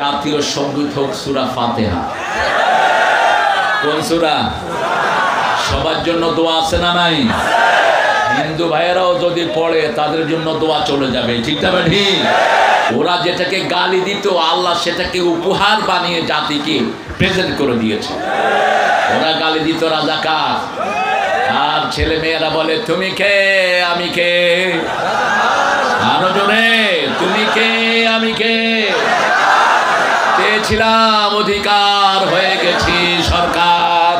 জাতীয় সঙ্গীত হোক সূরা ফাতিহা। কোন সূরা? সবার জন্য দোয়া আছে না নাই? হিন্দু ভাইয়েরাও যদি পড়ে তাদের জন্য দোয়া চলে যাবে, ঠিক না ঠিক? ওরা যেটাকে গালি দিত আল্লাহ সেটাকে উপহার বানিয়ে জাতিকে প্রেজেন্ট করে দিয়েছে। ওরা গালি দিত রাজাকার, আর ছেলে মেয়েরা বলে তুমি কে আমি কে, আরো জোরে তুমি কে আমি কে, পেয়েছিলাম অধিকার হয়ে গেছি সরকার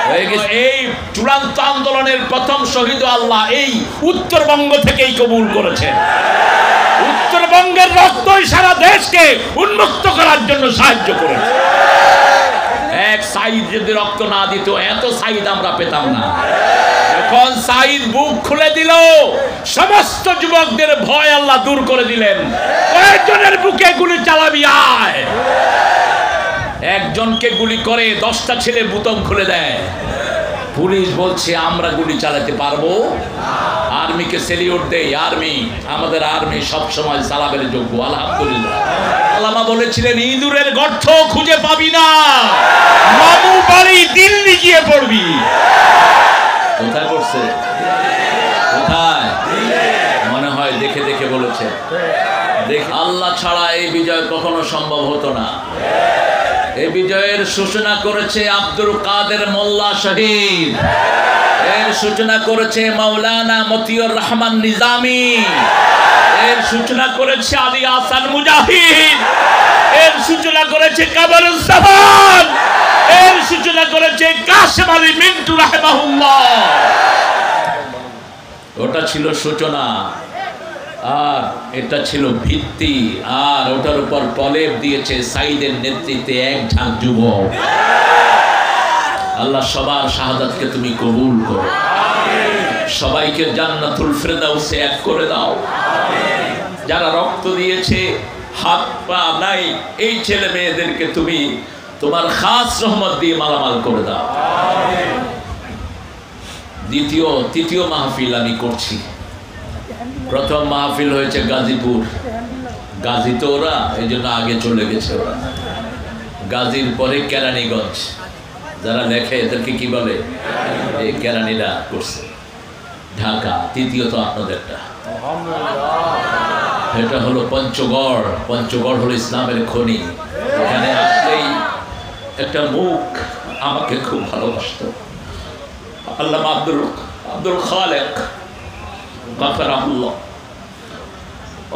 হয়ে গেছে। এই চূড়ান্ত আন্দোলনের প্রথম শহীদ আল্লাহ এই উত্তরবঙ্গ থেকেই কবুল করেছেন। উত্তরবঙ্গের রক্তই সারা দেশকে উন্মুক্ত করার জন্য সাহায্য করেছে। এক সাইদ যদি রক্ত না দিত এত সাইদ আমরা পেতাম না। যখন সাইদ বুক খুলে দিল সমস্ত যুবকদের ভয় আল্লাহ দূর করে দিলেন। কয়েকজনের বুকে গুলি চালাবি আয়, একজনকে গুলি করে 10টা ছেলে বুতম খুলে দেয়। পুলিশ বলছে আমরা গুলি চালাতে পারবো। আর্মিকে সেলিউট দেই, আর্মি আমাদের আর্মি সবসময় সালামের যোগ্য। আলহামদুলিল্লাহ। আল্লামা বলেছিলেন ইঁদুরের গর্ত খুঁজে পাবি না, মামু বাড়ি দিল্লি গিয়ে পড়বি। কোথায় পড়ছে? কোথায়? মনে হয় দেখে দেখে বলেছে। দেখ, আল্লাহ ছাড়া এই বিজয় কখনো সম্ভব হতো না। এই বিজয়ের সূচনা করেছে আব্দুল কাদের মোল্লা শহীদ, এর সূচনা করেছে মাওলানা মতিউর রহমান নিজামী, এর সূচনা করেছে আলী আহসান মুজাহিদ, এর সূচনা করেছে কামরুজ্জামান, এর সূচনা করেছে কাশেম আলী মিন্টু রাহিমাহুল্লাহ। ওটা ছিল সূচনা, আর এটা ছিল ভিত্তি, আর ওটার উপর প্রলেপ দিয়েছে সাইদের নেতৃত্বে এক ঝাঁক যুবক। আল্লাহ সবার শাহাদাতকে তুমি কবুল করো, সবাইকে জান্নাতুল ফেরদাউসে এক করে দাও। যারা রক্ত দিয়েছে হাত পা নাই এই ছেলে মেয়েদেরকে তুমি তোমার খাস রহমত দিয়ে মালামাল করে দাও। তৃতীয় মাহফিল আমি করছি। প্রথম মাহফিল হয়েছে গাজীপুর, গাজী তো ওরা এই জন্য আগে চলে গেছে ওরা। গাজীর পরে কেরানীগঞ্জ, যারা লেখে এদেরকে কি বলে? এই কেরানীরা করছে। ঢাকা তৃতীয়ত আপনাদেরটা। এটা হলো পঞ্চগড়। পঞ্চগড় হলো ইসলামের খনি। এখানে আসলেই একটা মুখ আমাকে খুব ভালোবাসত, আল্লামা আব্দুল খালেক গাফারাহুল্লাহ।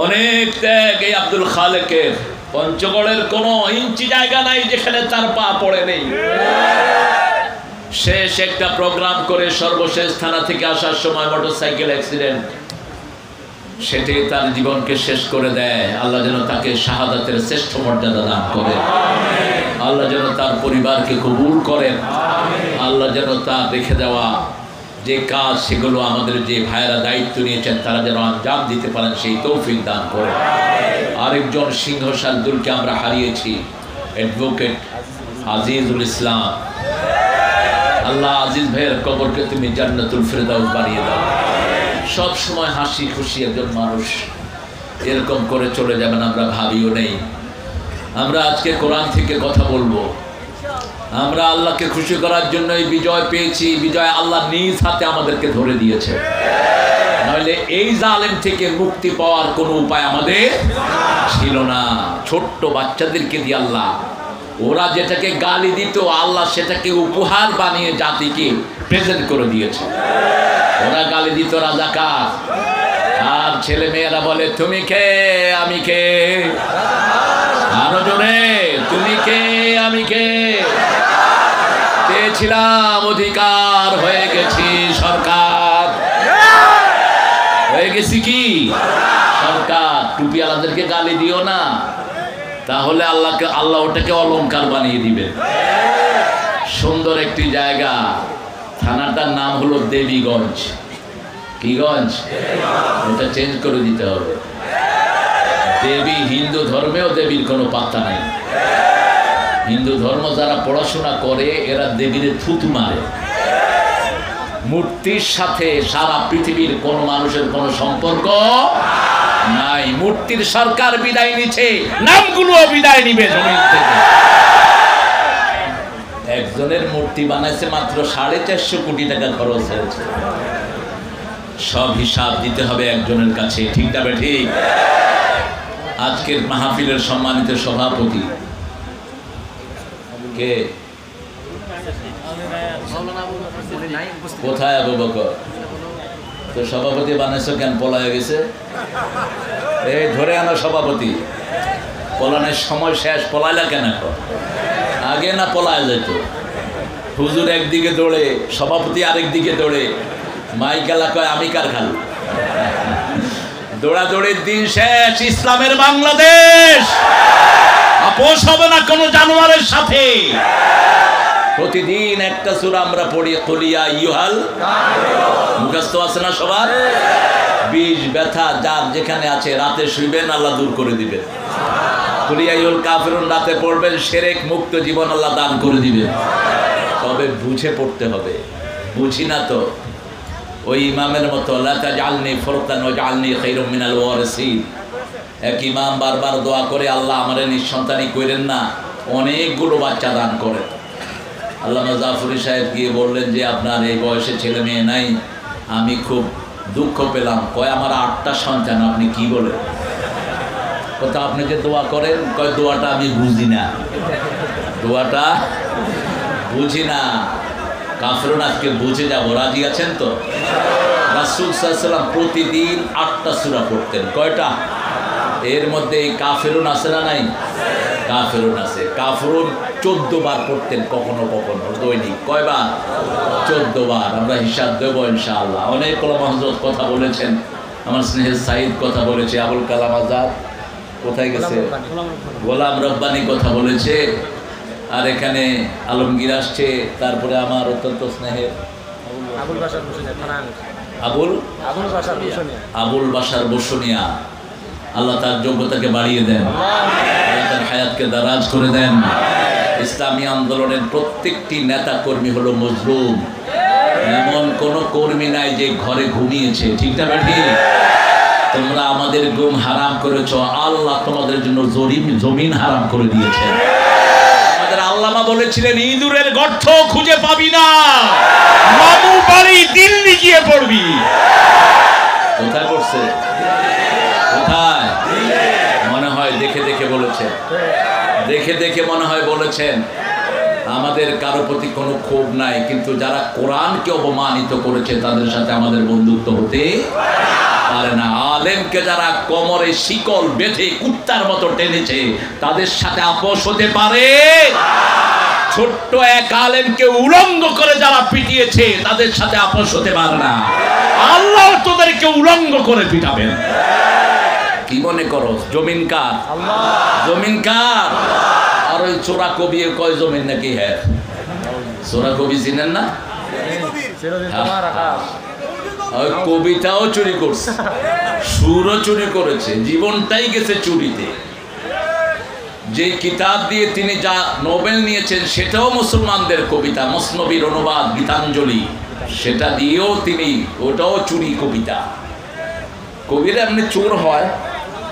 অনেক ত্যাগ এই আব্দুল খালেকের। পঞ্চগড়ের কোনো ইঞ্চি জায়গা নাই যেখানে তার পা পড়ে নেই। শেষ একটা প্রোগ্রাম করে সর্বশেষ থানা থেকে আসার সময় মোটরসাইকেল অ্যাক্সিডেন্ট, সেটাই তার জীবনকে শেষ করে দেয়। আল্লাহ যেন তাকে শাহাদাতের শ্রেষ্ঠ মর্যাদা দান করে, আল্লাহ যেন তার পরিবারকে কবুল করেন, আল্লাহ যেন তার রেখে দেওয়া যে কাজ সেগুলো আমাদের যে ভাইয়েরা দায়িত্ব নিয়েছেন তারা যেন আঞ্জাম দিতে পারেন সেই তৌফিক দান করেন। আরেকজন সিংহ শার্দুলকে আমরা হারিয়েছি, অ্যাডভোকেট আজিজুল ইসলাম। আল্লাহ আজিজ ভাইয়ের কবরকে তুমি জান্নাতুল ফেরদাউস বানিয়ে দাও। সব সময় হাসি খুশি একজন মানুষ, এরকম করে চলে যাবেন আমরা ভাবিও নেই। আমরা আজকে কোরআন থেকে কথা বলবো। আমরা আল্লাহকে খুশি করার জন্য এই বিজয় পেয়েছি। বিজয় আল্লাহ নিজ হাতে আমাদেরকে ধরে দিয়েছে, নইলে এই জালেম থেকে মুক্তি পাওয়ার কোনো উপায় আমাদের ছিল না। ছোট্ট বাচ্চাদেরকে দিয়ে আল্লাহ, ওরা যেটাকে গালি দিত আল্লাহ সেটাকে উপহার বানিয়ে জাতিকে প্রেজেন্ট করে দিয়েছে। ওরা গালি দিত রাজাকার, আর ছেলে মেয়েরা বলে তুমি কে আমি কে, আরো জোরে তুমি কে আমি কে, পেয়েছিলাম অধিকার হয়ে গেছি সরকার হয়ে গেছি কি সরকার। টুপিওয়ালাদেরকে গালি দিও না, তাহলে আল্লাহ ওটাকে অলংকার বানিয়ে দিবে। সুন্দর একটি জায়গা, থানাটার নাম হলো দেবীগঞ্জ। কি গঞ্জ? ওটা চেঞ্জ করে দিতে হবে। দেবী, হিন্দু ধর্মেও দেবীর কোনো পাত্তা নেই। হিন্দু ধর্ম যারা পড়াশোনা করে এরা দেবীর থুতু মারে। মূর্তির সাথে সারা পৃথিবীর কোন মানুষের কোনো সম্পর্ক নাই। মূর্তির সরকার বিদায় নিচ্ছে, নামগুলো বিদায় নিবে জমিন থেকে। একজনের মূর্তি বানাইছে মাত্র 450 কোটি টাকা খরচ হয়েছে। সব হিসাব দিতে হবে একজনের কাছে, ঠিক না ঠিক? আজকের মাহফিলের সম্মানিত সভাপতি কে? কোথায় আবু বকর? তো সভাপতি বানাইছো কেন? পলায় গেছে? এই ধরে আনো সভাপতি। পলানের সময় শেষ, পলাইলা কেন? আগে না পলায় যেত। হুজুর একদিকে দৌড়ে, সভাপতি আরেক দিকে দৌড়ে, মাইকালা কয় আমি কার খালু। দৌড়াদৌড়ির দিন শেষ। ইসলামের বাংলাদেশ আপোষ হবে না কোনো জানোয়ারের সাথে। প্রতিদিন একটা সূরা আমরা পড়ি, কুলিয়া ইউহাল, মুখস্থ আছে না সবার? বিষ ব্যথা যার যেখানে আছে, রাতে শুইবেন আল্লাহ দূর করে দিবেন। কুলিয়া ইউল কাফিরুন রাতে পড়বেন, শিরক মুক্ত জীবন আল্লাহ দান করে দিবেন। তবে বুঝে পড়তে হবে। বুঝি না তো ওই ইমামের মতো লা তাজআলনি ফুরতান ওয়াজআলনি খায়রুম মিনাল ওয়ারিসিন। এক ইমাম বারবার দোয়া করে, আল্লাহ আমারে নিঃসন্তানি করেন না, অনেকগুলো বাচ্চা দান করেন। আল্লামা জাফরি সাহেব গিয়ে বললেন যে আপনার এই বয়সে ছেলে মেয়ে নাই, আমি খুব দুঃখ পেলাম। কয় আমার 8টা সন্তান, আপনি কি বলেন? কথা আপনি যে দোয়া করেন, কয় দোয়াটা আমি বুঝি না, দোয়াটা বুঝি না। কাফেরুন আজকে বুঝে যাব, রাজি আছেন তো? রাসূল সাল্লাল্লাহু আলাইহি ওয়াসাল্লাম প্রতিদিন 8টা সূরা পড়তেন। কয়টা? এর মধ্যে এই কাফেরুন আছে না নাই? কাফেরুন আছে। কাফেরুন 14 বার পড়তেন কখনো কখনো দৈনিক। কয়বার? 14 বার। আমরা হিসাব দেব ইনশাআল্লাহ। অনেক ওলামা হযরত কথা বলেছেন, আমার স্নেহের সাইদ কথা বলেছে, আবুল কালাম আজাদ কোথায় গেছে, গোলাম রব্বানি কথা বলেছে, আর এখানে আলমগীর আসছে, তারপরে আমার অত্যন্ত স্নেহের আবুল বাশার বসুনিয়া। আল্লাহ তার যোগ্যতাকে বাড়িয়ে দেন, আল্লাহ তার হায়াতকে দারাজ করে দেন। ইসলামী আন্দোলনের প্রত্যেকটি নেতা কর্মী হলো মজলুম। এমন কোন কর্মী নাই যে ঘরে ঘুমিয়েছে, ঠিক না ঠিক? তোমরা আমাদের ঘুম হারাম করেছ, আল্লাহ তোমাদের জন্য জমিন হারাম করে দিয়েছে। আমাদের আল্লামা বলেছিলেন, ইঁদুরের গর্ত খুঁজে পাবি না, মামু বাড়ি দিল্লি গিয়ে পড়বি। কোথায় পড়ছে? কোথায়? মনে হয় দেখে দেখে বলেছেন, দেখে দেখে মনে হয় বলেছেন। আমাদের কারো প্রতি কোনো ক্ষোভ নাই, কিন্তু যারা কোরআনকে অপমানিত করেছে তাদের সাথে আমাদের বন্ধুত্ব হতে পারে না। আলেমকে যারা কোমরে শিকল বেঁধে কুত্তার মতো টেনেছে তাদের সাথে আপোষ হতে পারে? ছোট্ট এক আলেমকে উলঙ্গ করে যারা পিটিয়েছে তাদের সাথে আপোষ হতে পারে না। আল্লাহ তোদেরকে উলঙ্গ করে পিটাবেন। কি মনে করো জমিন কার? জমিন কার? আর ওই চোরা কবি কয় জমিন নাকি? হ্যাঁ, চোরা কবি চিনেন না? ওই কবিতাও চুরি করছে, সুরও চুরি করেছে, জীবনটাই গেছে চুরিতে। যে কিতাব দিয়ে তিনি যা নোবেল নিয়েছেন সেটাও মুসলমানদের কবিতা, মসনবীর অনুবাদ গীতাঞ্জলি, সেটা দিয়েও তিনি, ওটাও চুরি কবিতা। কবিরা এমনি চোর হয়,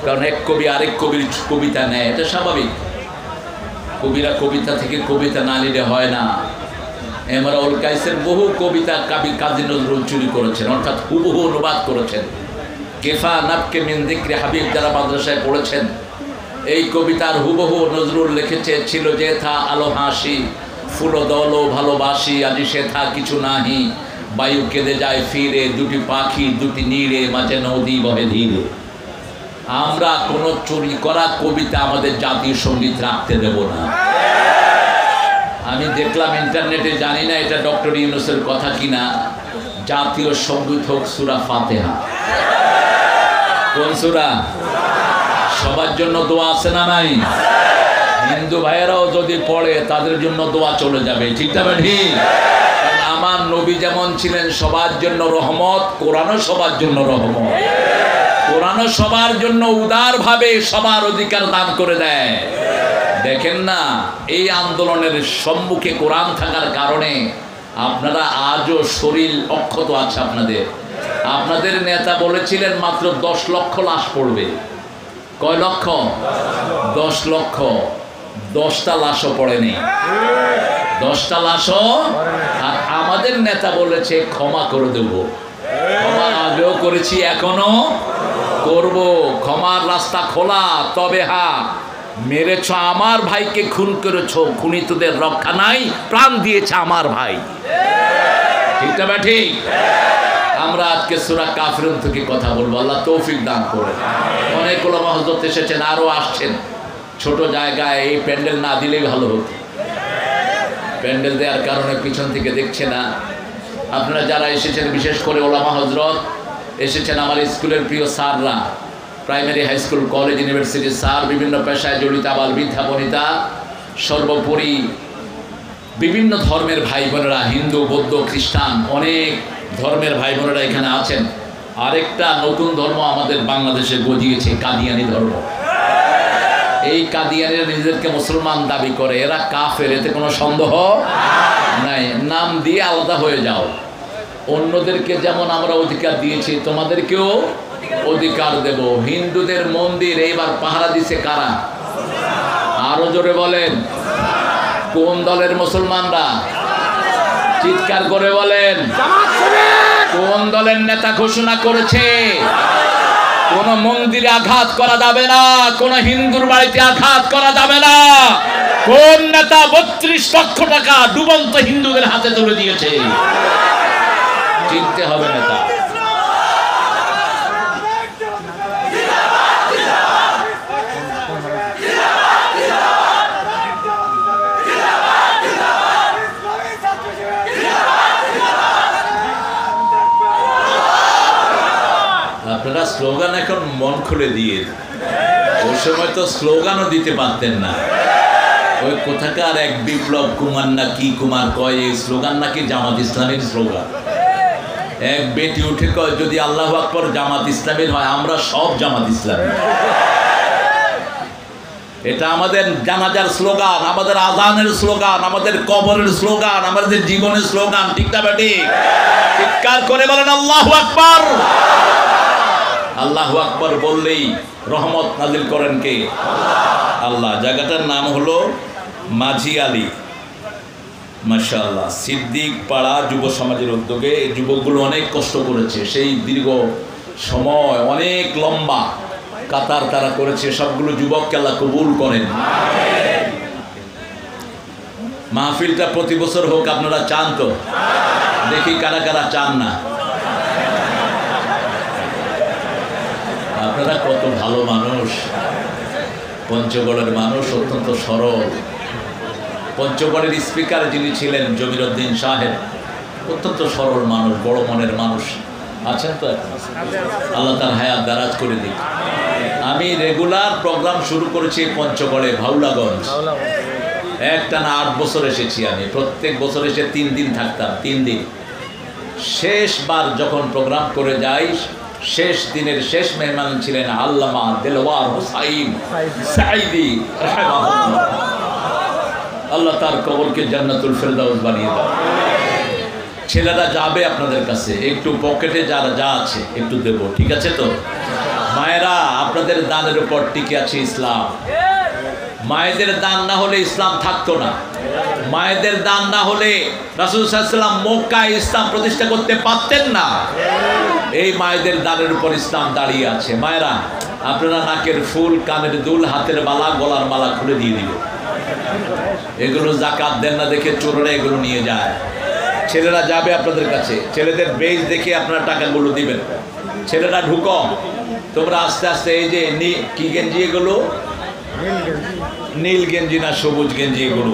কারণ এক কবি আরেক কবির কবিতা নেয়, এটা স্বাভাবিক। কবিরা কবিতা থেকে কবিতা না নিলে হয় না। ইমরুল কাইসের বহু কবিতা কবি কাজী নজরুল চুরি করেছেন, অর্থাৎ হুবহু অনুবাদ করেছেন। কেফা নাবকে মিন যিকরি হাবিব যারা মাদ্রাসায় পড়েছেন, এই কবিতার হুবহু নজরুল লিখেছে, ছিল যে থা আলো হাসি, ফুলো দলো ভালোবাসি, আজি সে থা কিছু নাহি, বায়ু কেঁদে যায় ফিরে, দুটি পাখি দুটি নীড়ে, মাঝে নদী বহে ধীরে। আমরা কোনো চুরি করা কবিতা আমাদের জাতীয় সঙ্গীত রাখতে দেব না। আমি দেখলাম ইন্টারনেটে, জানি না এটা ডক্টর ইউনূসের কথা কিনা, জাতীয় সঙ্গীত হোক সূরা ফাতিহা। কোন সূরা? সবার জন্য দোয়া আছে না নাই? হিন্দু ভাইয়েরাও যদি পড়ে তাদের জন্য দোয়া চলে যাবে, ঠিক না ঠিক? আমার নবী যেমন ছিলেন সবার জন্য রহমত, কোরআনও সবার জন্য রহমত। কোরআনও সবার জন্য উদারভাবে সবার অধিকার দান করে দেয়। দেখেন না, এই আন্দোলনের সম্মুখে কোরআন থাকার কারণে আপনারা আজও শরীর অক্ষত আছে আপনাদের। আপনাদের নেতা বলেছিলেন মাত্র 10 লক্ষ লাশ পড়বে। কয় লক্ষ? 10 লক্ষ। 10টা লাশও পড়েনি। 10টা লাশও। আর আমাদের নেতা বলেছে ক্ষমা করে দেব। ক্ষমা আগেও করেছি, এখনো করব। ক্ষমার রাস্তা খোলা। তবে হ্যাঁ, মেরেছ আমার ভাইকে, খুন করেছ, খুনিতদের রক্ষা নাই, প্রাণ দিয়েছে আমার ভাই। ঠিক না ঠিক? আমরা আজকে সূরা কাফিরুন থেকে কথা বলবো। আল্লাহ তৌফিক দান করেন। অনেক ওলামা হযরত এসেছেন, আরো আসছেন। ছোট জায়গায় এই প্যান্ডেল না দিলেই ভালো হতো। প্যান্ডেল দেওয়ার কারণে পিছন থেকে দেখছে না। আপনারা যারা এসেছেন, বিশেষ করে ওলামা হযরত এসেছেন, আমার স্কুলের প্রিয় স্যাররা, প্রাইমারি, হাই স্কুল, কলেজ, ইউনিভার্সিটির স্যার, বিভিন্ন পেশায় জড়িত আবাল বৃদ্ধা বনিতা, সর্বোপরি বিভিন্ন ধর্মের ভাই বোনেরা, হিন্দু, বৌদ্ধ, খ্রিস্টান, অনেক ধর্মের ভাই বোনেরা এখানে আছেন। আরেকটা নতুন ধর্ম আমাদের বাংলাদেশে গজিয়েছে, কাদিয়ানি ধর্ম। এই কাদিয়ানিরা নিজেদেরকে মুসলমান দাবি করে, এরা কাফের, এতে কোনো সন্দেহ নাই। নাম দিয়ে আলাদা হয়ে যাও। অন্যদেরকে যেমন আমরা অধিকার দিয়েছি, তোমাদেরকেও অধিকার দেব। হিন্দুদের মন্দির এইবার পাহারা দিছে কারা? আরো জোরে বলেন। কোন দলের মুসলমানরা? চিৎকার করে বলেন। কোন দলের নেতা ঘোষণা করেছে কোন মন্দিরে আঘাত করা যাবে না, কোন হিন্দুর বাড়িতে আঘাত করা যাবে না? কোন নেতা 32 লক্ষ টাকা ডুবন্ত হিন্দুদের হাতে তুলে দিয়েছে? চিনতে হবে নেতা। আপনারা স্লোগান এখন মন খুলে দিয়ে, ওই সময় তো স্লোগানও দিতে পারতেন না। ওই কোথাকার এক বিপ্লব কুমার না কি কুমার কয়, এই স্লোগান নাকি জামাত ইসলামের স্লোগান। এক বেটি উঠে কয় যদি আল্লাহু আকবার জামাত ইসলামের হয়, আমরা সব জামাত ইসলামী। এটা আমাদের জানাজার স্লোগান, আমাদের আযানের স্লোগান, আমাদের কবরের স্লোগান, আমাদের জীবনের স্লোগান। ঠিক না বেটি? চিৎকার করে বলেন আল্লাহু আকবার। আল্লাহু আকবার বললেই রহমত নাজিল করেন কে? আল্লাহ। জায়গাটার নাম হলো মাঝি আলী, মাশাআল্লাহ, সিদ্দিক পাড়া যুব সমাজের উদ্যোগে। এই যুবকগুলো অনেক কষ্ট করেছে, সেই দীর্ঘ সময় অনেক লম্বা কাতার তারা করেছে। সবগুলো যুবককে আল্লাহ কবুল করেন। মাহফিলটা প্রতি বছর হোক, আপনারা চান তো? দেখি কারা কারা চান না। আপনারা কত ভালো মানুষ। পঞ্চগড়ের মানুষ অত্যন্ত সরল। পঞ্চগড়ের স্পিকার যিনি ছিলেন জমির উদ্দিন সাহেব, অত্যন্ত সরল মানুষ, বড় মনের মানুষ। আছেন তো? আল্লাহ তার হায়াত দারাজ করে দিক। আমি রেগুলার প্রোগ্রাম শুরু করেছি পঞ্চগড়ে, ভাউলাগঞ্জ। একটানা 8 বছর এসেছি আমি। প্রত্যেক বছর এসে 3 দিন থাকতাম, 3 দিন। শেষবার যখন প্রোগ্রাম করে যাই, শেষ দিনের শেষ মেহমান ছিলেন আল্লামা দেলওয়ার হোসাইন সাঈদী রাহিমাহুল্লাহ। আল্লাহ তার কবরকে জান্নাতুল ফেরদাউস বানিয়ে দাও। ছেলেরা যাবে আপনাদের কাছে, একটু পকেটে যারা যা আছে একটু দেব, ঠিক আছে তো? মায়েরা, আপনাদের দানের উপর টিকে আছে ইসলাম। মায়েদের দান না হলে ইসলাম থাকতো না। মায়েদের দান না হলে রাসূল সাল্লাল্লাহু আলাইহি ওয়াসাল্লাম মক্কায় ইসলাম প্রতিষ্ঠা করতে পারতেন না। এই মায়েদের দানের উপর ইসলাম দাঁড়িয়ে আছে। মায়েরা, আপনারা নাকের ফুল, কানের দুল, হাতের মালা, গলার মালা খুলে দিয়ে দিবে। এগুলো যাকাত দেন না দেখে চোরেরা এগুলো নিয়ে যায়। ছেলেরা যাবে আপনাদের কাছে, ছেলেদের বেজ দেখে আপনারা টাকাগুলো দিবেন। ছেলেরা ঢুকো, তোমরা আস্তে আস্তে। এই যে কি গেঞ্জি এগুলো? নীল গেঞ্জি না সবুজ গেঞ্জি এগুলো?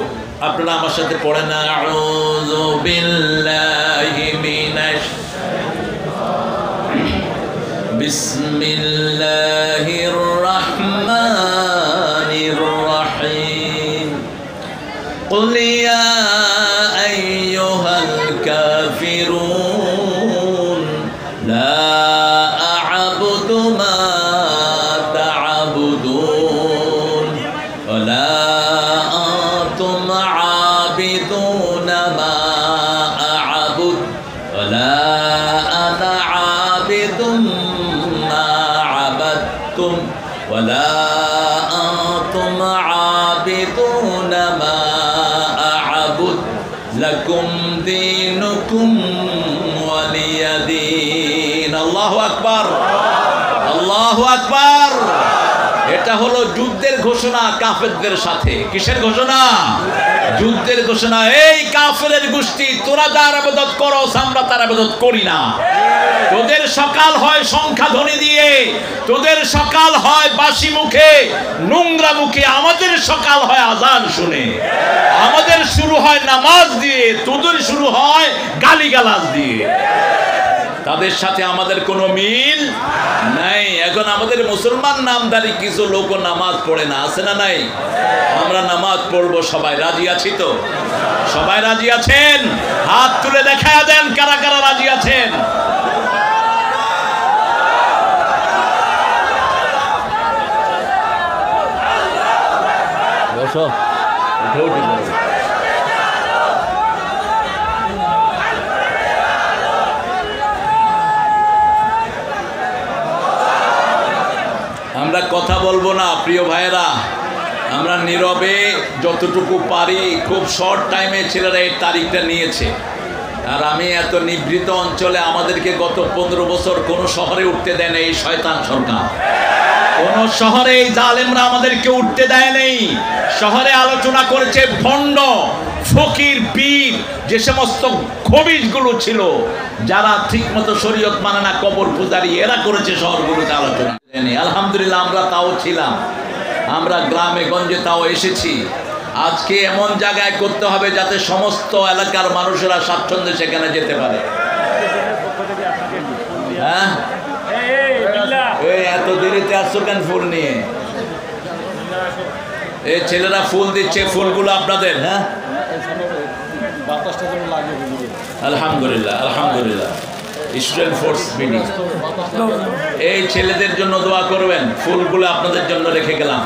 আপনারা আমার সাথে পড়েন না, আউযু বিল্লাহি মিনাশ বিসমিল্লাহির রাহমানির রাহিম। কুল ইয়া আইয়ুহাল কাফিরুন লা আ'বুদু মা তা'বুদুন ওয়া লা আনতুম আ'বিদুনা মা আ'বুদু ওয়া লা আনা আবিদুনা মা আ'বুদ লাকুম দীনুকুম ওয়ালিয়া দীন। আল্লাহু আকবার, আল্লাহু আকবার। এটা হলো যুদ্ধের ঘোষণা কাফেরদের সাথে। কিসের ঘোষণা? যুদ্ধের ঘোষণা। এই কাফেরের গোষ্ঠী, তোরা যার ইবাদত করস আমরা তার ইবাদত করি না। তোদের সকাল হয় সংখ্যাধ্বনি দিয়ে, তোদের সকাল হয় বাসি মুখে, নোংরা মুখে। আমাদের সকাল হয় আজান শুনে, আমাদের শুরু হয় নামাজ দিয়ে, তোদের শুরু হয় গালিগালাজ দিয়ে। তাদের সাথে আমাদের কোনো মিল নাই। এখন আমাদের মুসলমান নামধারী কিছু লোক নামাজ পড়ে না, আছে না নাই? আমরা নামাজ পড়বো, সবাই রাজি আছি তো? সবাই রাজি আছেন? হাত তুলে দেখা দেন কারা কারা রাজি আছেন। বসো, উঠে উঠে বসো। আমরা কথা বলবো না প্রিয় ভাইয়েরা, আমরা নীরবে যতটুকু পারি, খুব শর্ট টাইমে ছেলেরা এই তারিখটা নিয়েছে। আর আমি এত নিভৃত অঞ্চলে, আমাদেরকে গত 15 বছর কোনো শহরে উঠতে দেয় না এই শয়তান সরকার। কোন শহরে এই জালেমরা আমাদেরকে উঠতে দেয় নেই। শহরে আলোচনা করেছে ভণ্ড, ফকির, পীর, যে সমস্ত খবিশগুলো ছিল, যারা ঠিক মতো শরীয়ত মানে না, কবর পূজারি, এরা করেছে শহরগুলোতে আলোচনা। আলহামদুলিল্লাহ আমরা তাও ছিলাম, আমরা গ্রামে গঞ্জে তাও এসেছি। আজকে এমন জায়গায় করতে হবে যাতে সমস্ত এলাকার মানুষেরা স্বাচ্ছন্দ্যে সেখানে যেতে পারে। হ্যাঁ, এত দেরিতে আসছো কেন ফুল নিয়ে? এই ছেলেরা ফুল দিচ্ছে, ফুলগুলো আপনাদের? হ্যাঁ, আলহামদুলিল্লাহ, আলহামদুলিল্লাহ। স্টুডেন্ট ফোর্স মিটিং, এই ছেলেদের জন্য দোয়া করবেন। ফুলগুলো আপনাদের জন্য রেখে গেলাম,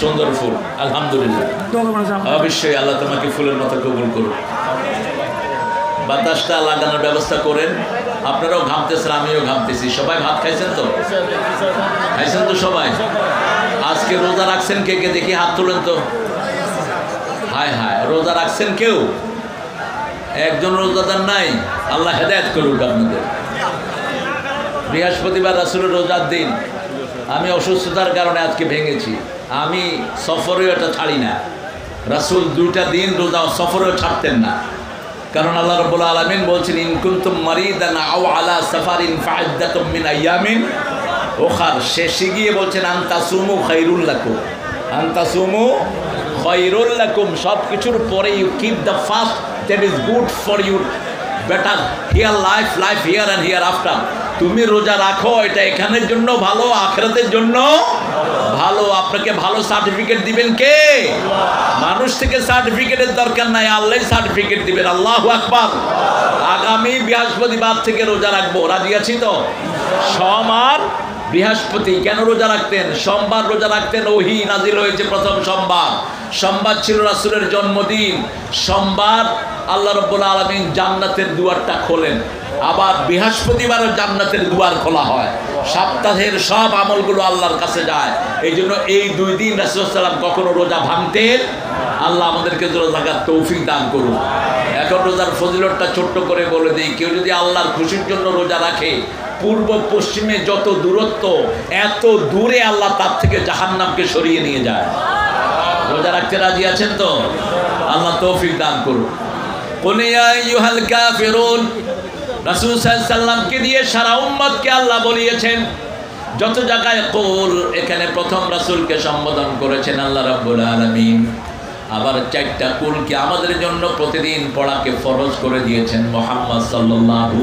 সুন্দর ফুল, আলহামদুলিল্লাহ। অবশ্যই আল্লাহ তোমাকে ফুলের মতো কবুল করুন। বাতাসটা লাগানোর ব্যবস্থা করেন। আপনারাও ঘামতেছেন, আমিও ঘামতেছি। সবাই ভাত খাইছেন তো? খাইছেন তো সবাই? আজকে রোজা রাখছেন কে কে? দেখি হাত তুলেন তো। হায় হায়, রোজা রাখছেন কেউ? একজন রোজাদার নাই? আল্লাহ হেদায়েত করুক আপনাদের। বৃহস্পতিবার রাসূলের রোজার দিন, আমি অসুস্থতার কারণে আজকে ভেঙেছি। আমি সফরেও এটা ছাড়ি না। রাসূল 2টা দিন রোজা সফরেও ছাড়তেন না, কারণ আল্লাহ রাব্বুল আলামিন বলছেন, ইন কুনতুম মারিদান আও আলা সাফারিন ফাইদ্দাতুম মিন আইয়ামিন উখার। শেষে গিয়ে বলছেন আনতাসুমু খায়রুল লাকুম, আনতাসুমু খায়রুল লাকুম। সব কিছুর পরে you keep the fast, that is good for you, better here life, life here and hereafter. তুমি রোজা রাখো, এটা এখানের জন্য ভালো, আখিরাতের জন্য ভালো। আপনাকে ভালো সার্টিফিকেট দিবেন কে? মানুষ থেকে সার্টিফিকেটের দরকার নাই, আল্লাহ সার্টিফিকেট দিবেন। আল্লাহু আকবার। আগামী বৃহস্পতিবার থেকে রোজা রাখবো, রাজি আছি তো? সোম আর বৃহস্পতি। কেন রোজা রাখতেন? সোমবার রোজা রাখতেন, ওহী নাজিল হয়েছে প্রথম সোমবার। সোমবার ছিল রাসূলের জন্মদিন। সোমবার আল্লাহ রাব্বুল আলামিন জান্নাতের দুয়ারটা খোলেন। আবার বৃহস্পতিবারও জান্নাতের দুয়ার খোলা হয়। সপ্তাহের সব আমলগুলো আল্লাহর কাছে যায়। এই জন্য এই 2 দিন রাসূল সাল্লাল্লাহু আলাইহি ওয়াসাল্লাম কখনো রোজা ভাঙতেন। আল্লাহ আমাদেরকে রোজা রাখার তৌফিক দান করুন। এখন রোজার ফজিলতটা ছোট্ট করে বলে দিই। কেউ যদি আল্লাহর খুশির জন্য রোজা রাখে, পূর্ব পশ্চিমে যত দূরত্ব, এত দূরে আল্লাহ তার থেকে জাহান্নামকে সরিয়ে নিয়ে যায়। রোজা রাখতে রাজি আছেন তো? আল্লাহ তৌফিক দান করুন। কুল ইয়া আইয়ুহাল কাফিরুন, রাসূল সাল্লাল্লাহু আলাইহি ওয়াসাল্লামকে দিয়ে সারা উম্মতকে আল্লাহ বলিয়েছেন। যত জায়গায় কুল, এখানে প্রথম রাসূলকে সম্বোধন করেছেন আল্লাহ রাব্বুল আলামিন। আবার 4টা কুলকে আমাদের জন্য প্রতিদিন পড়াকে ফরজ করে দিয়েছেন মুহাম্মদ সাল্লাল্লাহু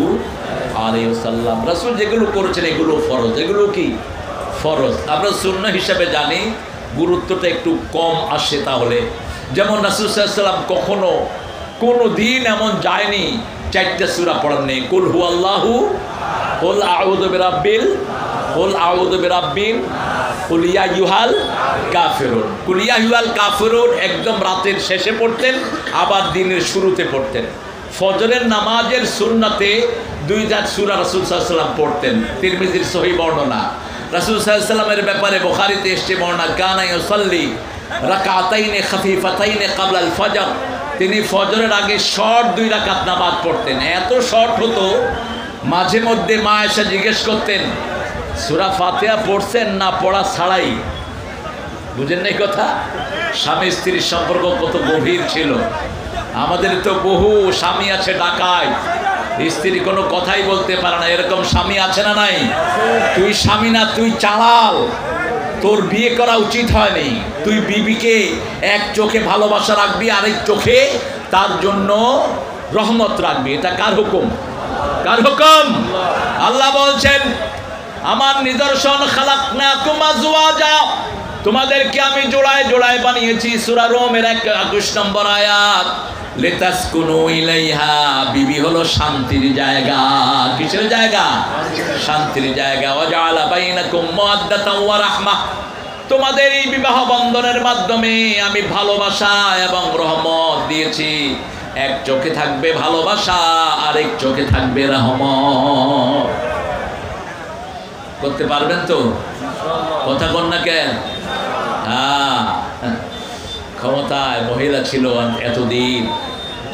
আলাইহি ওয়াসাল্লাম। রাসূল যেগুলো করেছেন এগুলো ফরজ। এগুলো কি ফরজ? আমরা সুন্নাহ হিসাবে জানি, গুরুত্বটা একটু কম আসে। তাহলে যেমন রাসূল সাল্লাল্লাহু আলাইহি ওয়াসাল্লাম কখনো কোনো দিন এমন যায়নি 4টা সূরা পড়েন নেই। কুল হুয়াল্লাহু, কুল আউযু বিরাব্বিল, কুল আউযু বিরাব্বিন, কুল ইয়া আইয়ুহাল কাফিরুন। কুল ইয়া আইয়ুহাল কাফিরুন একদম রাতের শেষে পড়তেন, আবার দিনের শুরুতে পড়তেন। ফজরের নামাজের সুন্নাতে 2টা সূরা রাসূল সাল্লাল্লাহু আলাইহি ওয়াসাল্লাম পড়তেন। তিরমিজির সহিহ বর্ণনা। রাসূল সাল্লাল্লাহু আলাইহি ওয়াসাল্লামের ব্যাপারে বুখারীতে এসেছে বর্ণনা, কানা ইউসাল্লি রাকাতাইনে খাফিফাতাইনে ক্বাবলাল ফজর, তিনি ফজরের আগে শর্ট 2 রাকাত নামাজ পড়তেন। এত শর্ট হতো মাঝে মধ্যে মা এসে জিজ্ঞেস করতেন সূরা ফাতিহা পড়ছেন না পড়া ছাড়াই। বুঝেন নাই কথা? স্বামী স্ত্রীর সম্পর্ক কত গভীর ছিল। আমাদের তো বহু স্বামী আছে ডাকায়, স্ত্রী কোনো কথাই বলতে পারে না, এরকম স্বামী আছে না নাই? তুই স্বামী না, তুই চালাল, তোর বিয়ে করা উচিত হয়নি। তুই বিবিকে এক চোখে ভালোবাসা রাখবি, আরেক চোখে তার জন্য রহমত রাখবি। এটা কার হুকুম? কার হুকুম? আল্লাহ বলছেন আমার নিদর্শন খালাকনাকুম আজওয়াজা, তোমাদেরকে আমি জোড়ায় জোড়ায় বানিয়েছি। সূরা রোমের 21 নম্বর আয়াত। লিতাসকুনু ইলাইহা, বিবি হলো শান্তির জায়গা। কিসের জায়গা? শান্তির জায়গা। ওয়াজআলা বাইনাকুম মাওয়াদ্দাতাও ওয়া রাহমাহ, তোমাদের এই বিবাহ বন্ধনের মাধ্যমে আমি ভালোবাসা এবং রহমত দিয়েছি। এক চোখে থাকবে ভালোবাসা, আরেক চোখে থাকবে রহমত। করতে পারবেন তো? কথা বল না কেন? হ্যাঁ, ক্ষমতায় মহিলা ছিল এতদিন,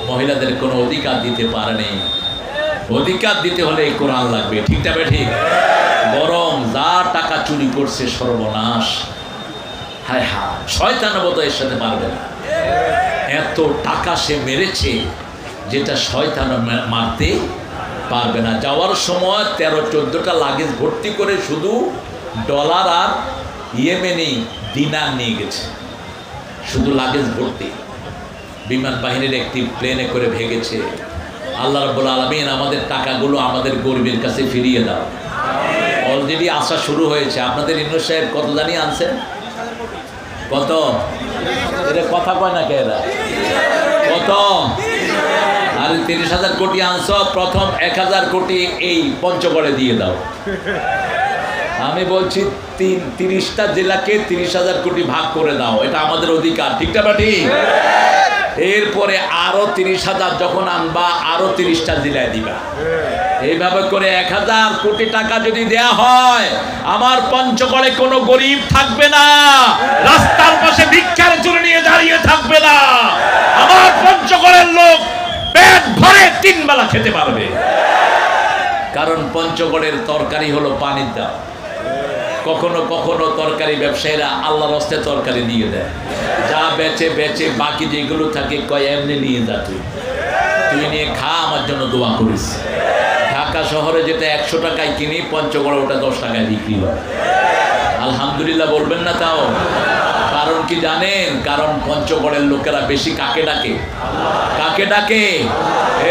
মহিলাদের কোনো অধিকার দিতে পারেনি। অধিকার দিতে হলে এই কোরআন লাগবে, ঠিক না? ঠিক। বরং যা টাকা চুরি করছে সর্বনাশ। হায় হায়, শয়তান বোধ এর সাথে পারবে না। এত টাকা সে মেরেছে যেটা শয়তান মারতে পারবে না। যাওয়ার সময় 13-14টা লাগেজ ভর্তি করে শুধু ডলার আর ইয়েমেনি দিনার নিয়ে গেছে, শুধু লাগেজ ভর্তি। বিমান বাহিনীর একটি প্লেনে করে ভেগেছে। আল্লাহ রাব্বুল আলামিন আমাদের টাকাগুলো আমাদের গরিবের কাছে ফিরিয়ে দাও। অলরেডি আসা শুরু হয়েছে। আপনাদের ইন্দ্র সাহেব কত জানি আনছেন? কত? এরা কথা কয় না কে? এরা কত? আর 30,000 কোটি আনছ, প্রথম 1,000 কোটি এই পঞ্চগড়ে দিয়ে দাও। আমি বলছি 30টা জেলাকে 30,000 কোটি ভাগ করে দাও, এটা আমাদের অধিকার, ঠিক না? ঠিক। এরপরে আরো 30,000 যখন আনবা আরো 30টা জেলায় দিবা। এইভাবে করে 1,000 কোটি টাকা যদি দেয়া হয়, আমার পঞ্চগড়ে কোনো গরিব থাকবে না, রাস্তার পাশে ভিক্ষার চুরি নিয়ে দাঁড়িয়ে থাকবে না। আমার পঞ্চগড়ের লোক পেট ভরে 3 বেলা খেতে পারবে। কারণ পঞ্চগড়ের তরকারি হলো পানির দাম। কখনো কখনো তরকারি ব্যবসায়ীরা আল্লাহর হস্তে তরকারি দিয়ে দেয়, যা বেচে বেচে বাকি যেগুলো থাকে কয় এমনি নিয়ে যা, তুই নিয়ে খা, আমার জন্য দোয়া করিস। ঢাকা শহরে যেটা 100 টাকায় কিনি, পঞ্চগড়ে ওটা 10 টাকায় বিক্রি হয়। আলহামদুলিল্লাহ বলবেন না? তাও কারণ কি জানেন? কারণ পঞ্চগড়ের লোকেরা বেশি কাকে ডাকে? কাকে ডাকে?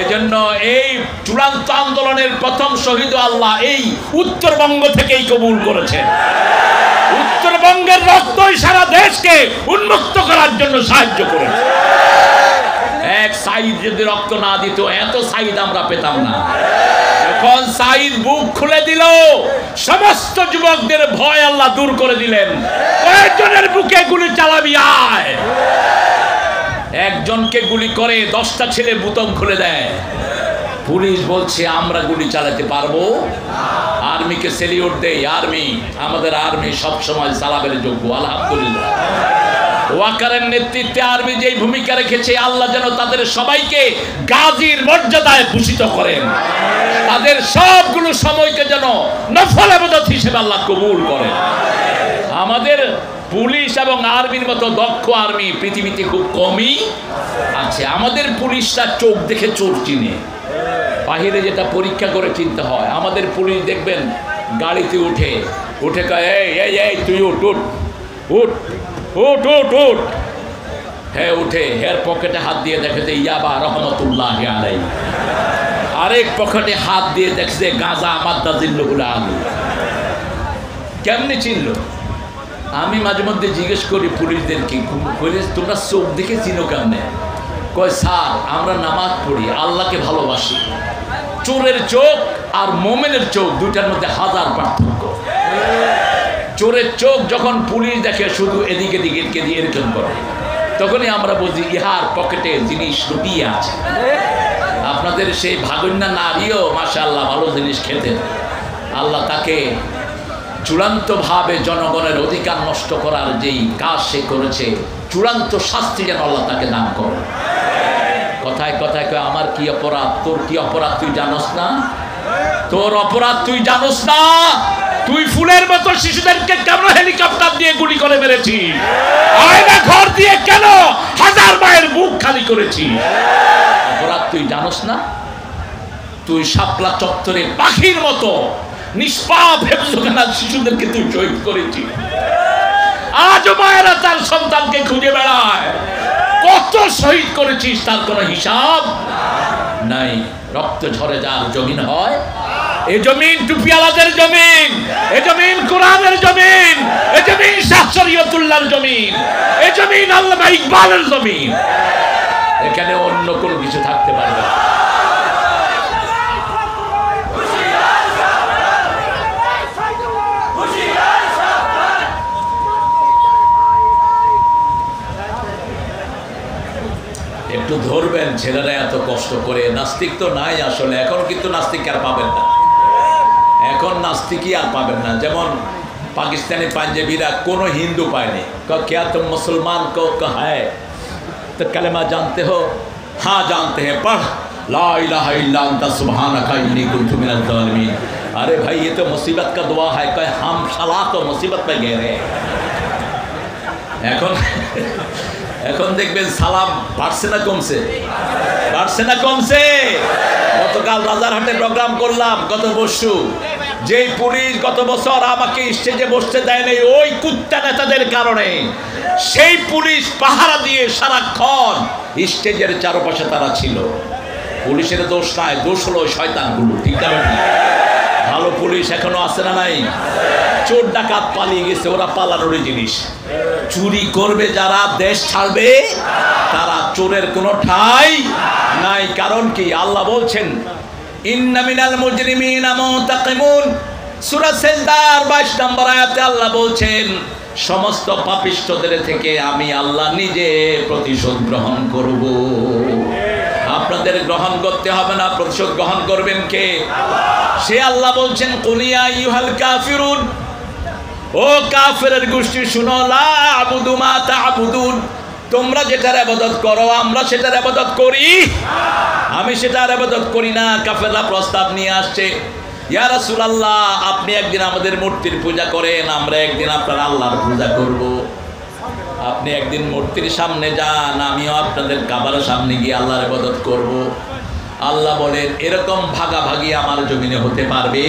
এজন্য এই চূড়ান্ত আন্দোলনের প্রথম শহীদ আল্লাহ এই উত্তরবঙ্গ থেকেই কবুল করেছেন। উত্তরবঙ্গের রক্তই সারা দেশকে উন্মুক্ত করার জন্য সাহায্য করেছে। এক সাইদ যদি রক্ত না দিত, এত সাইদ আমরা পেতাম না। যখন সাইদ বুক খুলে দিল, সমস্ত যুবকদের ভয় আল্লাহ দূর করে দিলেন। কয়েকজনের বুকে গুলি চালাবি আয়। একজনকে গুলি করে 10টা ছেলে বুতম খুলে দেয়। পুলিশ বলছে আমরা গুলি চালাতে পারবো। আর্মিকে সেলিউট দেয়। আর্মি, আমাদের আর্মি সবসময় সালামের যোগ্য। আলহামদুলিল্লাহ। ওয়াকারের নেতৃত্বে আর্মি যেই ভূমিকা রেখেছে, আল্লাহ যেন তাদের সবাইকে গাজীর মর্যাদায় ভূষিত করেন। তাদের সবগুলো সময়কে যেন নফল ইবাদত হিসেবে আল্লাহ কবুল করেন। আমাদের পুলিশ এবং আর্মির মতো দক্ষ আর্মি পৃথিবীতে খুব কমই আছে। আমাদের পুলিশরা চোখ দেখে চোর চিনে, বাহিরে যেটা পরীক্ষা করে চিনতে হয়। আমাদের পুলিশ দেখবেন গাড়িতে উঠে উঠে কয় এই এই তুই উঠ উঠ উঠ উঠ উঠ উঠ। হ্যাঁ উঠে, হের পকেটে হাত দিয়ে দেখে যে ইয়াবা রহমতুল্লাহ আলাইহি, আরেক পকেটে হাত দিয়ে দেখছে গাঁজা মাদ্দা জিল্লুল আলু। কেমনে চিনল? আমি মাঝে মধ্যে জিজ্ঞেস করি পুলিশদেরকে, পুলিশ তোমরা চোখ দেখে চিনো কেমনে? কয় স্যার আমরা নামাজ পড়ি, আল্লাহকে ভালোবাসি। চোরের চোখ আর মোমেনের চোখ দুইটার মধ্যে হাজার পার্থক্য। চোরের চোখ যখন পুলিশ দেখে শুধু এদিকে এদিকে দিয়ে এরকম করে, তখনই আমরা বুঝি ইহার পকেটে জিনিস লুকিয়ে আছে। আপনাদের সেই ভাগন্যা নারীও মাশাআল্লাহ ভালো জিনিস খেতেন। আল্লাহ তাকে চূড়ান্তভাবে জনগণের অধিকার নষ্ট করার যেই কাজ সে করেছে, চূড়ান্ত শাস্তি যেন আল্লাহ তাকে দান করে। কথায় কথায় কয় আমার কি অপরাধ, তোর কি অপরাধ তুই জানোস না? তোর অপরাধ তুই জানোস না? তুই ফুলের মতো শিশুদেরকে কেন হেলিকপ্টার দিয়ে গুলি করে মেরেছি? আয়না ঘর দিয়ে কেন হাজার মায়ের বুক খালি করেছি? অপরাধ তুই জানোস না? তুই শাপলা চত্বরে পাখির মতো নিষ্পাপ হেফজখানা শিশুদেরকে তুই শহীদ করেছিস। আজও মায়েরা তার সন্তানকে খুঁজে বেড়ায়। কত শহীদ করেছিস তার কোনো হিসাব নাই। রক্ত ঝরে যার জমিন হয়, এ জমিন টুপিওয়ালাদের জমিন, এ জমিন কোরআনের জমিন, এ জমিন শাহ শরীয়তুল্লাহর জমিন, এ জমিন আল্লামা ইকবালের জমিন। এখানে অন্য কোনো কিছু থাকতে পারবে না। একটু ধরবেন ছেলেরা এত কষ্ট করে। নাস্তিক তো নাই আসলে এখন, কিন্তু নাস্তিক আর পাবেন না এখন, নাস্তিকই আর পাবেন না। যেমন পাকিস্তানি পাঞ্জাবিরা কোনো হিন্দু পায়নি। क्या तुम मुसलमान को है तो कलमा जानते हो? हाँ जानते हैं, पढ़ ला इलाहा इल्ला अंता सुब्हानका इन्नी कुन्तु मिनज़ ज़ालिमीन। अरे भाई ये तो मुसीबत का दुआ है। कहे हम साला तो मुसीबत में गए रहे। এখন এখন দেখবেন সালাম বাড়ছে না কমছে? বাড়ছে না কমছে? গতকাল রাজারহাটে প্রোগ্রাম করলাম গত বর্ষু। যেই পুলিশ গত বছর আমাকে স্টেজে বসতে দেয় নাই ওই কুত্তা নেতাদের কারণে, সেই পুলিশ পাহারা দিয়ে সারাক্ষণ স্টেজের চারপাশে তারা ছিল। পুলিশের দোষ নাই, দোষ হলো শয়তানগুলো। ঠিক না? ভালো পুলিশ এখনো আছে না নাই? চোর ডাকাত পালিয়ে গেছে, ওরা পালানোর জিনিস। চুরি করবে যারা, দেশ ছাড়বে তারা, চোরের কোনো ঠাঁই নাই। কারণ কি? আল্লাহ বলছেন ইন্না মিনাল মুজরিমিনা মুনতাকিমুন। সূরা সিজদার 22 নম্বর আয়াতে আল্লাহ বলছেন সমস্ত পাপিষ্ঠদের থেকে আমি আল্লাহ নিজে প্রতিশোধ গ্রহণ করব। আপনাদের গ্রহণ করতে হবে না, প্রতিশোধ গ্রহণ করবেন কে? সে আল্লাহ বলছেন কুল ইয়া আইয়ুহাল কাফিরুন, ও কাফেরের গোষ্ঠী শুনো, লা আবুদু মা তা'বুদুন, তোমরা যেটার ইবাদত করো আমরা সেটার ইবাদত করি? আমি সেটার ইবাদত করি না। কাফেররা প্রস্তাব নিয়ে আসছে, ইয়া রাসূলুল্লাহ আপনি একদিন আমাদের মূর্তির পূজা করেন, আমরা একদিন আপনার আল্লাহর পূজা করব। আপনি একদিন মূর্তির সামনে যান, আমিও আপনাদের কাবার সামনে গিয়ে আল্লাহর ইবাদত করব। আল্লাহ বলেন এরকম ভাগাভাগি আমার জমিনে হতে পারবে?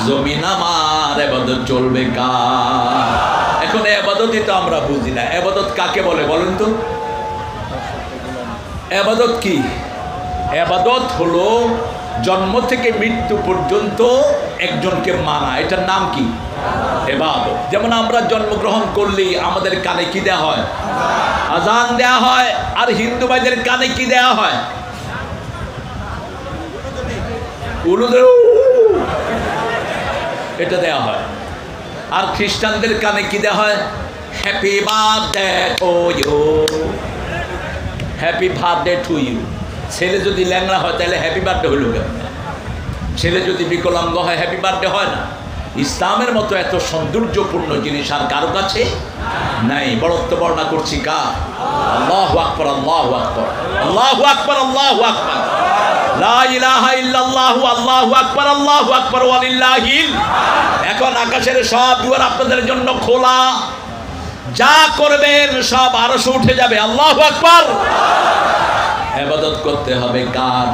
জমিন আমার, ইবাদত চলবে কার? এখন ইবাদতই তো আমরা বুঝি না। ইবাদত কাকে বলে বলেন তো? ইবাদত কি? ইবাদত হলো জন্ম থেকে মৃত্যু পর্যন্ত একজনকে মানা, এটার নাম কি? ইবাদত। যেমন আমরা জন্মগ্রহণ করলেই আমাদের কানে কি দেয়া হয়? আজান দেয়া হয়। আর হিন্দু ভাইদের কানে কি দেয়া হয়? এটা দেয়া হয়। আর খ্রিস্টানদের কানে কি দেয়া হয়? Happy birthday to you, happy birthday to you. ছেলে যদি ল্যাংড়া হয় তাহলে হ্যাপি বার্থডে হইল কেন? ছেলে যদি বিকলাঙ্গ হয় হ্যাপি বার্থডে হয় না? ইসলামের মতো এত সৌন্দর্যপূর্ণ জিনিস আর কারো কাছে নাই। বড়ত্ব বর্ণনা করছি কার? আল্লাহু আকবার, আল্লাহু আকবার, আল্লাহু আকবার, আল্লাহু আকবার, লা ইলাহা ইল্লাল্লাহু, আল্লাহু আকবার, আল্লাহু আকবার ওয়ালিল্লাহিল। এখন আকাশের সব দুয়ার আপনাদের জন্য খোলা, যা করবেন সব আরশে উঠে যাবে। আল্লাহু আকবার। ইবাদত করতে হবে কার?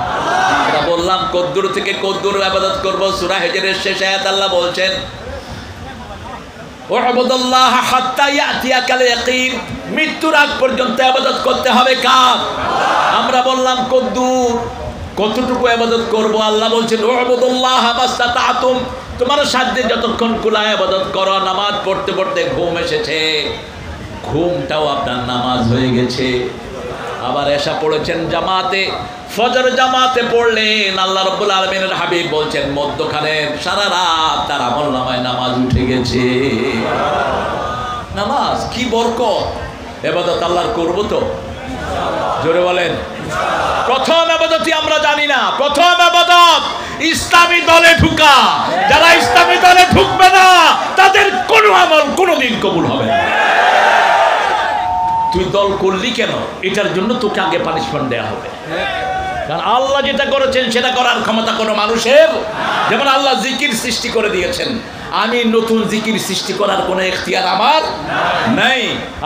আমরা বললাম কদ্দুর থেকে কদ্দুর ইবাদত করব। সূরা হিজরের শেষ আয়াত আল্লাহ বলছেন ওয়াবুদুল্লাহ হাত্তা ইয়াতিয়াকাল ইয়াকিন, মৃত্যুর আগ পর্যন্ত ইবাদত করতে হবে কার? আমরা বললাম কদ্দুর। কতটুকু ইবাদত করব? আল্লাহ বলছেন ওয়াবুদুল্লাহ মাসতাতাতুম, তোমার সাধ্যে যতক্ষণ কুলায় ইবাদত করো। নামাজ পড়তে পড়তে ঘুম এসেছে, ঘুমটাও আপনার নামাজ হয়ে গেছে। আবার এশা পড়েছেন জামাতে, ফজর জামাতে পড়লেন, আল্লাহ রাব্বুল আলামিনের হাবিব বলছেন মধ্যখানে সারা রাত তার আমলনামায় নামাজ উঠে গেছে। নামাজ কি বরকত! ইবাদত আল্লাহর করব তো? জোরে বলেন। প্রথম ইবাদতই আমরা জানি না। প্রথম ইবাদত ইসলামী দলে ঢুকা। যারা ইসলামী দলে ঢুকবে না তাদের কোনো আমল কোনোদিন কবুল হবে না। তুই দল করলি কেন, এটার জন্য তোকে আগে পানিশমেন্ট দেওয়া হবে। কারণ আল্লাহ যেটা করেছেন সেটা করার ক্ষমতা কোনো মানুষের, যেমন আল্লাহ জিকির সৃষ্টি করে দিয়েছেন, আমি নতুন জিকির সৃষ্টি করার কোনো এখতিয়ার আমার নাই।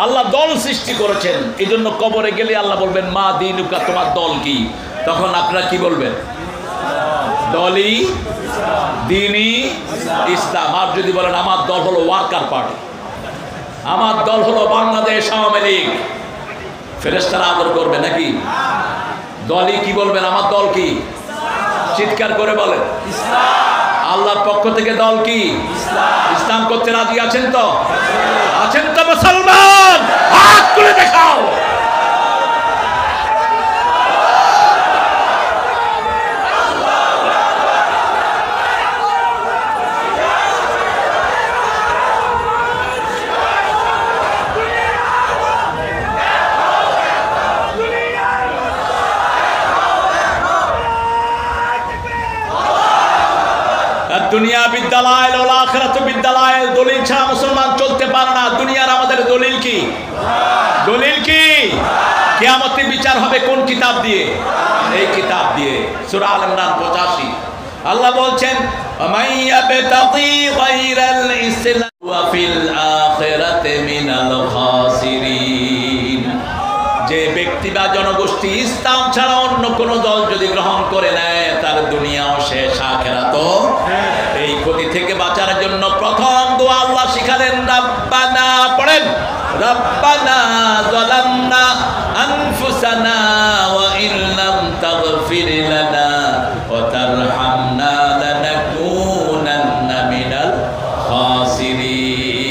আল্লাহ দল সৃষ্টি করেছেন, এই জন্য কবরে গেলে আল্লাহ বলবেন মা দিনুকা, তোমার দল কি? তখন আপনারা কি বলবেন? দলই দিনই ইসলাম। আর যদি বলেন আমার দল হলো ওয়ার্কার পার্টি, আমার দল হলো বাংলাদেশ আওয়ামী লীগ, ফেরেশতারা আদর করবে নাকি? দলই কি বলবেন? আমার দল কি? চিৎকার করে বলেন আল্লাহর পক্ষ থেকে দল কি? ইসলাম করতে রাজি আছেন তো? আছেন তো মুসলমান? হাত তুলে দেখাও। দুনিয়া বিদ্যালয় ওল আখিরাত বিদ্যালয়, দলিল ছাড়া মুসলমান চলতে পারে না। দুনিয়ার আমাদের দলিল কি? দলিল কি? কিয়ামতে বিচার হবে কোন কিতাব দিয়ে? এই কিতাব দিয়ে। সূরা আল ইমরান 85 আল্লাহ বলছেন মাইয়াবতাগি গায়রাল ইসলাম ওয়া ফিল আখিরাতি মিনাল খাসিরিন। যে ব্যক্তি বা জনগোষ্ঠী ইসলাম ছাড়া অন্য কোন দল যদি গ্রহণ করে নেয়, তার দুনিয়াও শেষ, আখিরাতও। এই ক্ষতি থেকে বাঁচার জন্য প্রথম দোয়া আল্লাহ শিখালেন রব্বানা, পড়েন রব্বানা যালামনা আনফুসানা ওয়া ইল্লাম তাগফির লানা ওয়া তারহামনা লানাকুনান্না মিনাল খাসিরিন।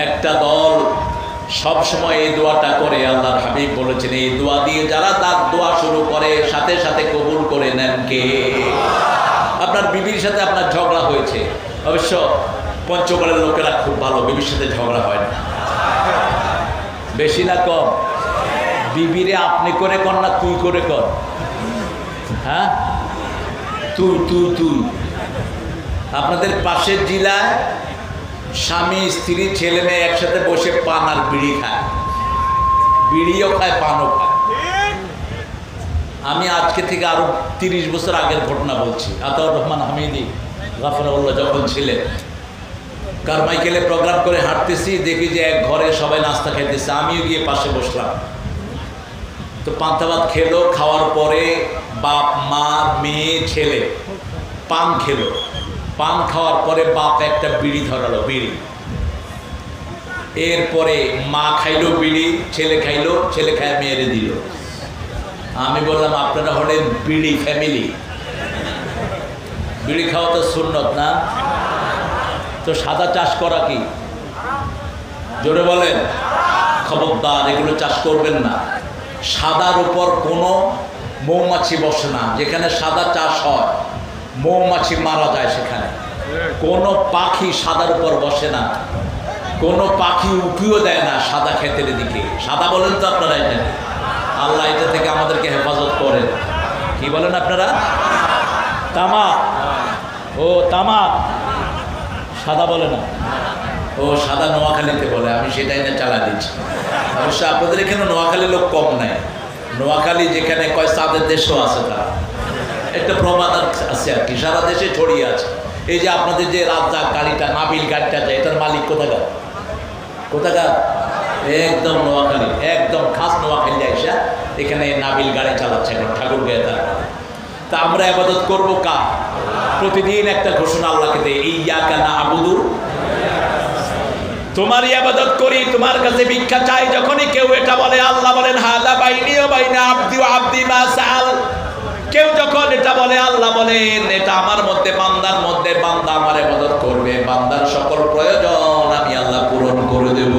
একটা দল সব সময় এই দোয়াটা করে। আল্লাহর হাবিব বলেছেন এই দোয়া দিয়ে যারা তার দোয়া শুরু করে সাথে সাথে কবুল করে নেন কে? আপনার বিবির সাথে আপনার ঝগড়া হয়েছে, অবশ্য পঞ্চগড়ের লোকেরা খুব ভালো, বিবির সাথে ঝগড়া হয় না। বেশি না কম? বিবিরে আপনি করে কর না তুই করে কর? হ্যাঁ, তুই তুই তুই। আপনাদের পাশের জেলায় স্বামী স্ত্রী ছেলে মেয়ে একসাথে বসে পান আর বিড়ি খায়, বিড়িও খায় পানও খায়। আমি আজকে থেকে আরো 30 বছর আগের ঘটনা বলছি। আতাউর রহমান হামিদি গাফরাউল্লাহ যখন ছিলেন, কারমাইকেলে প্রোগ্রাম করে হাঁটতেছি, দেখি যে এক ঘরে সবাই নাস্তা খেতেছে, আমিও গিয়ে পাশে বসলাম। তো পান্তা ভাত খেলো, খাওয়ার পরে বাপ মা মেয়ে ছেলে পান খেলো। পান খাওয়ার পরে বাপ একটা বিড়ি ধরালো, বিড়ি। এরপরে মা খাইলো বিড়ি, ছেলে খাইলো, ছেলে খায় মেয়েরে দিল। আমি বললাম আপনারা হলেন বিড়ি ফ্যামিলি, বিড়ি খাওয়া তো সুন্নত না? তো সাদা চাষ করা কি? জোরে বলেন। খবরদার এগুলো চাষ করবেন না। সাদার উপর কোনো মৌমাছি বসে না। যেখানে সাদা চাষ হয় মৌমাছি মারা যায় সেখানে। কোনো পাখি সাদার উপর বসে না, কোনো পাখি উঁকিও দেয় না সাদা ক্ষেতের দিকে। সাদা বলেন তো আপনারা? এটা আল্লাহ এটা থেকে আমাদেরকে হেফাজত করেন। কি বলেন আপনারা? তামাক, ও তামাক সাদা বলে না, ও সাদা নোয়াখালীতে বলে। আমি সেটাই না চালা দিচ্ছি। অবশ্য আপনাদের এখানে নোয়াখালী লোক কম নাই। নোয়াখালী যেখানে কয় চাঁদের দেশও আছে, তারা একটা প্রমাণ আছে আর কি, সারা দেশে ছড়িয়ে আছে। এই যে আপনাদের যে রাজ্জাক গাড়িটা, নাবিল গাড়িটা যায়, এটার মালিক কোথাকার? কোথাকার? একদম নোয়াখালী, একদম খাস নোয়াখালী আইসা এখানে নাবিল গাড়ি চালাচ্ছে এখন ঠাকুর গায়ে। তার তা আমরা ইবাদত করবো কার? প্রতিদিন একটা ঘোষণা আল্লাহকে দেয়, ইয়াকা না'বুদু, তোমার ইবাদত করি, তোমার কাছে ভিক্ষা চাই। যখনই কেউ এটা বলে, আল্লাহ বলেন হাযা বাইনি ওয়া বাইনা আবদি ওয়া আবদি মা সাআল। কেউ যখন এটা বলে, আল্লাহ বলেন এটা আমার মধ্যে, বান্দার মধ্যে, বান্দা আমার ইবাদত করবে, বান্দার সকল প্রয়োজন আমি আল্লাহ পূরণ করে দেব।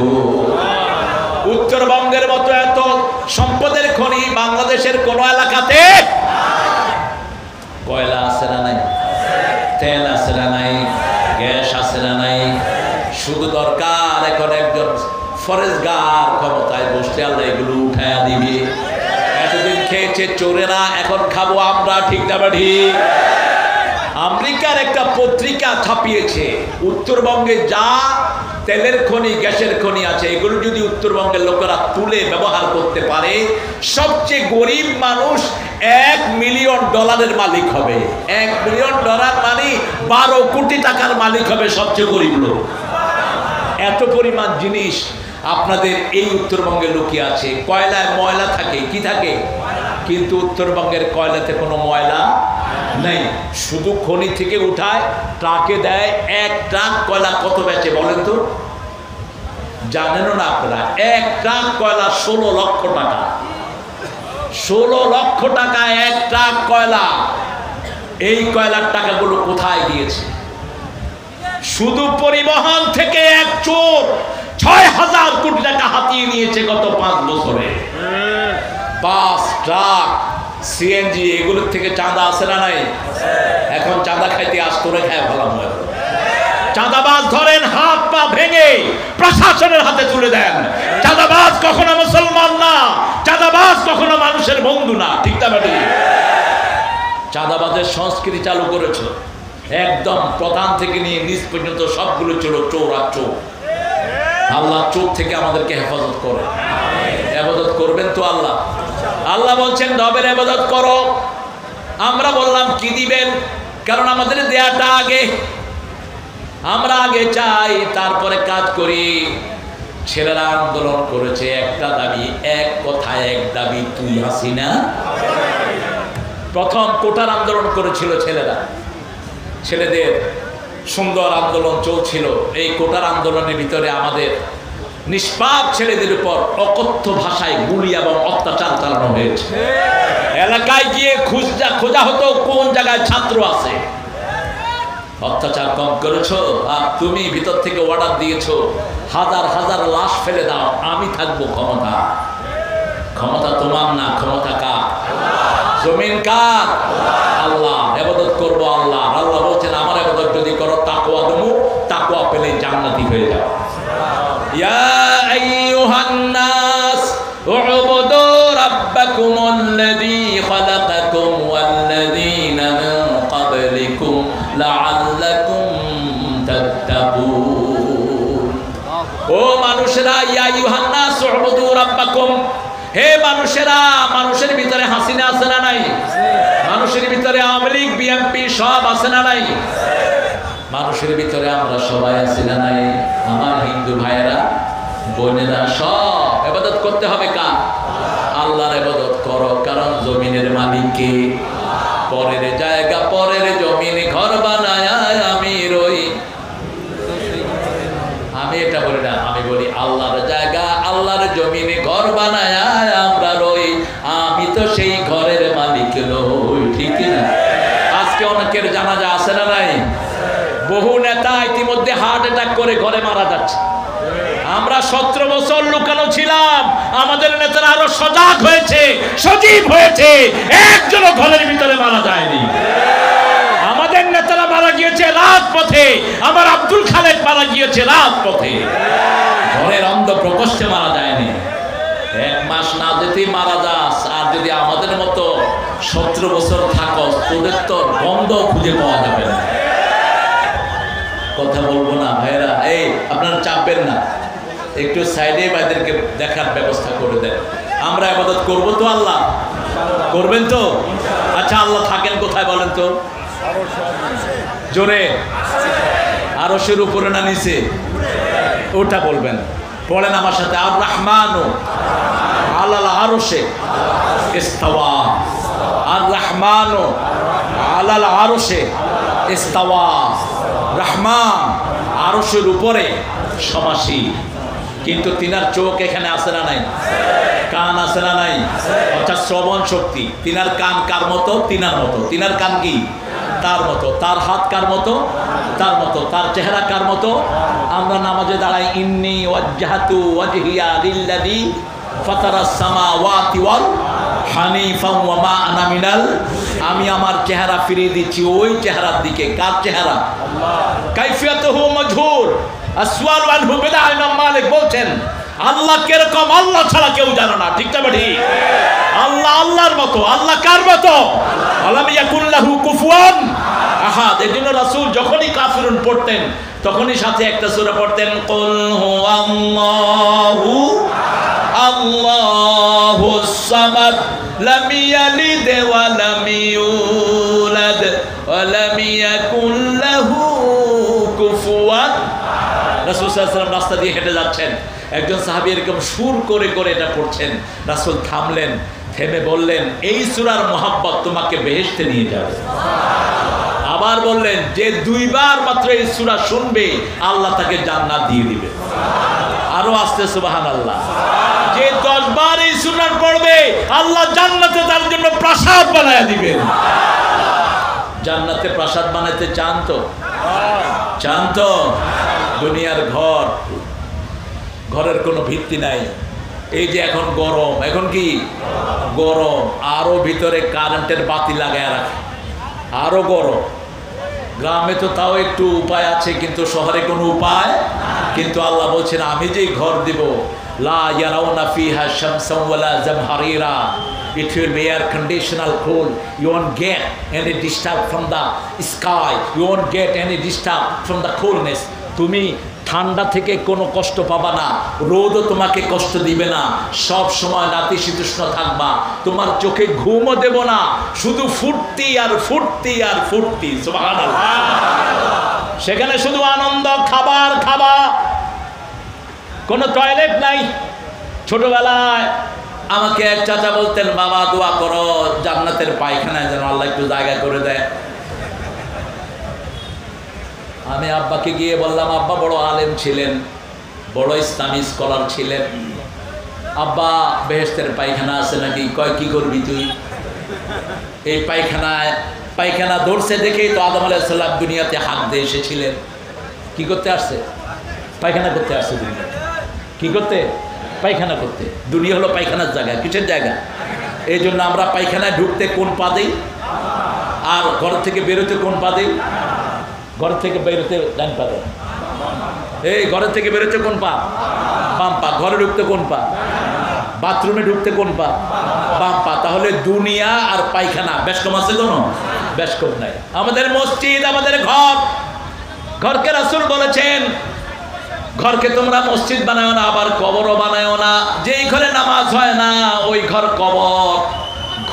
উত্তরবঙ্গের মতো এত সম্পদের খনি বাংলাদেশের কোন এলাকাতে? কয়লা আছে না নাই? তেল আছে না নাই? গ্যাস আছে না নাই? শুধু দরকার এখন একজন ফরেজগার ক্ষমতায় বসলে আল্লাহ এগুলো উঠায়া দিবে। এতদিন খেয়েছে চোরেরা, এখন খাবো আমরা, ঠিক না ঠিক? আমেরিকার একটা পত্রিকা ছাপিয়েছে উত্তরবঙ্গে যা তেলের খনি, গ্যাসের খনি আছে, এগুলো যদি উত্তরবঙ্গের লোকেরা তুলে ব্যবহার করতে পারে, সবচেয়ে গরিব মানুষ $1 মিলিয়ন মালিক হবে। $1 মিলিয়ন মানে 12 কোটি টাকার মালিক হবে সবচেয়ে গরিব লোক। এত পরিমাণ জিনিস আপনাদের এই উত্তরবঙ্গের লোকে আছে। কয়লায় ময়লা থাকে, কি থাকে? কিন্তু উত্তরবঙ্গের কয়লাতে কোনো ময়লা নেই, শুধু খনি থেকে উঠায়, ট্রাকে দেয়। 1 ট্রাক কয়লা কত বেচে বলেন তো? জানেন না আপনারা? 1 ট্রাক কয়লা 16 লক্ষ টাকা। 16 লক্ষ টাকা 1 ট্রাক কয়লা। এই কয়লার টাকাগুলো কোথায় গিয়েছে? শুধু পরিবহন থেকে এক চোর 6000 কোটি টাকা হাতিয়ে নিয়েছে গত 5 বছরে। বাস, ট্রাক, সিএনজি, এগুলোর থেকে চাঁদা আছে না নাই? এখন চাঁদা খাইতে আজ করে খায় ভালো হয়। চাঁদাবাজ ধরেন, হাত পা ভেঙে প্রশাসনের হাতে তুলে দেন। চাঁদাবাজ কখনো মুসলমান না, চাঁদাবাজ কখনো মানুষের বন্ধু না, ঠিক না বেটি? চাঁদাবাজের সংস্কৃতি চালু করেছ, একদম প্রধান থেকে নিয়ে নিচ পর্যন্ত সবগুলো ছিল চোর আর চোর। আল্লাহ চোর থেকে আমাদেরকে হেফাজত করে। ইবাদত করবেন তো আল্লাহ? আল্লাহ বলছেন রবের ইবাদত করো। আমরা বললাম কি দিবেন? কারণ আমাদের দেয়াটা আগে, আমরা আগে চাই, তারপরে কাজ করি। ছেলেরা আন্দোলন করেছে, একটা দাবি, এক কথায় এক দাবি, তুই হাসিনা। প্রথম কোটার আন্দোলন করেছিল ছেলেরা, ছেলেদের সুন্দর আন্দোলন চলছিল। এই কোটার আন্দোলনের ভিতরে আমাদের নিষ্পাপ ছেলেদের উপর অকথ্য ভাষায় গুলি এবং অত্যাচার চালানো হয়েছে। এলাকায় গিয়ে খোঁজা হতো কোন জায়গায় ছাত্র আছে। অত্যাচার কম করেছো? আর তুমি ভিতর থেকে অর্ডার দিয়েছো হাজার হাজার লাশ ফেলে দাও, আমি থাকবো ক্ষমতা। ক্ষমতা তোমার না, ক্ষমতা কার? জমিন কার? আল্লাহ। ইবাদত করবো আল্লাহ। আল্লাহ বলছেন আমার ইবাদত যদি করো, তাকওয়া দেবো, তাকওয়া পেলে জান্নাতি হয়ে যাও। ইয়া আইয়ুহান নাস উবুদু রাব্বাকুমুল্লাযী খালাকাকুম ওয়াল্লাযীনা মিন ক্বাবলিকুম লাআল্লাকুম তাত্তাকুন। ও মানুষেরা, ইয়া আইয়ুহান নাস উবুদু রাব্বাকুম, হে মানুষেরা, মানুষের ভিতরে হাসিনা আছে না নাই? মানুষের ভিতরে আওয়ামী লীগ, বিএনপি সব আছে না নাই? মানুষের ভিতরে আমরা সবাই আছি না নাই? আমার হিন্দু ভাইয়েরা, বোনেরা, সব ইবাদত করতে হবে কার? আল্লাহর ইবাদত করো। কারণ জমিনের মালিক কে? পরের জায়গা, পরের জমিনে ঘর বানায় আমি রই। আমি এটা বলি না, আমি বলি আল্লাহর জায়গা, আল্লাহর জমিনে ঘর বানায় আমরা রই। আমি তো সেই ঘরের মালিক নই, ঠিক না? আজকে অনেকের জানাজা আছে না নাই? বহু নেতা ইতিমধ্যে হার্ট অ্যাটাক করে ঘরে মারা যাচ্ছে। আমরা 17 বছর লুকানো ছিলাম, আমাদের নেতারা আরো সজাগ হয়েছে, সজীব হয়েছে, একজনও ঘরের ভিতরে মারা যায়নি। আমাদের নেতারা মারা গিয়েছে রাজপথে। আমার আব্দুল খালেক মারা গিয়েছে রাজপথে, ঘরের অন্ধ প্রকোষ্ঠে মারা যায়নি। 1 মাস না যেতেই মারা যাস। আর যদি আমাদের মতো 17 বছর থাকো, তোদের তো গন্ধ খুঁজে পাওয়া যাবে না। কথা বলবো না ভাইরা, এই আপনারা চাপবেন না, একটু সাইডে ভাইদেরকে দেখার ব্যবস্থা করে দেন। আমরা ইবাদত করবো তো আল্লাহ? করবেন তো? আচ্ছা, আল্লাহ থাকেন কোথায় বলেন তো? জোরে। আরশের উপরে না নিচে? ওটা বলবেন। পড়েন আমার সাথে, আর রহমানু আলাল আরশে ইস্তাওয়া। আর রহমানু আলাল আরশে ইস্তাওয়া। রহমান আরশের উপরে সমাসীন। কিন্তু তিনার চোখ এখানে আছে না নাই? কান আছে না নাই? অর্থাৎ শ্রবণ শক্তি। তিনার কান কার মতো? তিনার মতো। তিনার কান কি? তার মতো। তার হাত কার মতো? তার মতো। তার চেহারা কার মতো? আমরা নামাজে দাঁড়াই, ইন্নী ওয়াজ্জাহাতু ওয়াজহিয়া লিল্লাযী ফাতারাস সামাওয়াতি ওয়াল হানিফা ওয়া মা আনা মিনাল। আমি আমার চেহারা ফিরিয়ে দিচ্ছি ওই চেহারার দিকে। কার চেহারা? আল্লাহ। কাইফিয়াতুহু মাজহুর। আসওয়াল আনহু বিদআ। ইমাম মালিক বলছেন আল্লাহ কিরকম, আল্লাহ ছাড়া কেউ জানে না, ঠিক না বেঠি? আল্লাহ আল্লাহর মতো। আল্লাহ কার মতো? আলাম ইয়াকুল লাহু কুফুয়ান আহাদ। এজন্য রাসূল যখনই কাফিরুন পড়তেন তখনই সাথে একটা সূরা পড়তেন, কুল হুয়াল্লাহু আল্লাহুস সামাদ লাম ইয়ালিদ ওয়া লাম ইউলাদ ওয়া লাম ইয়াকুল লাহু কুফুয়ান। রাসূল সাল্লাল্লাহু আলাইহি ওয়াসাল্লাম রাস্তা দিয়ে হেঁটে যাচ্ছেন, একজন সাহাবী এরকম সুর করে করে এটা পড়ছেন। রাসূল থামলেন, থেমে বললেন, এই সূরার মহব্বত তোমাকে বেহেশতে নিয়ে যাবে। আবার বললেন, যে 2 বার মাত্র এই সূরা শুনবে আল্লাহ তাকে জান্নাত দিয়ে দিবে। আরো আস্তে সুবহানাল্লাহ। যে 10 বার এই সূরা পড়বে আল্লাহ জান্নাতে তার জন্য প্রাসাদ বানায়া দিবেন। জান্নাতে প্রাসাদ বানাতে চান তো? চান তো? দুনিয়ার ঘর, ঘরের কোনো ভিত্তি নাই। এই যে এখন গরম, এখন কি গরম, আরো ভিতরে কারেন্টের বাতি লাগায় রাখে, আরো গরম। গ্রামে তো তাও একটু উপায় আছে, কিন্তু শহরে কোনো উপায়। কিন্তু আল্লাহ বলছেন, আমি যেই ঘর দিব, লা ইয়ারাউনা ফিহা শামসান ওয়ালা জামহারিরা, it will be air conditional cool, you won't get any disturb from the sky, you won't get any disturb from the coolness। তুমি ঠান্ডা থেকে কোনো কষ্ট পাবা না, রোদও তোমাকে কষ্ট দিবে না, সব সময় নাতিশীতোষ্ণ থাকবা, তোমার চোখে ঘুমও দেব না, শুধু ফুর্তি আর ফুর্তি আর ফুর্তি। সুবহানাল্লাহ। সেখানে শুধু আনন্দ, খাবার খাবা, কোনো টয়লেট নাই। ছোটবেলায় আমাকে এক চাচা বলতেন, বাবা দোয়া করো জান্নাতের পায়খানায় যেন আল্লাহ একটু জায়গা করে দেয়। আমি আব্বাকে গিয়ে বললাম, আব্বা বড় আলেম ছিলেন, বড় ইসলামী স্কলার ছিলেন, আব্বা বেহেশতের পায়খানা আছে নাকি? কয় কি করবি তুই? এই পায়খানা ধরছে দেখেই তো আদম আলাইহিস সালাম দুনিয়াতে হাত দিয়ে এসেছিলেন। কি করতে আসছে? পায়খানা করতে আসছে দুনিয়াতে। কি করতে? পায়খানা করতে। দুনিয়া হলো পায়খানার জায়গা। কিসের জায়গা? এই জন্য আমরা পায়খানায় ঢুকতে কোন পা দিই, আর ঘর থেকে বেরোতে কোন পা দিই? ঘর থেকে বেরোতে ডান পা দেয়। এই ঘরের থেকে বেরোতে কোন পা? বাম পা। ঘরে ঢুকতে কোন পা? বাথরুমে ঢুকতে কোন পা? বাম পা। তাহলে দুনিয়া আর পায়খানা বেশকম আছে? কোনো বেশকম নাই। আমাদের মসজিদ, আমাদের ঘর, ঘরকে রাসূল বলেছেন, ঘরকে তোমরা মসজিদ বানাও না, আবার কবরও বানাও না। যেই ঘরে নামাজ হয় না ওই ঘর কবর।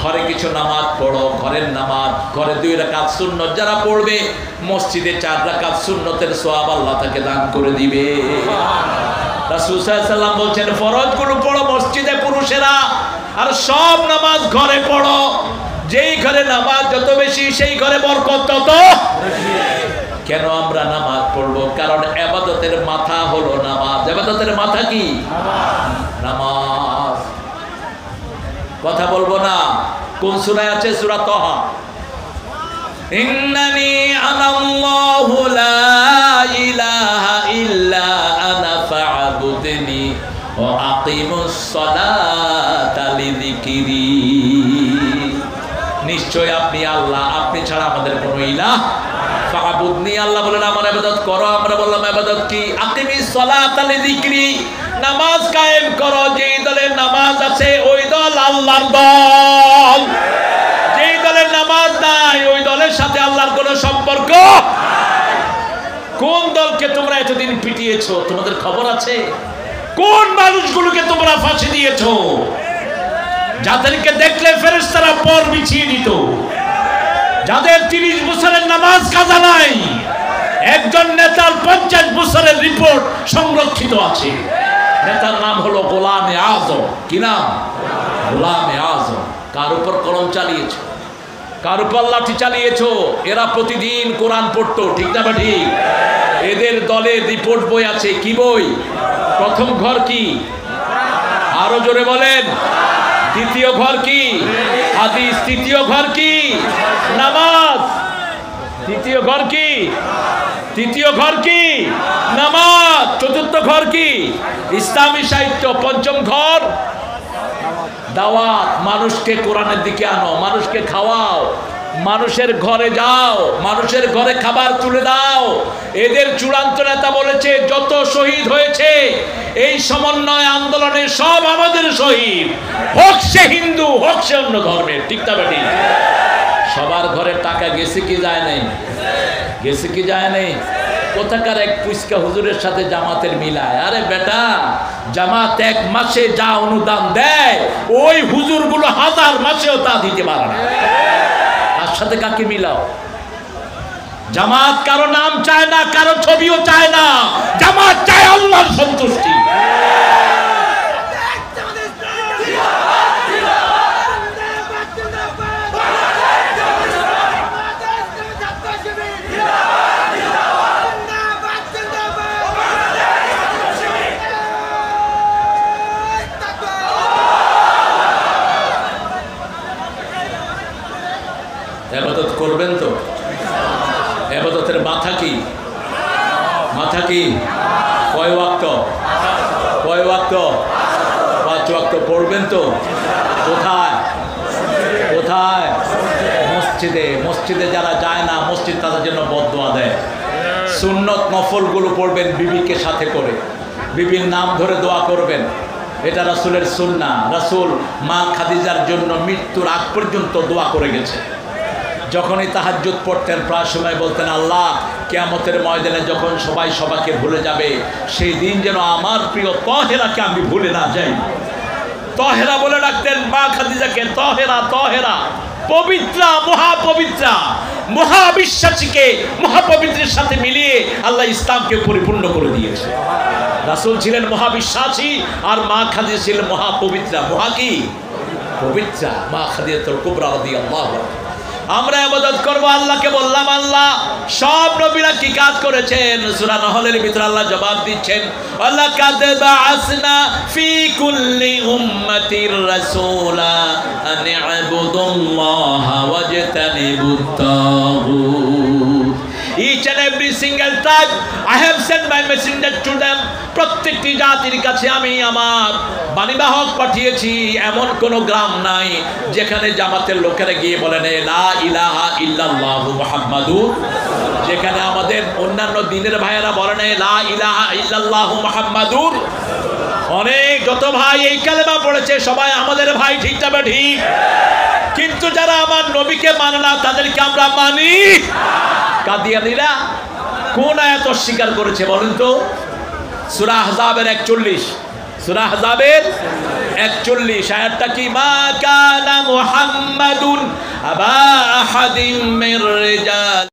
ঘরে কিছু নামাজ পড়ো, ঘরের নামাজ, ঘরে 2 রাকাত সুন্নত যারা পড়বে, মসজিদে 4 রাকাত সুন্নতের সওয়াব আল্লাহ তাকে দান করে দিবে। রাসূল সাল্লাল্লাহু আলাইহি ওয়াসাল্লাম বলছেন, ফরজগুলো পড়ো মসজিদে পুরুষেরা, আর সব নামাজ ঘরে পড়ো। যেই ঘরে নামাজ যত বেশি সেই ঘরে বরকত তত বেশি। কেন আমরা নামাজ পড়বো? কারণ ইবাদতের মাথা হলো নামাজ। ইবাদতের মাথা কি? নামাজ। কথা বলবো না? কোন সূরায় আছে? সূরা তাহা। ইন্নানি আনাল্লাহু লা ইলাহা ইল্লা আনা ফা'বুদনি ওয়া আকিমুস সালাতা লিযিকরি। নিশ্চয় আপনি আল্লাহ, আপনি ছাড়া আমাদের কোনো ইলাহ। ফা'বুদনি, আল্লাহ বলেন আমার ইবাদত করো। আমরা বললাম ইবাদত কি? আকিমিস সালাতা লিযিকরি, নামাজ কায়েম করো। যেই দলের নামাজ আছে ওই দল আল্লাহর দল। যেই দলের নামাজ নাই ওই দলের সাথে আল্লাহর কোনো সম্পর্ক। কোন দলকে তোমরা এতদিন পিটিয়েছো তোমাদের খবর আছে? কোন মানুষগুলোকে তোমরা ফাঁসি দিয়েছো, যাদেরকে দেখলে ফেরেশতারা পর বিছিয়ে দিত, যাদের 30 বছরের নামাজ কাজা নাই? একজন নেতার 50 বছরের রিপোর্ট সংরক্ষিত আছে। নেতার নাম হলো গোলামে আজম। কি নাম? গোলামে আজম। কার উপর কলম চালিয়েছো? কার উপর লাঠি চালিয়েছো? এরা প্রতিদিন কোরআন পড়তো, ঠিক না? ঠিক। এদের দলে রিপোর্ট বই আছে। কি বই? প্রথম ঘর কি? আরো জোরে বলেন। দ্বিতীয় ঘর কি? হাদিস। তৃতীয় ঘর কি? নামাজ। তৃতীয় ঘর কি? তৃতীয় ঘর কি? নামাজ। চতুর্থ ঘর কি? ইসলামী সাহিত্য। পঞ্চম ঘর দাওয়াত। মানুষকে কোরআনের দিকে আনো, মানুষকে খাওয়াও, মানুষের ঘরে যাও, মানুষের ঘরে খাবার তুলে দাও। এদের চূড়ান্ত নেতা বলেছে, যত শহীদ হয়েছে এই সমন্বয় আন্দোলনে সব আমাদের শহীদ, হোক সে হিন্দু হোক সে অন্য ধর্মের, ঠিক না বেটি? সবার ঘরে টাকা গেছে কি যায় নাই? গেছে কি যায় নাই? কোথাকার এক পুস্কা হুজুরের সাথে জামাতের মিলায়। আরে বেটা, জামাত এক মাসে যা অনুদান দেয় ওই হুজুরগুলো হাজার মাসেও তা দিতে পারে না। তার সাথে কাকে মিলাও? জামাত কারো নাম চায় না, কারো ছবিও চায় না। জামাত চায় আল্লাহর সন্তুষ্টি। ইবাদত করবেন তো? ইবাদতের মাথা কি? মাথা কি? কয় ওয়াক্ত? কয় ওয়াক্ত? 5 ওয়াক্ত পড়বেন তো? কোথায়? কোথায়? মসজিদে। মসজিদে যারা যায় না, মসজিদ তাদের জন্য বদদোয়া দেয়। সুন্নত নফলগুলো পড়বেন বিবিকে সাথে করে, বিবির নাম ধরে দোয়া করবেন। এটা রাসূলের সুন্নাহ। রাসূল মা খাদিজার জন্য মৃত্যুর আগ পর্যন্ত দোয়া করে গেছে। যখনই তাহাজ্জুদ পড়তেন প্রায় সময় বলতেন, আল্লাহ কিয়ামতের ময়দানে যখন সবাই সবাইকে ভুলে যাবে, সেই দিন যেন আমার প্রিয় তহেরাকে আমি ভুলে না যাই। তহেরা বলে ডাকতেন মা খাদিজাকে, তহেরা তহেরা, পবিত্রা, মহাপবিত্রা। মহাবিশ্বাসীকে মহাপবিত্রের সাথে মিলিয়ে আল্লাহ ইসলামকে পরিপূর্ণ করে দিয়েছে। রাসূল ছিলেন মহাবিশ্বাসী আর মা খাদিজা ছিলেন মহাপবিত্রা। মহা কি? পবিত্রা। মা খাদিজাতুল কুবরা রাদিয়াল্লাহু আনহা। আমরা ইবাদত করব। আল্লাহকে বললাম, আল্লাহ সব নবীরা কি কাজ করেছেন? সূরা নহলের ভিতরে আল্লাহ জবাব দিচ্ছেন, ওয়ালাকাদ বাআসনা ফি কুল্লি উম্মাতির রাসূলা আন ইবুদুল্লাহা ওয়াজতানিবুত তাগুত। Each and every single tribe I have sent my messenger to them. প্রত্যেকটি জাতির কাছে আমি আমার বাণীবাহক পাঠিয়েছি। এমন কোন গ্রাম নাই যেখানে জামাতের লোকেরা গিয়ে বলেন লা ইলাহা ইল্লাল্লাহু মুহাম্মাদুর। যেখানে আমাদের অন্যান্য দিনের ভাইয়েরা বলেন লা ইলাহা ইল্লাল্লাহু মুহাম্মাদুর। অনেক যত ভাই এই কালেমা পড়েছে সবাই আমাদের ভাই, ঠিক না ঠিক? কিন্তু যারা আমার নবীকে মানে না তাদেরকে আমরা মানি। কাদিয়ানীরা কোন আয়াত অস্বীকার করেছে বলেন তো? সূরা আহজাবের 41। সূরা আহজাবের 41 আয়াতটা কি? মা কানা মুহাম্মাদুন আবা আহাদিম মির রিজাল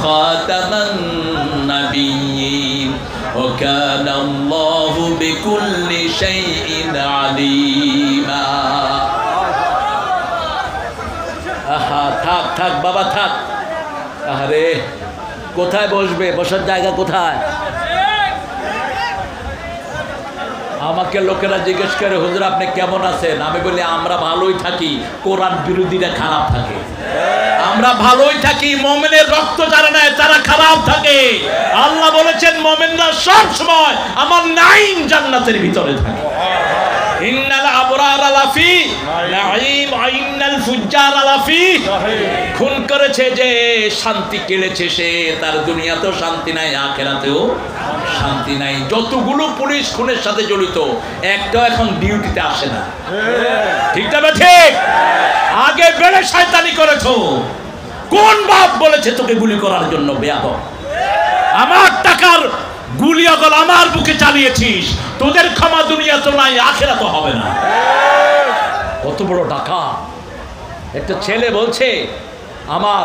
খাতামান নাবিয়্যিন ওয়া কানা আল্লাহু বিকুল্লি শাইইন আলিমা। আহা, থাক থাক বাবা থাক। আরে কোথায় বসবে? বসার জায়গা কোথায়? আমাকে লোকেরা জিজ্ঞেস করে, হুজুর আপনি কেমন আছেন? আমি বলি আমরা ভালোই থাকি, কোরআন বিরোধীরা খারাপ থাকে। আমরা ভালোই থাকি, মুমিনের রক্ত যারা নেয় তারা খারাপ থাকে। আল্লাহ বলেছেন মুমিনরা সব সময় আমার নাঈম জান্নাতের ভিতরে থাকে। ইন্নাল আবরারা লাফি নাঈম ওয়া ইন্নাল ফুজ্জারা লাফি। খুন করেছে যে শান্তি কেড়েছে সে, তার দুনিয়াতেও শান্তি নাই, আখিরাতেও শান্তি নাই। যতগুলো পুলিশ খুনের সাথে জড়িত একটাও এখন ডিউটিতে আসে না, ঠিক না ঠিক? আগে বেড়ে শয়তানি করেছো। কোন বাপ বলেছে তোকে গুলি করার জন্য? বেয়াদব। আমার টাকার গুলি অগল আমার বুকে চালিয়েছিস, তোদের ক্ষমা দুনিয়া তো নাই, আখিরাতে হবে না। কত বড় ডাকাত! একটা ছেলে বলছে আমার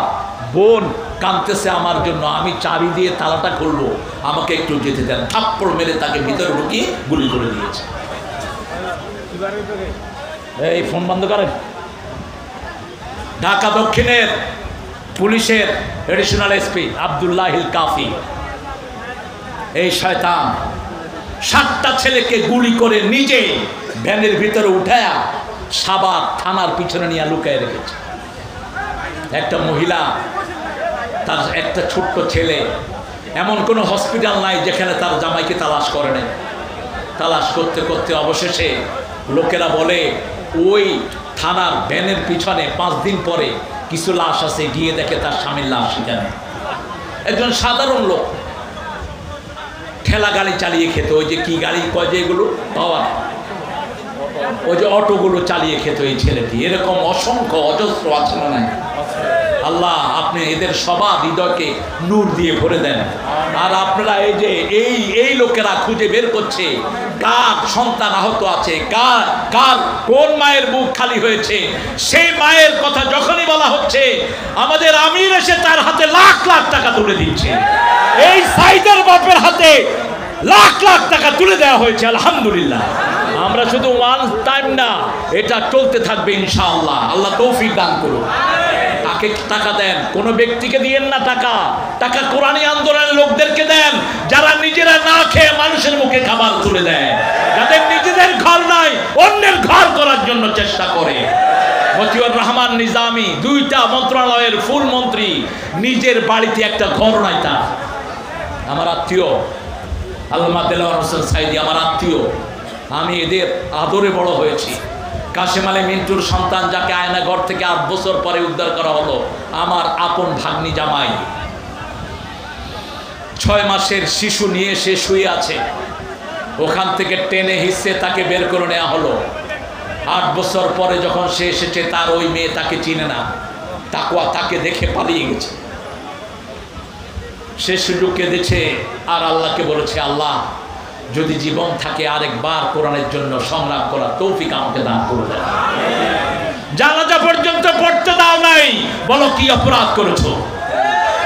বোন কাঁদতেছে আমার জন্য, আমি চাবি দিয়ে তালাটা খুলবো, আমাকে একটু যেতে দেন। থাপ্পড় মেরে তাকে ভিতরে ঢুকিয়ে গুলি করে দিয়েছে। এই ফোন বন্ধ করেন। ঢাকা দক্ষিণের পুলিশের এডিশনাল এসপি আব্দুল্লাহিল কাফি, এই শয়তান 7টা ছেলেকে গুলি করে নিজে ভ্যানের ভিতরে উঠায়া সাভার থানার পিছনে নিয়ে লুকায় রেখেছে। একটা মহিলা, তার একটা ছোট্ট ছেলে, এমন কোনো হসপিটাল নাই যেখানে তার জামাইকে তালাশ করে নেয়। তালাশ করতে করতে অবশেষে লোকেরা বলে ওই থানার ভ্যানের পিছনে 5 দিন পরে কিছু লাশ আছে, গিয়ে দেখে তার স্বামীর লাশ সেখানে। একজন সাধারণ লোক ঠেলা গাড়ি চালিয়ে খেতে, ওই যে কি গাড়ি কয় যে এগুলো পাওয়ার ওই যে অটোগুলো চালিয়ে খেত এই ছেলেটি, এরকম অসংখ্য অজস্র আছে না নাই? আল্লাহ আপনি এদের সবার হৃদয়কে নূর দিয়ে ভরে দেন। আর আপনারা এই যে এই লোকেরা খুঁজে বের করছে কার সন্তান আহত আছে, কার কোন মায়ের বুক খালি হয়েছে, সেই মায়ের কথা যখনই বলা হচ্ছে আমাদের আমির এসে তার হাতে লাখ লাখ টাকা তুলে দিচ্ছে। এই সাইদের বাপের হাতে লাখ লাখ টাকা তুলে দেওয়া হয়েছে, আলহামদুলিল্লাহ। আমরা শুধু ওয়ান টাইম না, এটা চলতে থাকবে ইনশাআল্লাহ। আল্লাহ তৌফিক দান করুন। তাকে টাকা দেন, কোনো ব্যক্তিকে দিয়েন না টাকা কোরআনী আন্দোলনের লোকদেরকে দেন, যারা নিজেরা না খেয়ে মানুষের মুখে খাবার তুলে দেয়, যাদের নিজেদের ঘর নাই অন্যের ঘর করার জন্য চেষ্টা করে। মতিউর রহমান নিজামী 2টা মন্ত্রণালয়ের ফুল মন্ত্রী, নিজের বাড়িতে একটা ঘর নাই তার। আমার আত্মীয় আল্লামা দেলোয়ার হোসেন সাইদি আমার আত্মীয়, আমি এদের আদরে বড় হয়েছি। কাশেম আলী মিন্টুর সন্তান, যাকে আয়নাঘর থেকে 8 বছর পরে উদ্ধার করা হলো, আমার আপন ভাগ্নি জামাই। 6 মাসের শিশু নিয়ে সে শুয়ে আছে, ওখান থেকে টেনে হিসে তাকে বের করে নেওয়া হলো। 8 বছর পরে যখন সে এসেছে, তার ওই মেয়ে তাকে চিনে না, তাকওয়া তাকে দেখে পালিয়ে গেছে। সে সুযোগ কেঁদেছে আর আল্লাহকে বলেছে, আল্লাহ যদি জীবন থাকে আরেকবার কোরআনের জন্য সংগ্রাম করার তৌফিক আমাকে দান করে দেন। জানাজা পর্যন্ত পড়তে দাও নাই, বলো কি অপরাধ করেছো?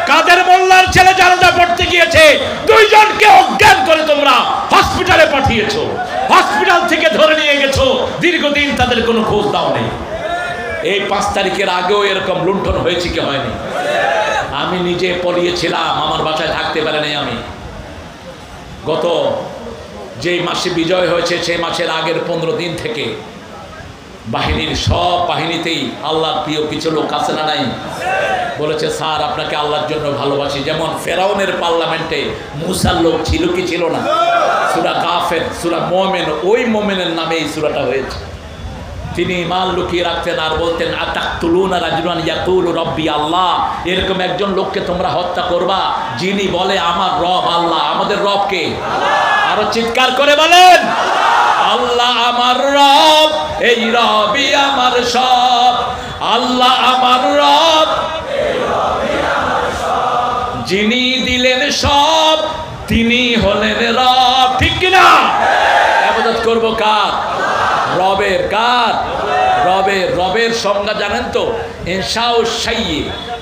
কাদের মোল্লার ছেলে জানাজা পড়তে গিয়েছে, 2 জনকে অজ্ঞান করে তোমরা হসপিটালে পাঠিয়েছো, হসপিটাল থেকে ধরে নিয়ে গেছো, দীর্ঘদিন তাদের কোনো খোঁজ দাও নেই। এই 5 তারিখের আগেও এরকম লুণ্ঠন হয়েছে কি হয়নি? আমি নিজে পড়িয়েছিলাম, আমার বাসায় থাকতে পারে নাই। আমি গত যেই মাসে বিজয় হয়েছে সেই মাসের আগের 15 দিন থেকে বাহিনীর সব বাহিনীতেই আল্লাহর প্রিয় কিছু লোক আছে না নাই? বলেছে স্যার আপনাকে আল্লাহর জন্য ভালোবাসি। যেমন ফেরাউনের পার্লামেন্টে মুসার লোক ছিল কি ছিল না? সূরা কাফের, সূরা মুমিন, ওই মুমিনের নামে এই সূরাটা হয়েছে। তিনি ইমান লুকিয়ে রাখতেন আর বলতেন, আতাকতুলুনা রাজুলান ইয়াকুলু রাব্বি আল্লাহ, এরকম একজন লোককে তোমরা হত্যা করবা যিনি বলে আমার রব আল্লাহ। আমাদের রব কে? আরো চিৎকার করে বলেন, আল্লাহ আমার রব, এই রবই আমার সব। আল্লাহ আমার রব, যিনি দিলেন সব, তিনি হলেন রব। ঠিক কিনা? ইবাদত করব কার? রবের। কার? রবের। রবের সংজ্ঞা জানেন তো? ইনশাউ শাইয়্যি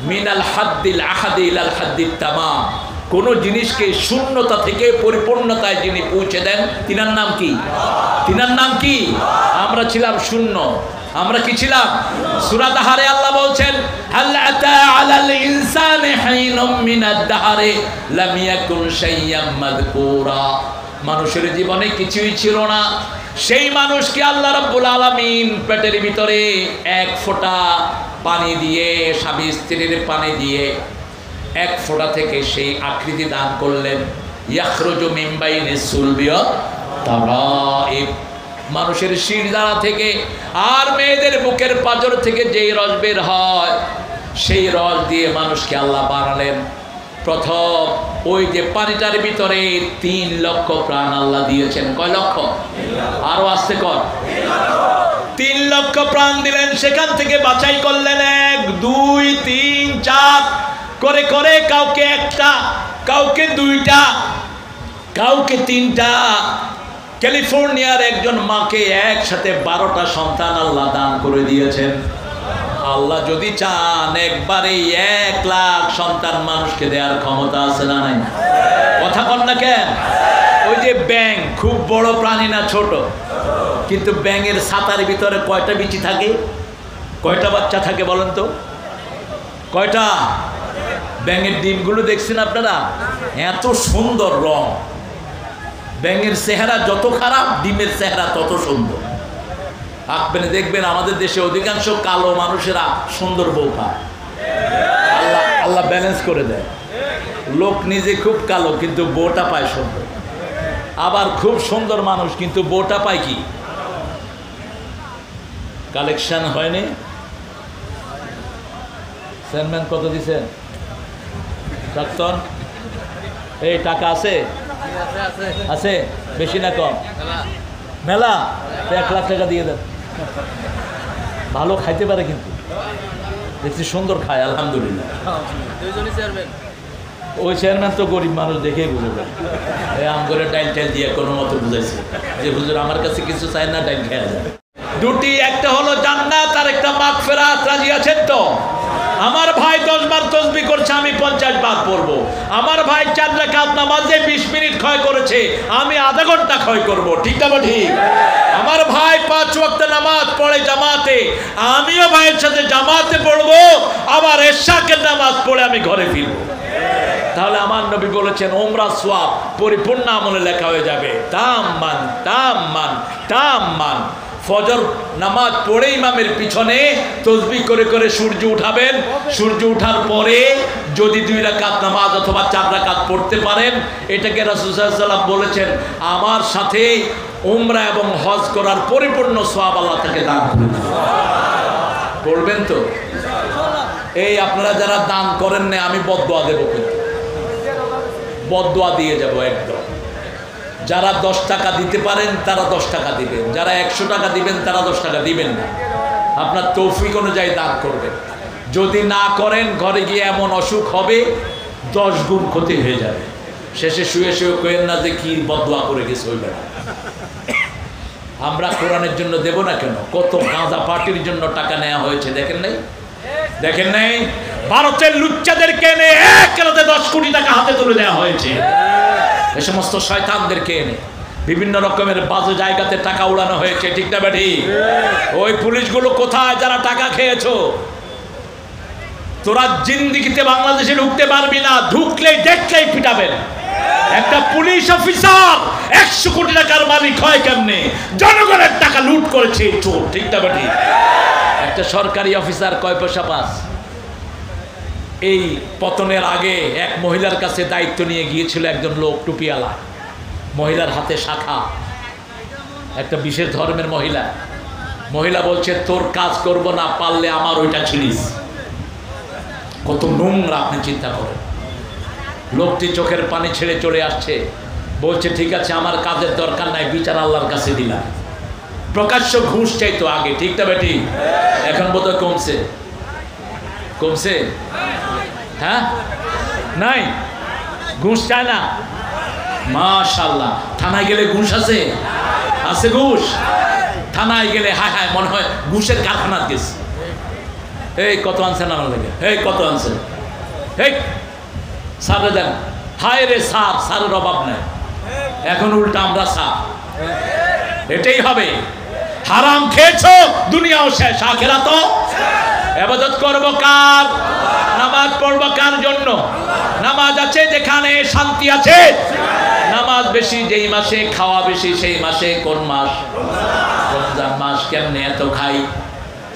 মিনাল হাদ্দিল আহাদি ইলাল হাদ্দিত তামাম। কোন জিনিসকে শূন্যতা থেকে পরিপূর্ণতায় যিনি পৌঁছে দেন, তিনার নাম কি? তিনার নাম কি? আমরা ছিলাম শূন্য। আমরা কি ছিলাম? সূরা দাহরে আল্লাহ বলছেন, হাল আতা আলাল ইনসানি হাইনুম মিনাদ দাহরি লাম ইয়াকুন শাইয়্যাম মাযকুরা। মানুষের জীবনে কিছুই ছিল না, সেই মানুষকে আল্লাহ রাব্বুল আলামিন পেটের ভিতরে 1 ফোঁটা পানি দিয়ে, স্বামী স্ত্রীর পানি দিয়ে 1 ফোঁটা থেকে সেই আকৃতি দান করলেন। ইয়াখরুজু মিন বাইনিস সুলবি ওয়া তারাইব, মানুষের শিরদাঁড়া থেকে আর মেয়েদের বুকের পাঁজর থেকে যেই রস বের হয়, সেই রস দিয়ে মানুষকে আল্লাহ বানালেন। প্রথম ওই যে পানিটার ভিতরে 3 লক্ষ প্রাণ আল্লাহ দিয়েছেন। কয় লক্ষ? আরো আসতে কর। 3 লক্ষ প্রাণ দিলেন। সেখান থেকে বাছাই করলেন 1, 2, 3, 4 করে করে, কাউকে 1টা, কাউকে 2টা, কাউকে 3টা। ক্যালিফোর্নিয়ার একজন মাকে একসাথে 12টা সন্তান আল্লাহ দান করে দিয়েছেন। আল্লাহ যদি চান একবারে 1 লাখ সন্তান মানুষকে দেওয়ার ক্ষমতা আছে না নাই? কথা বল না কেন? ওই যে ব্যাঙ, খুব বড় প্রাণী না, ছোট, কিন্তু ব্যাঙের ছাতার ভিতরে কয়টা বিচি থাকে? কয়টা বাচ্চা থাকে বলেন তো? কয়টা? ব্যাঙের ডিমগুলো দেখছেন আপনারা? এত সুন্দর রং। ব্যাঙের চেহারা যত খারাপ, ডিমের চেহারা তত সুন্দর। আপনি দেখবেন আমাদের দেশে অধিকাংশ কালো মানুষেরা সুন্দর বউ পায়। আল্লাহ ব্যালেন্স করে দেয়। লোক নিজে খুব কালো কিন্তু বউটা পায় সুন্দর। আবার খুব সুন্দর মানুষ কিন্তু বউটা পায় কি? কালেকশন হয়নি। চেয়ারম্যান কত দিচ্ছেন? ডাক্তার এই টাকা আছে? আছে? বেশি না কম? মেলা। 1 লাখ টাকা দিয়ে দেন। ভালো খাইতে পারে, কিন্তু দেখছি সুন্দর খায়, আলহামদুলিল্লাহ। ওই চেয়ারম্যান তো গরিব মানুষ, দেখেই বুঝে যায়। এই আমগরে ডাইল টাইল দিয়ে কোনো মতো বুঝাইছে যে হুজুর আমার কাছে কিছু চাই না, ডাইল খেয়ে যায়। দুটি, একটা হলো জান্নাত আর একটা মাগফিরাত। রাজি আছেন তো? আমার ভাই 10 বার তাসবিহ করছে, আমি 50 বার পড়বো। আমার ভাই 4 রাকাত নামাজে 20 মিনিট ক্ষয় করেছে, আমি আধা ঘন্টা ক্ষয় করব। ঠিক না ঠিক? আমার ভাই 5 ওয়াক্ত নামাজ পড়ে জামাতে, আমিও ভাইয়ের সাথে জামাতে পড়বো, আবার এশাকের নামাজ পড়ে আমি ঘরে ফিরবো। তাহলে আমার নবী বলেছেন ওমরা সওয়াব পরিপূর্ণ আমলে লেখা হয়ে যাবে। তাম্মান তাম্মান তাম্মান। ফজর নামাজ পড়ে ইমামের পিছনে তাসবিহ করে করে সূর্য উঠাবেন। সূর্য ওঠার পরে যদি 2 রাকাত নামাজ অথবা 4 রাকাত পড়তে পারেন, এটাকে রাসূল সাল্লাল্লাহু আলাইহি ওয়াসাল্লাম বলেছেন আমার সাথে উমরা এবং হজ করার পরিপূর্ণ সওয়াব আল্লাহ তাকে দান করবেন। বলবেন তো? এই আপনারা যারা দান করেন না, আমি বদদোয়া দেব, কিন্তু বদদোয়া দিয়ে যাব একদম। যারা 10 টাকা দিতে পারেন তারা 10 টাকা দিবেন, যারা 100 টাকা দিবেন তারা 10 টাকা দিবেন না। আপনার তৌফিক অনুযায়ী দান করবেন। যদি না করেন, ঘরে গিয়ে এমন অসুখ হবে 10 গুণ ক্ষতি হয়ে যাবে। শেষে শুয়ে শুয়ে কইেন না যে কি বদদোয়া করে গেছে ওই বেলা। আমরা কোরআনের জন্য দেব না কেন? কত গাঁজা পার্টির জন্য টাকা নেওয়া হয়েছে, দেখেন নাই? দেখেন নাই? ভারতের লুচ্চাদেরকে এনে এক রাতে 10 কোটি টাকা হাতে তুলে দেওয়া হয়েছে। এই সমস্ত শয়তানদেরকে এনে বিভিন্ন রকমের বাজে জায়গাতে টাকা উড়ানো হয়েছে। ঠিক না বেঠি? ওই পুলিশগুলো কোথায় যারা টাকা খেয়েছো? তোরা জিন্দিগিতে বাংলাদেশে ঢুকতে পারবি না, ঢুকলেই দেখলেই পিটাবেন। একটা পুলিশ অফিসার 100 কোটি টাকার মালিক হয় কেমনে? জনগণের টাকা লুট করেছে চোর। ঠিক না বেঠি? একটা সরকারি অফিসার কয় পয়সা পাস? এই পতনের আগে এক মহিলার কাছে দায়িত্ব নিয়ে গিয়েছিল একজন লোক, টুপিওয়ালা, মহিলার হাতে শাখা, একটা বিশেষ ধর্মের মহিলা। মহিলা বলছে তোর কাজ করব না, পারলে আমার ওইটা ছিনিস। কত নোংরা আপনি চিন্তা করেন। লোকটি চোখের পানি ছেড়ে চলে আসছে, বলছে ঠিক আছে আমার কাজের দরকার নাই, বিচার আল্লাহর কাছে দিলাম। প্রকাশ্য ঘুষ চাইতো আগে। ঠিক না বেটি? এখন বোধহয় কমছে। কমছে? হ্যাঁ, নাই, ঘুষ চায় না। মাশাআল্লাহ। থানায় গেলে ঘুষ আছে? আছে ঘুষ? থানায় গেলে হায় হায় মনে হয় ঘুষের কারখানা গেছে। এই কত আনছেন আমার লাগে? এই কত আনছেন? এই সারে দেন। হায় রে সার, সারের অভাব নাই। এখন উল্টা আমরা সার। এটাই হবে। হারাম খেয়েছো, দুনিয়াও শেষ, আখিরাত ইবাদত করব কার? নামাজ পড়ব কার জন্য? নামাজ আছে যেখানে শান্তি আছে। নামাজ বেশি যেই মাসে, খাওয়া বেশি সেই মাসে। কোন মাস? রমজান মাস। কেমনে এত খাই?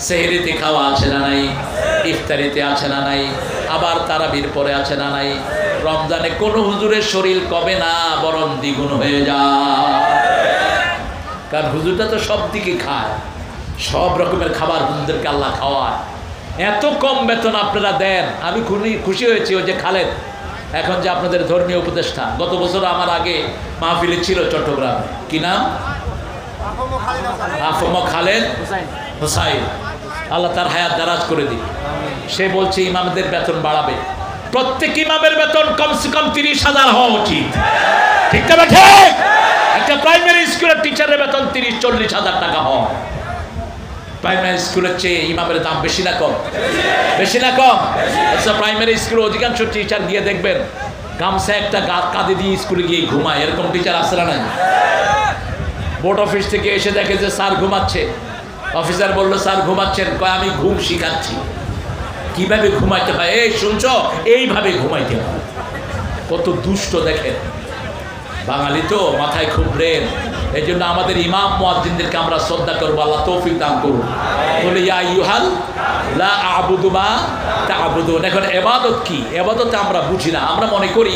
সেহরিতে খাওয়া আছে না নাই? ইফতারিতে আছে না নাই? আবার তারাবির পরে আছে না নাই? রমজানে কোন হুজুরের শরীর কবে না, বরং দ্বিগুণ হয়ে যায়। কারণ হুজুরটা তো সব দিকে খায়, সব রকমের খাবার হুজুরদেরকে আল্লাহ খাওয়ায়। এত কম বেতন আপনারা দেন, আমি খুশি হয়েছি। ওই যে খালেদ, এখন যে আপনাদের ধর্মীয় উপদেষ্টা, গত বছর আমার আগে মাহফিলে ছিল চট্টগ্রামে। কি নাম? আফম খালেদ হোসাইন। আল্লাহ তার হায়াত দারাজ করে দিন। সে বলছে ইমামদের বেতন বাড়াবে। প্রত্যেক ইমামের বেতন কমসে কম 30,000 হওয়া উচিত। ঠিক না? ঠিক। একটা প্রাইমারি স্কুলের টিচারের বেতন 30-40,000 টাকা হয়। প্রাইমারি স্কুলের চেয়ে ইমামের দাম বেশি না কম? বেশি না কম? আচ্ছা, প্রাইমারি স্কুলে অধিকাংশ টিচার গিয়ে দেখবেন গামছা একটা কাঁধে দিয়ে স্কুলে গিয়ে ঘুমায়। এরকম টিচার আসে না? বোর্ড অফিস থেকে এসে দেখে যে স্যার ঘুমাচ্ছে। অফিসার বললো স্যার ঘুমাচ্ছেন? কয় আমি ঘুম শিখাচ্ছি কিভাবে ঘুমাইতে হয়। এই শুনছ, এইভাবে ঘুমাইতে হয়। কত দুষ্ট দেখেন। বাঙালি তো মাথায় খুব ব্রেন। এই জন্য আমাদের ইমাম মুয়াজ্জিনদেরকে আমরা শ্রদ্ধা করবো। আল্লাহ তৌফিক দান করুন। বলে ইয়া আইয়ুহাল লা আ'বুদু মা তা'বুদুন। এখন ইবাদত কি? ইবাদত আমরা বুঝি না। আমরা মনে করি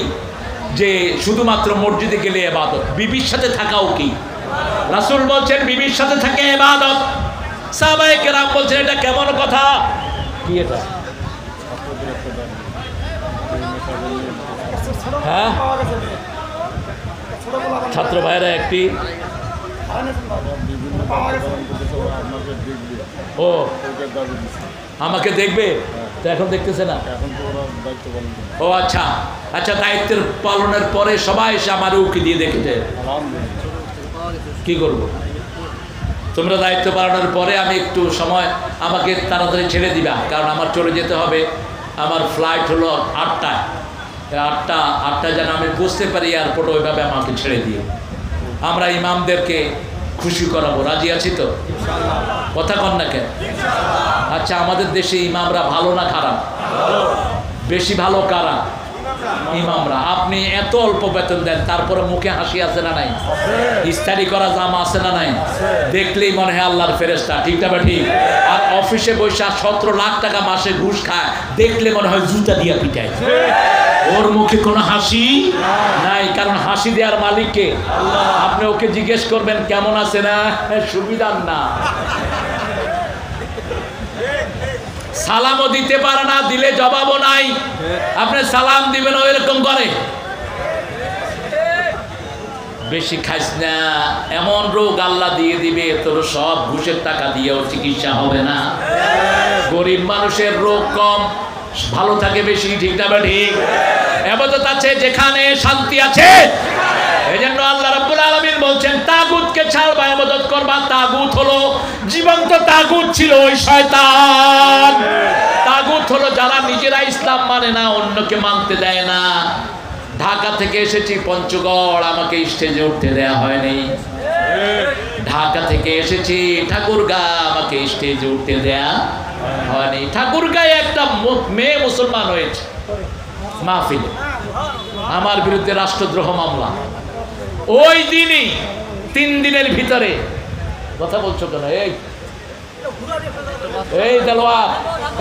যে শুধুমাত্র মসজিদে গেলে ইবাদত। বিবির সাথে থাকাও কি? রাসূল বলছেন বিবির সাথে থাকে ইবাদত। সাহাবায়ে কেরাম বলছেন এটা কেমন কথা? কি এটা? হ্যাঁ, ছাত্র ভাইরা একটি ও আমাকে দেখবে তো এখন দেখতেছে না। ও আচ্ছা আচ্ছা, দায়িত্বের পালনের পরে সবাই এসে আমার উকি দিয়ে দেখেছে। কি করব? তোমরা দায়িত্ব পালনের পরে আমি একটু সময় আমাকে তাড়াতাড়ি ছেড়ে দিবা, কারণ আমার চলে যেতে হবে। আমার ফ্লাইট হলো 8টায়। 8টায় যেন আমি বুঝতে পারি এয়ারপোর্ট, ওইভাবে আমাকে ছেড়ে দিয়ে আমরা ইমামদেরকে খুশি করাবো। রাজি আছি তো? কথা কন না কেন? আচ্ছা, আমাদের দেশে ইমামরা ভালো না খারাপ? বেশি ভালো কারা? ইমামরা। আপনি এত অল্প বেতন দেন, তারপরে মুখে হাসি আছে না নাই? ইস্তারি করা জামা আছে না নাই? দেখলেই মনে হয় আল্লাহর ফেরেশতা। ঠিক না? ঠিক। আর অফিসে বৈশা 17 লাখ টাকা মাসে ঘুষ খায়, দেখলে মনে হয় জুতা দিয়া পিটায়। ওর মুখে কোনো হাসি নাই, কারণ হাসি দেওয়ার মালিককে আপনি ওকে জিজ্ঞেস করবেন কেমন আছে না, সুবিধার না। সালামও দিতে পারে না, দিলে জবাবও নাই। আপনি সালাম দিবেন ও এরকম করে। বেশি খাইস না, এমন রোগ আল্লাহ দিয়ে দিবে তোর সব ঘুষের টাকা দিয়েও চিকিৎসা হবে না। গরিব মানুষের রোগ কম, ভালো থাকে বেশি। ঠিক না? ঠিক। ইবাদত আছে যেখানে শান্তি আছে। এজন্য আল্লাহ রাব্বুল আলামিন বলছেন তাগুতকে ছাড়বা, ইবাদত করবা। তাগুত হলো জীবন্ত তাগুত ছিল ওই শয়তান। তাগুত হলো যারা নিজেরা ইসলাম মানে না, অন্যকে মানতে দেয় না। ঢাকা থেকে এসেছি পঞ্চগড়, আমাকে স্টেজে উঠতে দেয়া হয়নি। ঢাকা থেকে এসেছি ঠাকুরগাঁ, আমাকে স্টেজে উঠতে দেয়া হয়নি। ঠাকুরগাঁয়ে একটা মেয়ে মুসলমান হয়েছে মাহফিলে, আমার বিরুদ্ধে রাষ্ট্রদ্রোহ মামলা। ওই দিনই 3 দিনের ভিতরে। কথা বলছো কেন? এই দেলোয়ার,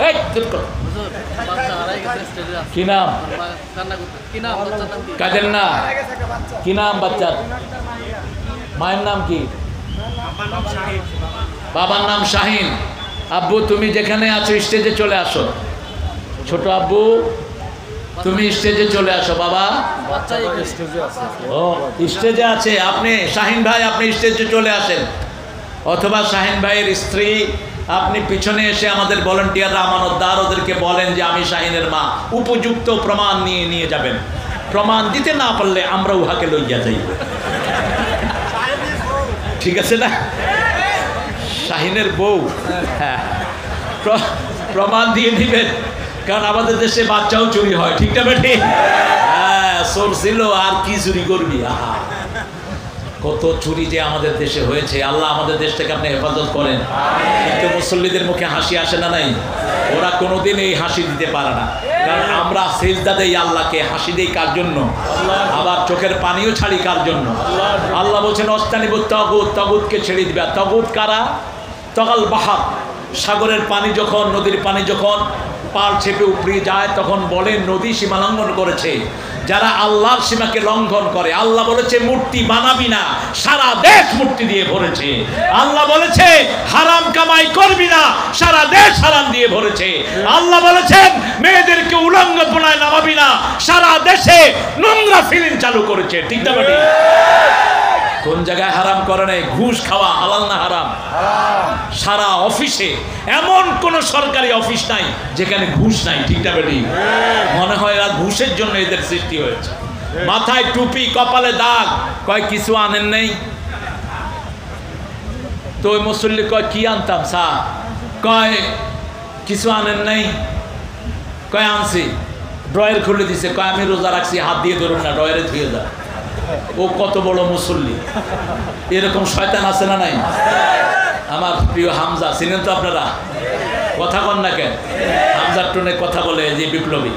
এই কি নাম? কাদের না? কি নাম বাচ্চার? মায়ের নাম কি? বাবার নাম শাহিন। আব্বু তুমি যেখানে আছো স্টেজে চলে আসো। ছোট আব্বু তুমি স্টেজে চলে আসো। বাবা ও স্টেজে আছে, আপনি শাহিন ভাই আপনি স্টেজে চলে আসেন। অথবা শাহিন ভাইয়ের স্ত্রী আপনি পিছনে এসে আমাদের ভলান্টিয়াররা আমানতদার, ওদেরকে বলেন যে আমি শাহিনের মা, উপযুক্ত প্রমাণ নিয়ে যাবেন। প্রমাণ দিতে না পারলে আমরা উহাকে লইয়া যাই। ঠিক আছে না? শাহিনের বউ, হ্যাঁ, প্রমাণ দিয়ে নিবেন, কারণ আমাদের দেশে বাচ্চাও চুরি হয়। ঠিক না বেটি? হ্যাঁ, চোর ছিল আর কি চুরি করবি? আহা, কত চুরি যে আমাদের দেশে হয়েছে। আল্লাহ আমাদের দেশটাকে আপনি হেফাজত করেন। কিন্তু মুসল্লিদের মুখে হাসি আসে না নাই? ওরা কোনোদিন এই হাসি দিতে পারে না, কারণ আমরা সিজদা দেই আল্লাহকে, হাসি দেই কার জন্য? আবার চোখের পানিও ছাড়ি কার জন্য? আল্লাহ বলছেন অস্তানিবুত তাগুত, তাগুতকে ছেড়ে দিবে। তাগুত কারা? তগাল বাহার, সাগরের পানি যখন, নদীর পানি যখন পার ছেপে উপড়ে যায়, তখন বলে নদী সীমা লঙ্ঘন করেছে। যারা আল্লাহর সীমাকে লঙ্ঘন করে, আল্লাহ বলেছে মূর্তি বানাবি না, সারা দেশ মূর্তি দিয়ে ভরেছে। আল্লাহ বলেছে হারাম কামাই করবি না, সারা দেশ হারাম দিয়ে ভরেছে। আল্লাহ বলেছেন মেয়েদেরকে উলঙ্গপনায় নামাবি না, সারা দেশে নোংরা ফিল্ম চালু করেছে। ঠিক না বেটি? কোন জায়গায় হারাম করে নাই? ঘুষ খাওয়া হালাল না হারাম? সারা অফিসে এমন কোন সরকারি অফিস নাই যেখানে ঘুষ নাই। ঠিক না বেটি? মনে হয় এরা ঘুষের জন্য এদের সৃষ্টি হয়েছে। মাথায় টুপি, কপালে দাগ, কয় কিছু আনেন নেই? তো ওই মুসল্লি কয় কি আনতাম স্যার? কয় কিছু আনেন নাই? কয় আনছি। ড্রয়ার খুলে দিছে, কয় আমি রোজা রাখছি, হাত দিয়ে ধরুন না, ড্রয়ারে ধুয়ে দাও। ও কত বড় মুসল্লি! এরকম শয়তান আছে না নাই? আমার প্রিয় হামজা চিনেন তো আপনারা? কথা কন না কেন? হামজার টোনে কথা বলে যে বিপ্লবী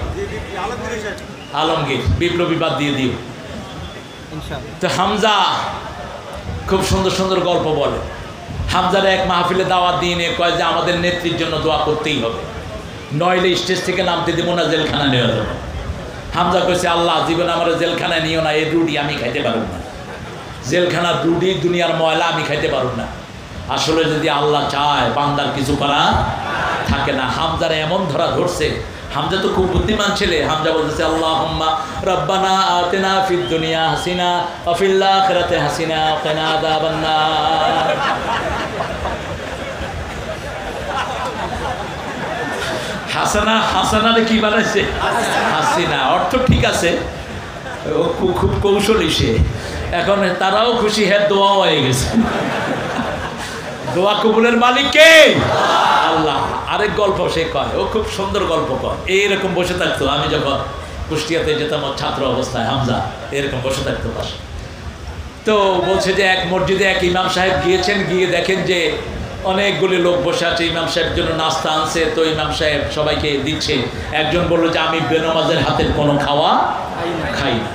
আলমগীর, বিপ্লবী বাদ দিয়ে দিও। তো হামজা খুব সুন্দর সুন্দর গল্প বলে। হামজার এক মাহফিলে দাওয়াত দিয়ে নিয়ে কয় যে আমাদের নেত্রীর জন্য দোয়া করতেই হবে, নইলে স্টেজ থেকে নামতে দেবো না, জেলখানা নেওয়া যাবে। হামজা কইছে আল্লাহ জীবনে আমার জেলখানায় নিও না, এই রুটি আমি খাইতে পারব না। জেলখানার রুটি দুনিয়ার ময়লা আমি খাইতে পারব না। আসলে যদি আল্লাহ চায় বান্দার কিছু করা থাকে না। হামজার এমন ধরা ধরছে, হামজা তো খুব বুদ্ধিমান ছেলে। হামজা বলতেছে আল্লাহুম্মা রাব্বানা আতিনা ফিদ দুনিয়া হাসিনা ওয়া ফিল আখিরাতি হাসিনা ওয়া কিনা আযাবান নার। হাসানা, হাসানারে কি বানাইছে? হাসিনা। অর্থ ঠিক আছে, ও খুব কৌশলী সে। এখন তারাও খুশি, হ্যাঁ দোয়া হয়ে গেছে। দোয়া কবুলের মালিক কে? আল্লাহ। আরেক গল্প সে কয়, ও খুব সুন্দর গল্প কয়। এইরকম বসে থাকতো, আমি যখন কুষ্টিয়াতে যেতাম ছাত্র অবস্থায়, হামজা এরকম বসে থাকতো পাশে। তো বলছে যে এক মসজিদে এক ইমাম সাহেব গিয়েছেন, গিয়ে দেখেন যে অনেকগুলি লোক বসে আছে, ইমাম সাহেবের জন্য নাস্তা আনছে। তো ইমাম সাহেব সবাইকে দিচ্ছে। একজন বললো যে আমি বেনামাজের হাতের কোনো খাওয়া খাই না।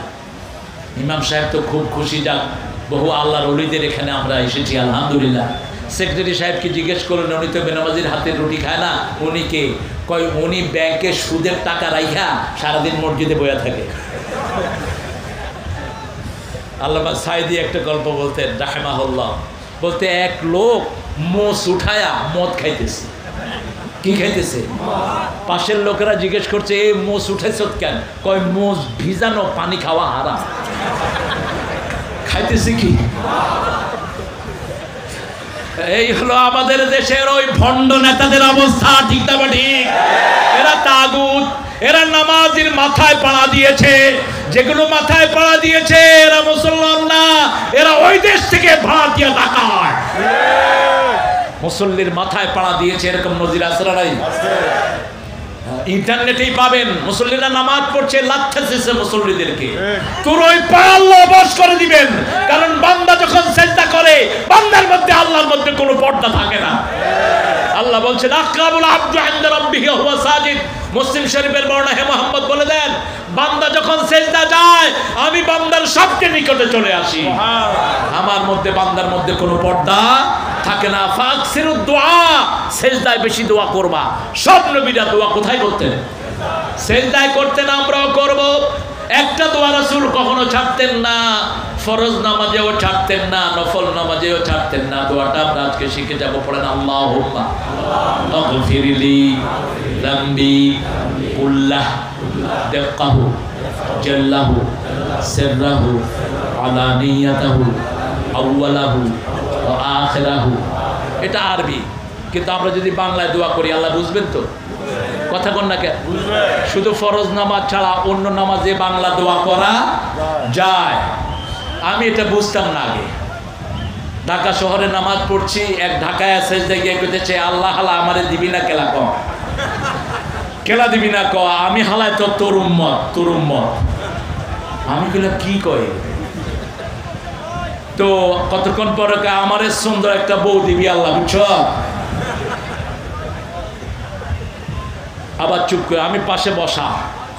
ইমাম সাহেব তো খুব খুশি, যাক বহু আল্লাহর ওলিদের এখানে আমরা এসেছি আলহামদুলিল্লাহ। সেক্রেটারি সাহেবকে জিজ্ঞেস করলেন, উনি তো বেনামাজির হাতের রুটি খায় না, উনি কে? কয় উনি ব্যাংকে সুদের টাকা রাইখা সারাদিন মসজিদে বয়া থাকে। আল্লামা সাইদি একটা গল্প বলতেন রাহিমাহুল্লাহ, বলতে এক লোক মোষ উঠায়া মদ খাইতেছে। কি খাইতেছে? পাশের লোকেরা জিজ্ঞেস করছে, এই মোষ উঠাইছ কেন? কয় মোষ ভিজানো পানি খাওয়া হারাম। খাইতেছে কি? এই হলো আমাদের দেশের ওই ভণ্ড নেতাদের অবস্থা, ঠিক না ঠিক? এরা তাগুত, এরা নামাজির মাথায় পাড়া দিয়েছে। যেগুলো মাথায় পাড়া দিয়েছে এরা মুসলমান না, এরা ওই দেশ থেকে ভাড়াটিয়া ডাকায়। মুসল্লির মাথায় পাড়া দিয়েছে, এরকম নজির আছে না নাই? ইন্টারনেটেই পাবেন, মুসল্লিরা নামাজ পড়ছে, লাথেছে মুসল্লিদেরকে। তোর ওই পাল্লা বশ করে দিবেন, কারণ বান্দা যখন সিজদা করে, বান্দার মধ্যে আল্লাহর মধ্যে কোনো পর্দা থাকে না। আল্লাহ বলছেন আক্রামুল আবদু ইনদা রাব্বিহি ওয়া হুয়া সাজিদ। মুসলিম শরীফের বর্ণনা, হে মুহাম্মদ বলে দেন, বান্দা যখন সিজদা যায়, আমি বান্দার সবচেয়ে নিকটে চলে আসি। আমার মধ্যে, বান্দার মধ্যে কোনো পর্দা থাকে না। ফাকসিরুদ দুআ, সিজদায় বেশি দোয়া করবা। সব নবীরা দোয়া কোথায় করতেন? সিজদায় করতেন, আমরাও করব। একটা দোয়া রাসূল কখনো ছাড়তেন না, ফরজ নামাজেও ছাড়তেন না, নফল নামাজেও ছাড়তেন না। দোয়াটা আমরা আজকে শিখে যাব। পড়েন আল্লাহুম্মা আগফিরলি যামবি কুল্লাহ দাক্কাহু জাল্লাহু সিররাহু আলানিয়াতাহু আউওয়ালাহু ওয়া আখিরাহু। এটা আরবি, কিন্তু আমরা যদি বাংলায় দোয়া করি আল্লাহ বুঝবেন তো? কথা কোন না কেন? শুধু ফরজ নামাজ ছাড়া অন্য নামাজে বাংলা দোয়া করা যায়। আমি এটা বুঝতাম না আগে। ঢাকা শহরে নামাজ পড়ছি, এক ঢাকায় সেজদা গিয়ে কইতেছে, আল্লাহ হালা আমারে দিবি না কেলা ক, কেলা দিবি না ক, আমি হালায় তো তোর উম্মত, তোর উম্মত। আমি কইলাম কি কয়? তো কতক্ষণ পরে আমারে সুন্দর একটা বউ দিবি আল্লাহ, বুঝছ? আবার চুপ করে, আমি পাশে বসা,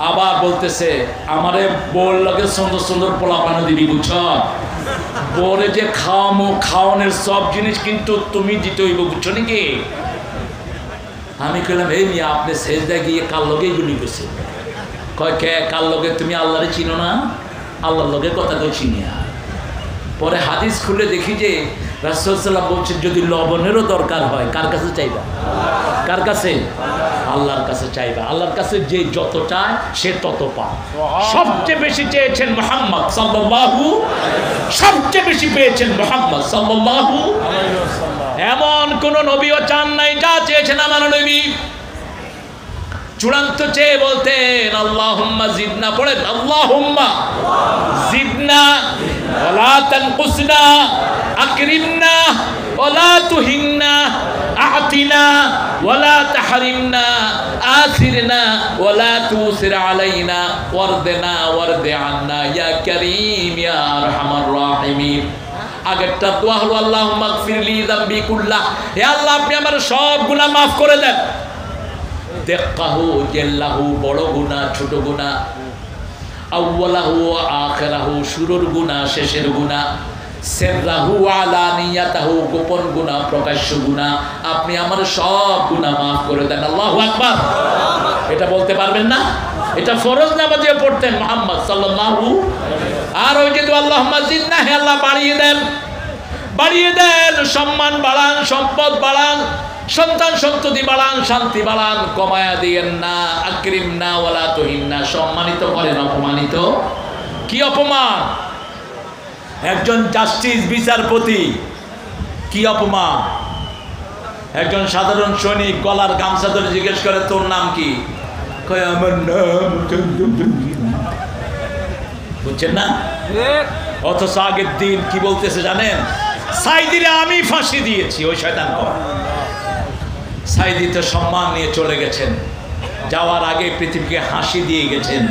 আবার বলতেছে আমারে বউর লগে সুন্দর সুন্দর পোলাপানো দিবি, বুঝছ? বউরে যে খাওয়ামো, খাওয়ানোর সব জিনিস কিন্তু তুমি দিতে হইব, বুঝছো নাকি? আমি কইলাম এই মিয়া, আপনি সেজদা গিয়ে কার লগে গুলি গেছে? কয় কে কার লগে? তুমি আল্লাহরে চিনো না? আল্লাহর লগে কথা কই চিনি। পরে হাদিস খুলে দেখি যে রাসূল সাল্লাল্লাহু আলাইহি ওয়াসাল্লাম বলছেন, যদি লবণেরও দরকার হয় কার কাছে চাইবা? কার কাছে? আল্লাহর কাছে চাইবা। আল্লাহর কাছে যে যত চায় সে তত পায়। সবচেয়ে বেশি চেয়েছেন মুহাম্মদ সাল্লাল্লাহু, সবচেয়ে বেশি পেয়েছেন মুহাম্মদ সাল্লাল্লাহু। এমন কোন নবীও চান নাই যা চেয়েছেন আমার নবী। চূড়ান্ত চেয়ে বলতেন আল্লাহুম্মা জিদনা। পড়েন আল্লাহুম্মা জিদনা ওয়ালা তানকুসনা, আকরিমনা ওয়ালা তুহিন্না, আ'তিনা ওয়ালা তাহরিমনা, আসিরনা ওয়ালা তুসির আলাইনা, ওয়ারদিনা ওয়ারদি আন্না ইয়া কারীম ইয়া আরহামার রাহিমিন। আগেরটা দোয়া হলো আল্লাহুম্মা গফিরলি যামবি কুল্লাহ, হে আল্লাহ আপনি আমার সব গুনাহ মাফ করে দেন। দাক্কাহু জাল্লাহু, বড় গুনাহ ছোট গুনাহ, আউওয়ালাহু আখিরাহু, শুরুর গুনাহ শেষের গুনাহ, সিররাহু আলানিয়াতাহু, গোপন গুনাহ প্রকাশ্য গুনাহ, আপনি আমার সব গুনাহ মাফ করে দেন। আল্লাহু আকবার। এটা বলতে পারবেন না? এটা ফরজ নামাজে পড়তেন মুহাম্মদ সাল্লাল্লাহু। আর ওই যে আল্লাহুম্মা জিদনা, হে আল্লাহ বাড়িয়ে দেন, বাড়িয়ে দেন, সম্মান বাড়ান, সম্পদ বাড়ান, সন্তান সন্ততি বাড়ান, শান্তি বাড়ান, কমায়া দিয়েন না, আকরিম না ওয়ালা তুহিন না, সম্মানিত করেন, অপমানিত কি অপমান? একজন জাস্টিস বিচারপতি কি অপমান? একজন সাধারণ সৈনিক গলার গামছা ধরে জিজ্ঞেস করে তোর নাম কি? কয় আমার নাম, বুঝছেন না? অথচ আগের দিন কি বলতেছে জানেন? সাইদিরে আমি ফাঁসি দিয়েছি। ওই শয়তান কর সাইদি তো সম্মান নিয়ে চলে গেছেন, যাওয়ার আগে পৃথিবীকে হাসি দিয়ে গেছেন।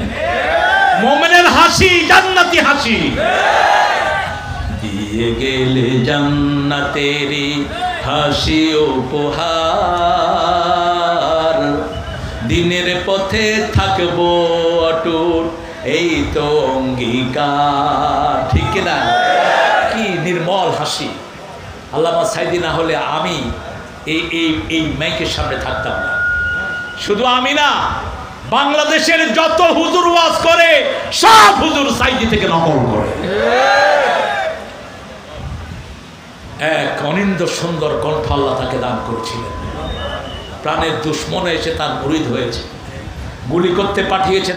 মুমিনের হাসি জান্নাতি হাসি। দিয়ে গেলে জান্নাতেরি হাসি উপহার, দিনের পথে থাকবো অটুট এই তো অঙ্গীকার। ঠিক না? কি নির্মল হাসি। আল্লামা সাইদি না হলে আমি এই মাইকের সামনে থাকতাম না। শুধু আমি না, বাংলাদেশের যত হুজুর ওয়াজ করে সব হুজুর সাইদি থেকে নকল করে। এক অনিন্দ সুন্দর কণ্ঠ আল্লাহ তাকে দান করেছিলেন। প্রাণের দুশ্মনে এসে তার মুরিদ হয়েছে, গুলি করতে পাঠিয়েছে।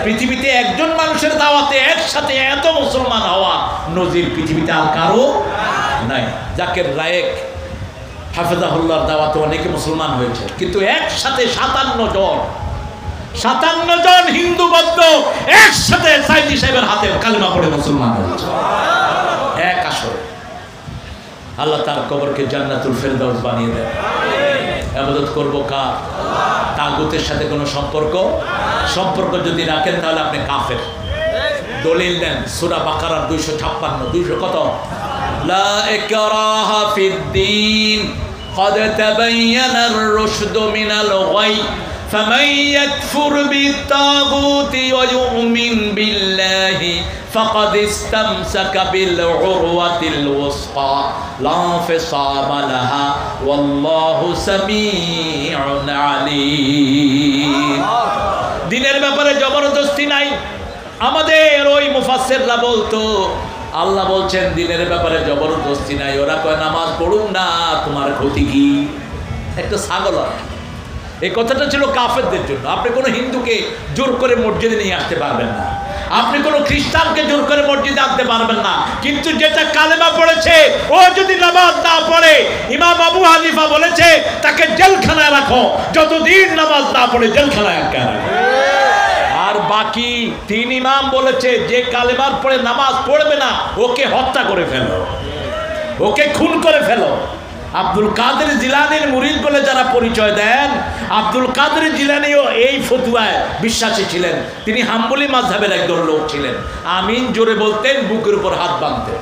পৃথিবীতে একজন মানুষের দাওয়াতে একসাথে এত মুসলমান হওয়া নজির পৃথিবীতে আর কারো নাই। জাকির নায়েক হাফেজাহুল্লাহর দাওয়াতে অনেকে মুসলমান হয়েছে, কিন্তু একসাথে 57 জন হিন্দু বৌদ্ধ একসাথে সাইদি সাহেবের হাতে কালিমা পড়ে মুসলমান হয়েছে এক আসরে। আল্লাহ তার কবরকে জান্নাতুল ফেরদাউস বানিয়ে দেয়। ইবাদত করব কার? তাগুতের সাথে কোনো সম্পর্ক যদি রাখেন তাহলে আপনি কাফের। দলিল দেন সূরা বাকারার 256 200 কত? লা ইকরাহা ফিদ্দীন قد تبين الرشد من الغي فمن يكفر بالطاغوت ويؤمن بالله فقد استمسك بالعروة الوثقى لا انفصام لها والله سميع عليم। দিনের ব্যাপারে জবরদস্তি নাই। আমাদের ওই মুফাসসিররা বলতো, আল্লাহ বলছেন দিনের ব্যাপারে জবরদস্তি নাই। ওরা কয় নামাজ পড়ুন না, তোমার ক্ষতি কি? একটা ছাগল। এই কথাটা ছিল কাফেরদের জন্য। আপনি কোনো হিন্দুকে জোর করে মসজিদে নিয়ে আসতে পারবেন না, আপনি কোনো খ্রিস্টানকে জোর করে মসজিদে আনতে পারবেন না। কিন্তু যেটা কালেমা পড়েছে ও যদি নামাজ না পড়ে, ইমাম আবু হানিফা বলেছে তাকে জেলখানায় রাখো, যতদিন নামাজ না পড়ে জেলখানায় আটকে রাখো। আর বাকি 3 ইমাম বলেছে যে কালেমার পরে নামাজ পড়বে না ওকে হত্যা করে ফেলো, ওকে খুন করে ফেলো। আব্দুল কাদের জিলানীর মুরিদ বলে যারা পরিচয় দেন, আব্দুল কাদের জিলানীও এই ফতুয়ায় বিশ্বাসী ছিলেন। তিনি হাম্বলি মাযহাবের একজন লোক ছিলেন। আমিন জোরে বলতেন, বুকের উপর হাত বাঁধতেন।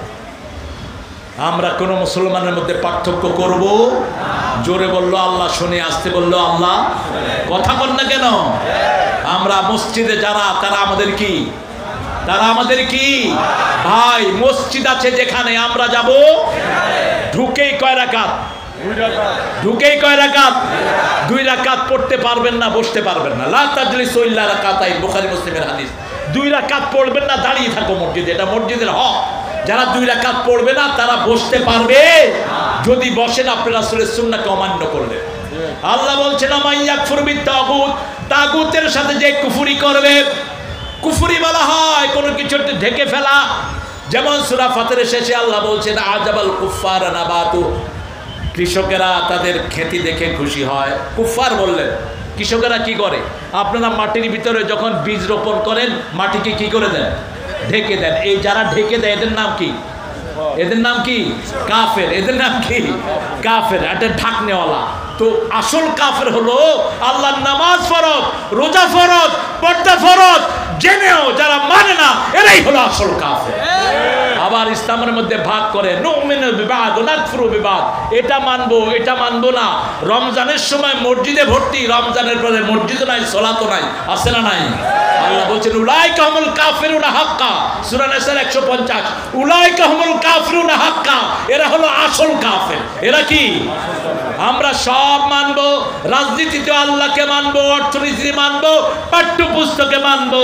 আমরা কোন মুসলমানের মধ্যে পার্থক্য করব? জোরে বললো আল্লাহ শুনে, আসতে বললো আল্লাহ। কথা বল না কেন? আমরা মসজিদে যারা, তারা আমাদের কি ভাই? মসজিদ আছে যেখানে আমরা যাব, ঢুকেই কয় রাকাত? 2 রাকাত পড়তে পারবেন না, বসতে পারবেন না। লা তাজলিসু ইল্লা রাকাতাইন, বুখারী মুসলিমের হাদিস। 2 রাকাত পড়বেন না, দাঁড়িয়ে থাকো মসজিদে, এটা মসজিদের হক। যারা 2 রাকাত পড়বে না তারা বসতে পারবে, যদি বসেন আপনি রাসূলের সুন্নাহকে অমান্য করলেন। আল্লাহ বলছেন আমাইয়াকফুর বিত্তাগুত, তাগুতের সাথে যে কুফরি করবে, কুফরি বলা হয় কোন কিছু ঢেকে ফেলা। যেমন সূরা ফাতিরের শেষে আল্লাহ বলছেন আজাবাল কুফার নাবাতু, কৃষকেরা তাদের খেতি দেখে খুশি হয়। কুফার বললেন, কৃষকেরা কি করে? আপনারা মাটির ভিতরে যখন বীজ রোপণ করেন মাটিকে কি করে দেন? ঢেকে দেন। এই যারা ঢেকে দেয় এদের নাম কি? কাফের। এদের নাম কি? কাফের। এটা ঢাকনেওয়ালা। তো আসল কাফের হলো আল্লাহর নামাজ ফরজ, রোজা ফরজ, পর্দা ফরজ জেনেও যারা মানে না, এরাই হলো আসল কাফের। আবার ইসলামের মধ্যে ভাগ করে নুমিনু বিবাদ ওয়া নাকফুরু বিবাদ, এটা মানবো এটা মানবো না। রমজানের সময় মসজিদে ভর্তি, রমজানের পরে মসজিদও নাই, সালাতও নাই, আছে না নাই? আল্লাহ বলছেন উলাইকা হুমুল কাফিরুনা হাক্কা, সূরা নিসার 150। উলাইকা হুমুল কাফিরুনা হাক্কা, এরা হলো আসল কাফের। এরা কি? আমরা সব মানবো, রাজনীতিতে আল্লাহকে মানবো, অর্থনীতি মানবো, পাঠ্যপুস্তকে মানবো।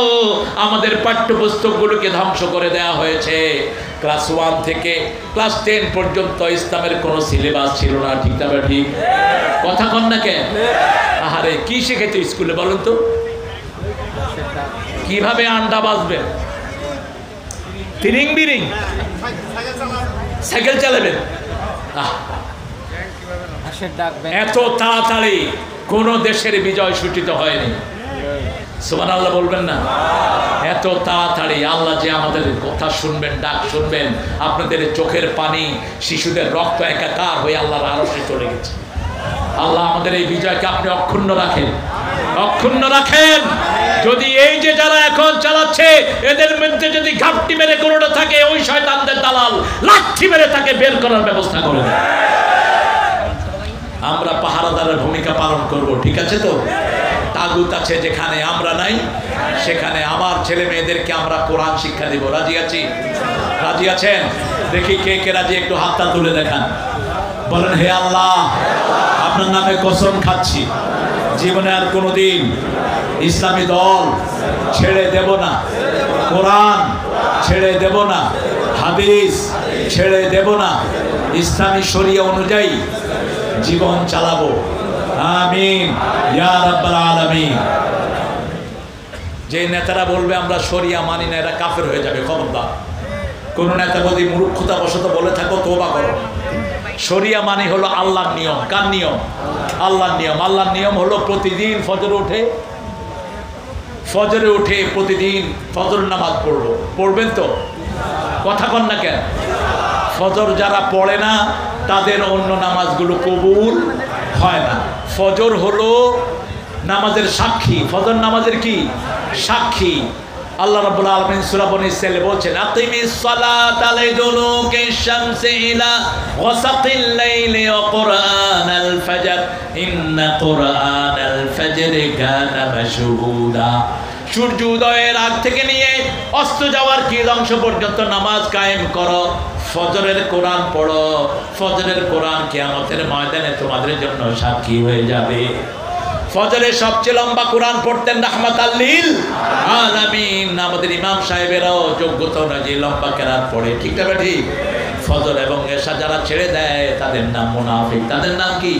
আমাদের পাঠ্যপুস্তকগুলোকে ধ্বংস করে দেওয়া হয়েছে। ক্লাস 1 থেকে ক্লাস 10 পর্যন্ত ইসলামের কোনো সিলেবাস ছিল না। ঠিক না ঠিক? কথা কন না কেন? আহারে কি শিখেছে স্কুলে বলুন তো? কিভাবে আন্ডা বাজবেন, তিরিং বিরিং, সাইকেল চালাবেন। এত তাড়াতাড়ি কোন দেশের বিজয় সূচিত হয়নি। সুবহানাল্লাহ বলবেন না? এত তাড়াতাড়ি আল্লাহ যে আমাদের কথা শুনবেন, ডাক শুনবেন, আপনাদের চোখের পানি, শিশুদের রক্ত একাকার হয়ে আল্লাহর আরশে চলে গেছে। আল্লাহ আমাদের এই বিজয়কে আপনি অক্ষুণ্ণ রাখেন, অক্ষুণ্ণ রাখেন। যদি এই যে যারা এখন চালাচ্ছে এদের মধ্যে যদি ঘাপটি মেরে কোনোটা থাকে, ওই শয়তানদের দালাল লাঠি মেরে তাকে বের করার ব্যবস্থা করে দেয়। আমরা পাহারাদারের ভূমিকা পালন করব, ঠিক আছে তো? তাগুত আছে যেখানে, আমরা নাই সেখানে আমার ছেলে মেয়েদেরকে আমরা কোরআন শিক্ষা দিব। রাজি আছি? রাজি আছেন? দেখি কে কে রাজি, একটু হাতটা তুলে দেখান। বলেন, হে আল্লাহ, আপনার নামে কসম খাচ্ছি, জীবনে আর কোনোদিন ইসলামী দল ছেড়ে দেব না, কোরআন ছেড়ে দেব না, হাদিস ছেড়ে দেব না, ইসলামী শরিয়া অনুযায়ী জীবন চালাবো। আমিন ইয়া রাব্বাল আলামিন। যে নেতারা বলবে আমরা শরিয়া মানি না, এরা কাফের হয়ে যাবে, খবরদার। কোন নেতা যদি মূর্খতা বশত বলে থাকো, তওবা করো। শরিয়া মানে হলো আল্লাহর নিয়ম। কার নিয়ম? আল্লাহর নিয়ম। আল্লাহর নিয়ম হলো প্রতিদিন ফজরে উঠে প্রতিদিন ফজর নামাজ পড়বো। পড়বেন তো? কথা কন না কেন? ফজর যারা পড়ে না তাদের অন্য নামাজগুলো কবুল হয় না। ফজর হলো নামাজের সাক্ষী। ফজর নামাজের কি সাক্ষী? আল্লাহ রাব্বুল আলামিন সূরা বনী ইসরাঈলে বলছেন, আকিমিস সালাতা লিদুলুকিশ শামসি ইলা ওয়াসাকিল লাইলি ওয়া কুরআনাল ফাজর ইন্না কুরআনাল ফাজরি কানা মাশহুদা। সূর্য উদয়ের আগ থেকে নিয়ে অস্ত যাওয়ার কি অংশ পর্যন্ত নামাজ কায়েম করো, ফজরের কোরআন পড়ো। ফজরের কোরআন কিয়ামতের ময়দানে তোমাদের জন্য সাক্ষী হয়ে যাবে। ফজরে সবচেয়ে লম্বা কোরআন পড়তেন রাহমাতাল লিল আলামিন। আমাদের ইমাম সাহেবেরাও যোগ্যতা অনুযায়ী লম্বা কেরাত পড়ে, ঠিক না ঠিক? ফজর এবং এশা যারা ছেড়ে দেয় তাদের নাম মুনাফিক। তাদের নাম কি?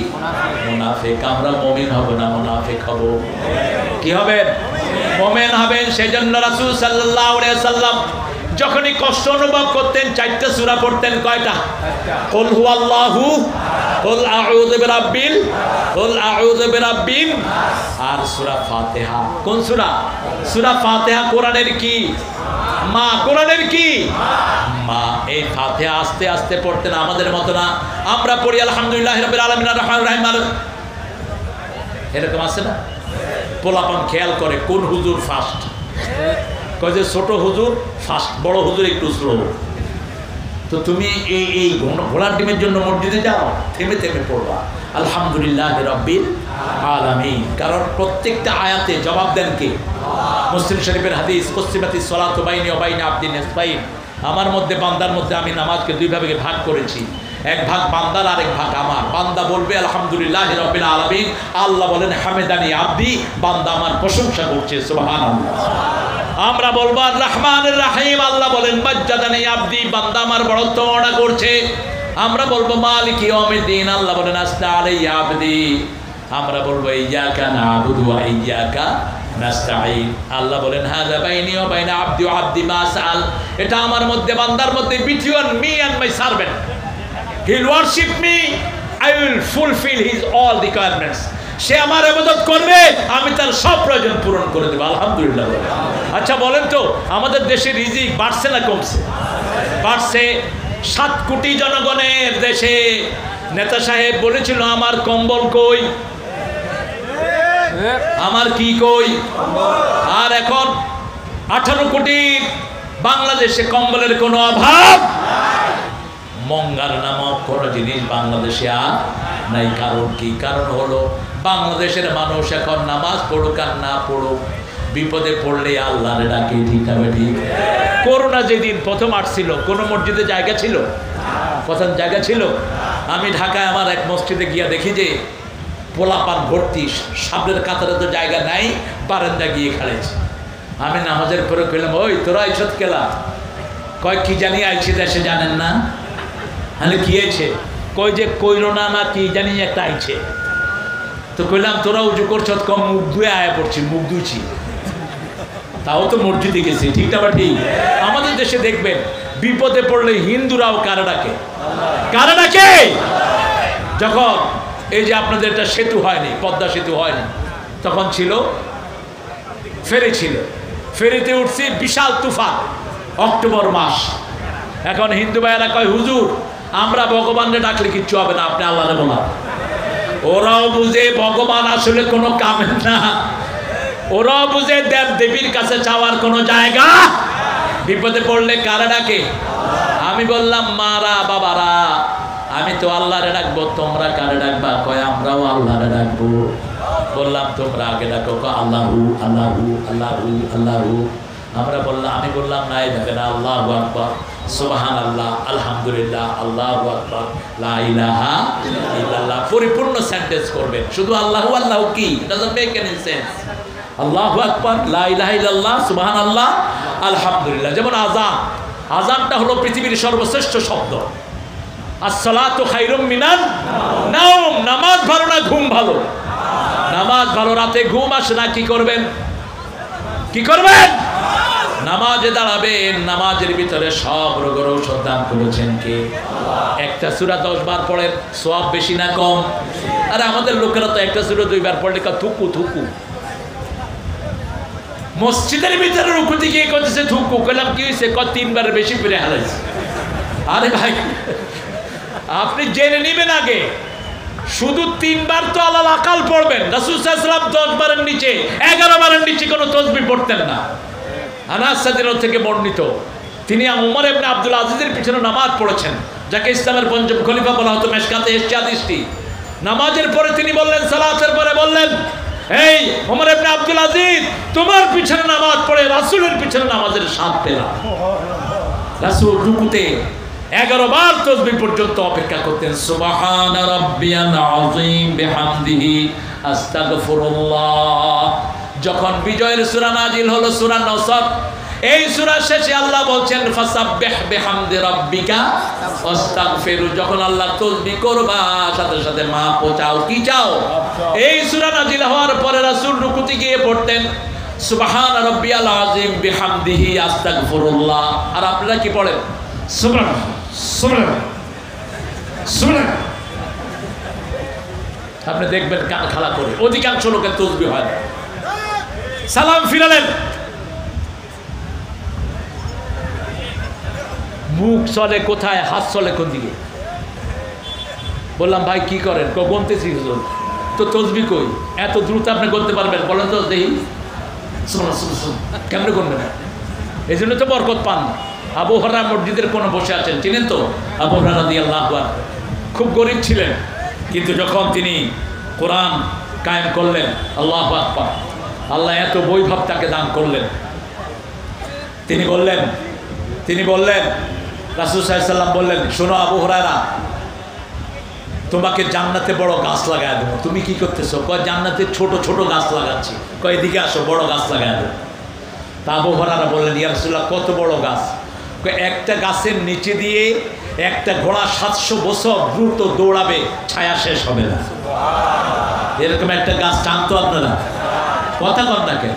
মুনাফিক। আমরা মুমিন হব না, মুনাফিক হব। কি হবেন? মুমিন হবেন। সেজন্য রাসূল সাল্লাল্লাহু আলাইহি ওয়াসাল্লাম যখনই কষ্ট অনুভব করতেন 4টা সূরা পড়তেন। কয়টা? কুল হুয়াল্লাহু, কুল আউযু বিরাব্বিল, কুল আউযু বিরাব্বিন, আর সূরা ফাতিহা। কোন সূরা? সূরা ফাতিহা কোরআনের কি মা। কোরআনের কি মা। এই ফাতিহা আস্তে আস্তে পড়তেন, আমাদের মত না। আমরা পড়ি আলহামদুলিল্লাহি রাব্বিল আলামিন আর রহমানির রহিম, এরকম আছে না? পোলাপান খেয়াল করে কোন হুজুর ফাস্ট, কয় যে ছোট হুজুর ফাস্ট, বড় হুজুর একটু স্লো। তো তুমি এই ঘোড়ার ডিমের জন্য মসজিদে যাও, থেমে থেমে পড়বা আলহামদুলিল্লাহি রাব্বিল আলামিন। কারণ প্রত্যেকটা আয়াতে জবাব দেন কে? মুসলিম শরীফের হাদিস, কুসিমাতিস সালাতু বাইনি ওয়া বাইনা আবদিন নিসফাইন। আমার মধ্যে, বান্দার মধ্যে আমি নামাজকে 2 ভাগে ভাগ করেছি। এক ভাগ বান্দার, আরেক ভাগ আমার। বান্দা বলবে আলহামদুলিল্লাহি রাব্বিল আলামিন, আল্লাহ বলেন হামেদানি আবদি, বান্দা আমার প্রশংসা করছে, সুবহানাল্লাহ। আমরা বলবো আর রহমানির রহিম, আল্লাহ বলেন মাজ্জাদানি আবদি, বান্দা আমার বড়ত্ব বর্ণনা করছে। আমরা বলবো মালিকি ইয়াউমিদ্দিন, আল্লাহ বলেন আসনা আলাইয়া আবদি। আমরা বলবো ইয়াকা না'বুদু ওয়া ইয়াকা নাস্তাঈন, আল্লাহ বলেন হাযা বাইনি ওয়া বাইনা আবদি ওয়া আবদি মা সাআল। এটা আমার মধ্যে, বান্দার মধ্যে, between me and my servant. He will worship me, I will fulfil his all requirements. সে আমার ইবাদত করবে, আমি তার সব প্রয়োজন পূরণ করে দেব। আলহামদুলিল্লাহ। আচ্ছা বলেন তো, আমাদের দেশে রিজিক বাড়ছে না কমছে? বাড়ছে। 7 কোটি জনগণের দেশে নেতা সাহেব বলেছিল আমার কম্বল কই, আমার কি কই। আর এখন 18 কোটি বাংলাদেশে কম্বলের কোনো অভাব, মঙ্গার নামক কোনো জিনিস বাংলাদেশে আর নাই। কারণ কি? কারণ হলো বাংলাদেশের মানুষ এখন নামাজ পড়ুক আর না পড়ুক, বিপদে পড়লে আল্লাহরে ডাকে, ঠিক আছে ঠিক? করোনা যেদিন প্রথম আসছিল, কোনো মসজিদে জায়গা ছিল? পছন্দ জায়গা ছিল? আমি ঢাকায় আমার এক মসজিদে গিয়া দেখি যে পোলাপান ভর্তি, সামনের কাতারে তো জায়গা নাই, বারান্দা গিয়ে খাড়েছে। আমি নামাজের পরে কইলাম, ওই তোরা ইসত কেলা? কয় কি জানি আইছে দেশে, জানেন না? হলে কি হয়েছে? কই যে কইরোনা না কি জানি একটা আইছে। তো কইলাম তোরা উজু করছ, কম মুখ ধুয়ে আয়া পড়ছি, মুখ ধুইছি, তাও তো মসজিদে গেছি। ঠিক না বা ঠিক? আমাদের দেশে দেখবেন বিপদে পড়লে হিন্দুরাও কারা ডাকে? কারা ডাকে? যখন এই যে আপনাদের একটা সেতু হয়নি, পদ্মা সেতু হয়নি, তখন ছিল ফেরি, ছিল ফেরিতে উঠছি, বিশাল তুফান, অক্টোবর মাস। এখন হিন্দু ভাইয়েরা কয়, হুজুর আমরা ভগবানকে ডাকলে কিচ্ছু হবে না, আপনি আল্লাহরে বলা। ওরাও বুঝে ভগবান আসলে কোনো কামের না, ওরাও বুঝে দেব দেবীর কাছে চাওয়ার কোনো জায়গা। বিপদে পড়লে কারা ডাকে? আমি বললাম, মারা বাবারা, আমি তো আল্লাহরে ডাকবো, তোমরা কারে ডাকবা? কয় আমরাও আল্লাহরে ডাকবো। বললাম তোমরা আগে ডাকো। আল্লাহু আল্লাহু আল্লাহু আল্লাহু। আমরা বললাম, আমি বললাম না, এই দেখেন আল্লাহু আকবার, সুবহানাল্লাহ, আলহামদুলিল্লাহ, আল্লাহু আকবার, লা ইলাহা ইল্লাল্লাহ। পরিপূর্ণ সেন্টেন্স করবেন, শুধু আল্লাহু আল্লাহু কি? Doesn't make any sense. আল্লাহু আকবার, লা ইলাহা ইল্লাল্লাহ, সুবহানাল্লাহ, আলহামদুলিল্লাহ। যেমন আযান, আযানটা হলো পৃথিবীর সর্বশ্রেষ্ঠ শব্দ। আসসালাতু খায়রুম মিনান নাওম, নামাজ ভালো না ঘুম ভালো? নামাজ ভালো। রাতে ঘুম আসে না, কি করবেন? কি করবেন? নামাজে দাঁড়াবেন। নামাজের ভিতরে সব রোগের ঔষধ দান করেছেন কে? একটা সূরা 10 বার পড়েন, সওয়াব বেশি না কম? আরে আমাদের লোকেরা তো একটা সূরা 2 বার পড়লে থুকু থুকু। মসজিদের ভিতরে রুকুতে গিয়ে করতেছে থুকু। কইলাম কি হয়েছে? 3 বারের বেশি ফিরে হারাইছে। আরে ভাই, আপনি জেনে নেবেন আগে, শুধু 3 বার তো আল্লাহ আকাল পড়বেন। রাসূল সাল্লাল্লাহু আলাইহি ওয়াসাল্লাম 10 বারের নিচে, 11 বারের নিচে কোনো তাসবিহ পড়তেন না। আনাস রাদিয়াল্লাহু থেকে বর্ণিত, তিনি ওমর ইবনে আব্দুল আজিজের পিছনে নামাজ পড়েছেন, যাকে ইসলামের পঞ্চম খলিফা বলা হতো। মেশকাতে এসেছে হাদিসটি। নামাজের পরে তিনি বললেন, সালাতের পরে বললেন, এই ওমর ইবনে আব্দুল আজিজ, তোমার পিছনে নামাজ পড়ে রাসূলের পিছনে নামাজের স্বাদ পেলাম। রাসূল রুকুতে 11 বার তাসবিহ পর্যন্ত অপেক্ষা করতেন। সুবহানা রাব্বিয়াল আযীম বিহামদিহি আস্তাগফিরুল্লাহ। যখন বিজয়ের সূরা নাজিল হলো, সূরা নসর, এই সূরা শেষে আল্লাহ বলছেন, ফাসাব্বিহ বিহামদি রাব্বিকা ওয়াস্তাগফিরু। যখন আল্লাহ তাসবিহ করবা, সাথে সাথে মাফ চাও। কি চাও? এই সূরা নাজিল হওয়ার পরে রাসূল রুকুতে গিয়ে পড়তেন, সুবহানা রাব্বিয়াল আযীম বিহামদিহি আস্তাগফিরুল্লাহ। আর আপনারা কি পড়েন? সুবহানাল্লাহ, সুবহানাল্লাহ, সুবহানাল্লাহ। আপনি দেখবেন কান খাড়া করে অধিকাংশ লোকের তাসবিহ হয় না। সালাম ফিরালেন, মুখ চলে কোথায়, হাত চলে কোন দিকে? বললাম, ভাই কি করেন? গুনতেছি হুজুর। তো তাসবিহ কই? এত দ্রুত আপনি করতে পারবেন? বলেন তো দেখি। কেমনে করবেন? এই জন্য তো বরকত পান। আবু হুরায়রা মসজিদের কোণে বসে আছেন, চিনেন তো? আবু হুরায়রা রাদিয়াল্লাহু আনহু খুব গরিব ছিলেন, কিন্তু যখন তিনি কোরআন কায়েম করলেন, আল্লাহু আকবার, আল্লাহ এত বৈভব তাকে দান করলেন। তিনি বললেন রাসূল সাল্লাল্লাহু আলাইহি ওয়াসাল্লাম বললেন, শোনো আবু হুরায়রা, তোমাকে জান্নাতে বড় গাছ লাগায় দেবো। তুমি কি করতেছো? কয় জান্নাতে ছোট ছোট গাছ লাগাচ্ছি। কয় এদিকে আসো, বড় গাছ লাগায় দেবো। তা আবু হুরায়রা বললেন, ইয়া রাসূলুল্লাহ, কত বড় গাছ? কয় একটা গাছের নিচে দিয়ে একটা ঘোড়া 700 বছর দ্রুত দৌড়াবে, ছায়া শেষ হবে না। এরকম একটা গাছ টানতো আপনারা? কথা কন না কেন?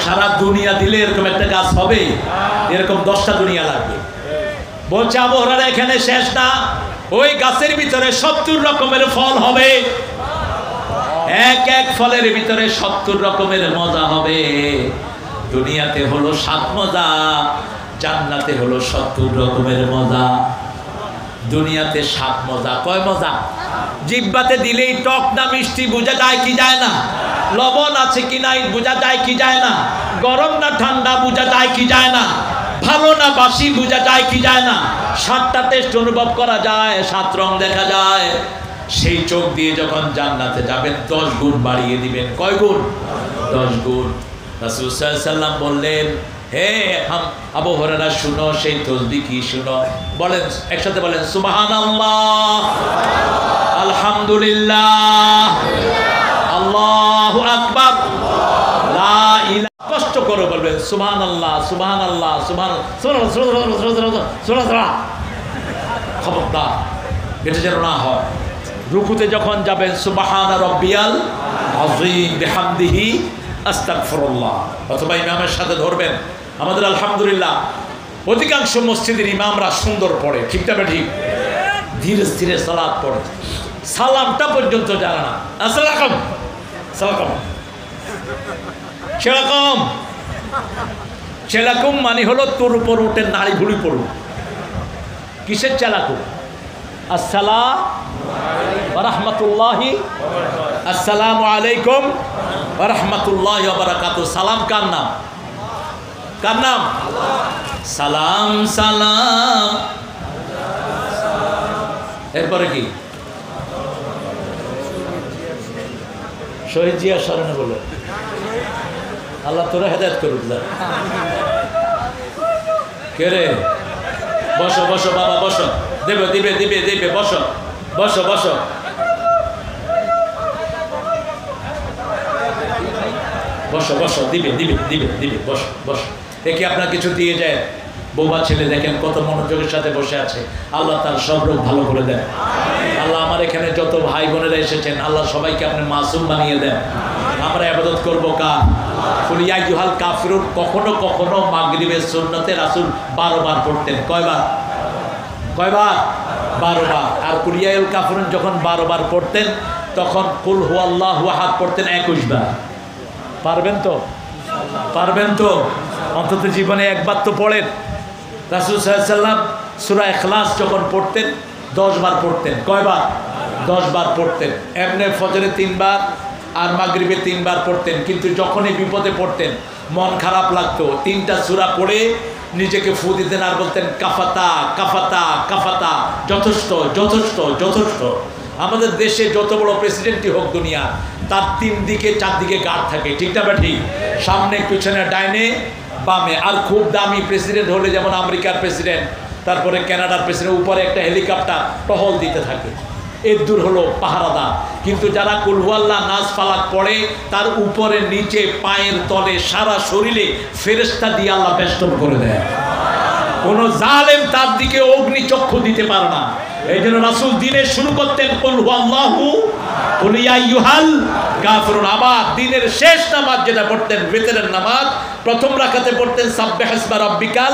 সারা দুনিয়া দিলে এরকম একটা গাছ হবে? এরকম 10টা দুনিয়া লাগবে। বলছে আবু হুরায়রা, এখানে শেষ না, ওই গাছের ভিতরে 70 রকমের ফল হবে। এক এক ফলের ভিতরে 70 রকমের মজা হবে। দুনিয়াতে হলো 7 মজা, জান্নাতে হলো 70 রকমের মজা। দুনিয়াতে 7 মজা। কয় মজা? জিহ্বাতে দিলেই টক না মিষ্টি বোঝা যায় কি যায় না? লবণ আছে কি নাই বোঝা যায় কি যায় না? গরম না ঠান্ডা বোঝা যায় কি যায় না? ভালো না বাসি বোঝা যায় কি যায় না? 7টা টেস্ট অনুভব করা যায়, 7 রং দেখা যায়। সেই চোখ দিয়ে যখন জান্নাতে যাবেন 10 গুণ বাড়িয়ে দিবেন। কয় গুণ? 10 গুণ। রাসূল সাল্লাল্লাহু আলাইহি ওয়াসাল্লাম বললেন, হে আবু হুরায়রা শুনো, সেই তসবিহ কি শুনো। বলেন একসাথে বলেন সুবহানাল্লাহ, আলহামদুলিল্লাহ, আল্লাহু আকবার, লা ইলাহা। কষ্ট করে বলবেন সুবহানাল্লাহ, সুবহানাল্লাহ, সুবহানাল্লাহ। খবরদার এটা যেন না হয়। রুকুতে যখন যাবেন সুবহানা রাব্বিয়াল আযীম বিহামদিহি আস্তাগফিরুল্লাহ, অথবা ইমামের সাথে ধরবেন। আমাদের আলহামদুলিল্লাহ অধিকাংশ মসজিদের ইমামরা সুন্দর পড়ে, ঠিক না ঠিক? ধীরে ধীরে সালাত পড়ে, সালামটা পর্যন্ত জানে না। আসসালাম সালাম সেরকম সেরকম মানে হলো তোর উপর উঠে নাড়ি ভুড়ি পড়ুক। কিসের চালাকুম? আসসালাম ওয়া রাহমাতুল্লাহি, আসসালামু আলাইকুম ওয়া রাহমাতুল্লাহি ওয়া বারাকাতুহু। সালাম কার নাম? কার নাম? সালাম সালাম। এরপরে কি? শহীদ জিয়া স্মরণে বলো। আল্লাহ তোরা হেদায়েত করুক। কে রে? বসো বসো বাবা বসো, দেবে দিবে দিবে দিবে, বসো বসো বসো। বসো বসো, দিবে দিবে দিবে দিবে, বসো বসো। একে আপনার কিছু দিয়ে যায়? বৌমা ছেলে দেখেন কত মনোযোগের সাথে বসে আছে। আল্লাহ তার সব রোগ ভালো করে দেন। আল্লাহ আমার এখানে যত ভাই বোনেরা এসেছেন আল্লাহ সবাইকে আপনি মাসুম বানিয়ে দেন। আমরা ইবাদত করবো কার? কুল ইয়া আইয়ুহাল কাফিরুন কখনো কখনো মাগরিবের সুন্নতে রাসূল 12 বার পড়তেন। কয়বার? কয়বার? 12 বার। আর কুল ইয়া আইয়ুহাল কাফিরুন যখন 12 বার পড়তেন তখন কুল হুয়াল্লাহু আহাদ পড়তেন 21 বার। পারবেন তো? পারবেন তো? অন্তত জীবনে একবার তো পড়েন। রাসূল সাল্লাল্লাহু আলাইহি ওয়াসাল্লাম সূরা ইখলাস যখন পড়তেন 10 বার পড়তেন। কয়বার? 10 বার পড়তেন। এমনি ফজরে 3 বার আর মাগরিবে 3 বার পড়তেন। কিন্তু যখনই বিপদে পড়তেন, মন খারাপ লাগতো, 3টা সূরা পড়ে নিজেকে ফু দিতেন আর বলতেন কাফাতা কাফাতা কাফাতা, যথেষ্ট যথেষ্ট যথেষ্ট। আমাদের দেশে যত বড় প্রেসিডেন্টই হোক দুনিয়া, তার 3 দিকে 4 দিকে গার্ড থাকে, ঠিক না ঠিক? সামনে পিছনে ডাইনে বামে। আর খুব দামি প্রেসিডেন্ট হলে যেমন আমেরিকার প্রেসিডেন্ট, তারপরে কানাডার প্রেসিডেন্ট, উপরে একটা হেলিকপ্টার টহল দিতে থাকে। এর দূর হলো পাহারাদার। কিন্তু যারা কুল হুয়াল্লাহ নাস ফালাক পড়ে তার উপরে নিচে পায়ের তলে সারা শরীরে ফেরেশতা দিয়ে আল্লাহ বেষ্টন করে দেয়। কোন জালেম তার দিকে অগ্নিচক্ষু দিতে পারে না। এই জন্য রাসূল দিনের শুরু করতেন কুল হুয়াল্লাহু, কুল ইয়া আইয়ুহাল কাফিরুন। আবার দিনের শেষ নামাজ যেটা পড়তেন, বিতরের নামাজ, প্রথম রাকাতে পড়তেন সাব্বিহ ইসমা রাব্বিকাল,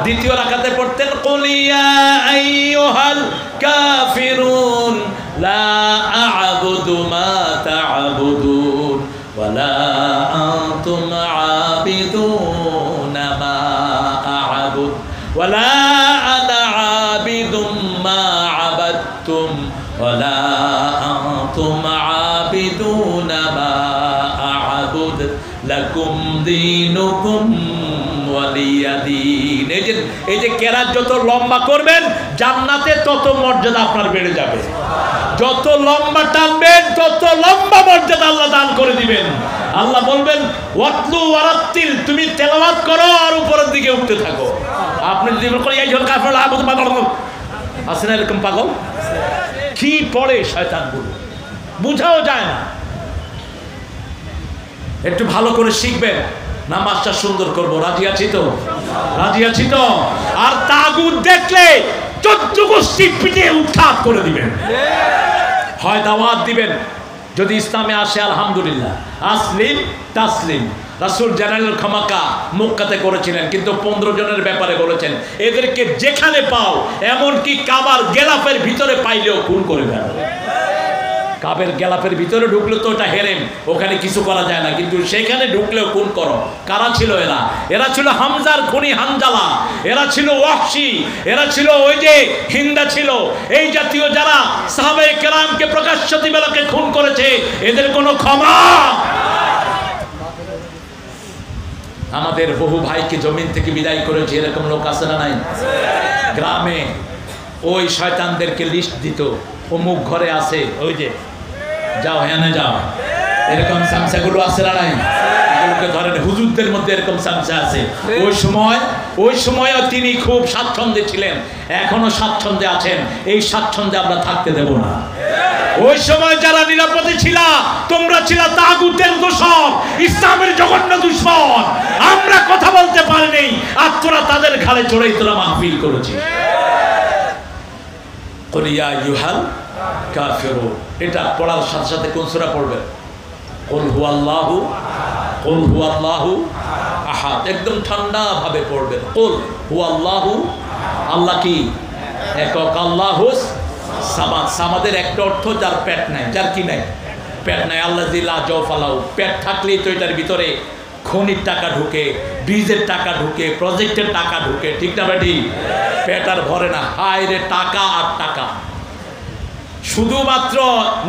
দ্বিতীয় রাকাতে পড়তেন কুল ইয়া আইয়ুহাল কাফিরুন লা আ'বুদু মা তা'বুদুন ওয়া লা আনতুম আবিদুনা মা আ'বুদ ওয়া লা আনা আবিদুম মা আবাদতুম ওয়া লা আনতুম আবিদুনা মা আ'বুদ লাকুম দীনুকুম ওয়ালিয়া দীন। এই যে কেরাত যত লম্বা করবেন জান্নাতে তত মর্যাদা আপনার বেড়ে যাবে। যত লম্বা টানবেন তত লম্বা মর্যাদা আল্লাহ দান করে দিবেন। আল্লাহ বলবেন ওয়াতলু ওয়ারাত্তিল, তুমি তেলাওয়াত করো আর উপরের দিকে উঠতে থাকো। আপনি যদি বলেন এই ঝল কাফের আবুদ পাগল আছে না, এরকম পাগল কি পড়ে শয়তানগুলো, বুঝাও যায় না। একটু ভালো করে শিখবেন, নামাজটা সুন্দর করবো। রাজি আছি তো? রাজি আছি তো? আর তাগুত দেখলে 14 গোষ্ঠী পিঠে উৎখাত করে দিবেন। হয় দাওয়াত দিবেন, যদি ইসলামে আসে আলহামদুলিল্লাহ, আসলিম তাসলিম। রাসূল জেনারেল খামাকা মক্কাতে করেছিলেন, কিন্তু 15 জনের ব্যাপারে বলেছেন এদেরকে যেখানে পাও, এমনকি কাবার গেলাফের ভিতরে পাইলেও খুন করে দেন। কাবের গেলাফের ভিতরে ঢুকলে তো ওটা হেরেম, ওখানে কিছু করা যায় না, কিন্তু সেখানে ঢুকলেও খুন করো। কারা ছিল এরা? এরা ছিল হামজার খুনি হানজালা, এরা ছিল ওয়াহশী, এরা ছিল ওই যে হিন্দা ছিল, এই জাতীয় যারা সাহাবায়ে কেরামকে প্রকাশ্য দিবালোকে খুন করেছে, এদের কোনো ক্ষমা। আমাদের বহু ভাইকে জমিন থেকে বিদায় করেছে, এরকম লোক আছে না নাই? গ্রামে ওই শয়তানদেরকে লিস্ট দিত, অমুক ঘরে আছে, ওই যে যাও হ্যাঁ যাও, এরকম সামসাগুলো আছে না নাই? এগুলোকে ধরেন হুজুরদের মধ্যে এরকম চামচা আছে। ওই সময়ও তিনি খুব স্বাচ্ছন্দ্যে ছিলেন, এখনো স্বাচ্ছন্দ্যে আছেন। এই স্বাচ্ছন্দ্যে আমরা থাকতে দেব না। ওই সময় যারা নিরাপদে ছিল, তোমরা ছিল তাগুতের দোসর, ইসলামের জঘন্য দুশমন। আমরা কথা বলতে পারিনি, আর তোরা তাদের ঘাড়ে চড়েই তোরা মাহফিল করেছিস। কুল ইয়া আইয়ুহাল কাফিরুন, এটা পড়ার সাথে সাথে কোন সূরা পড়বেন? কুল হুয়াল্লাহু আহাদ, একদম ঠান্ডা ভাবে পড়বেন। কুল হুয়াল্লাহু, আল্লাহ কি একক, আল্লাহুস সামাদ। সামাদের একটা অর্থ যার পেট নাই, যার কি নাই, পেট নাই। আল্লাহ জিলা জওফালাউ, পেট থাকলেই তো এটার ভিতরে খনির টাকা ঢুকে, বীজের টাকা ঢুকে, প্রজেক্টের টাকা ঢুকে, ঠিক না বেটি? পেট আর ভরে না। হায় রে টাকা আর টাকা। শুধুমাত্র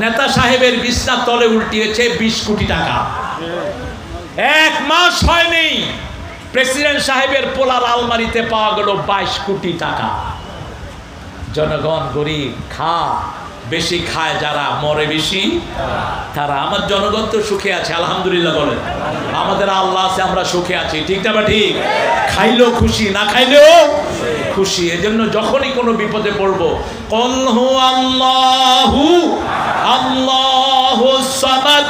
নেতা সাহেবের বিছনার তলে উল্টিয়েছে 20 কোটি টাকা। 1 মাস হয়নি, প্রেসিডেন্ট সাহেবের পোলার আলমারিতে পাওয়া গেল 22 কোটি টাকা। জনগণ গরিব, বেশি খায় যারা, মরে বেশি তারা। আমার জনগণ তো সুখে আছে, আলহামদুলিল্লাহ বলেন। আমাদের আল্লাহ আছে, আমরা সুখে আছি, ঠিক না বা ঠিক? খাইলেও খুশি, না খাইলেও খুশি। এজন্য যখনই কোনো বিপদে পড়বো, কুল হুয়াল্লাহু আল্লাহুস সামাদ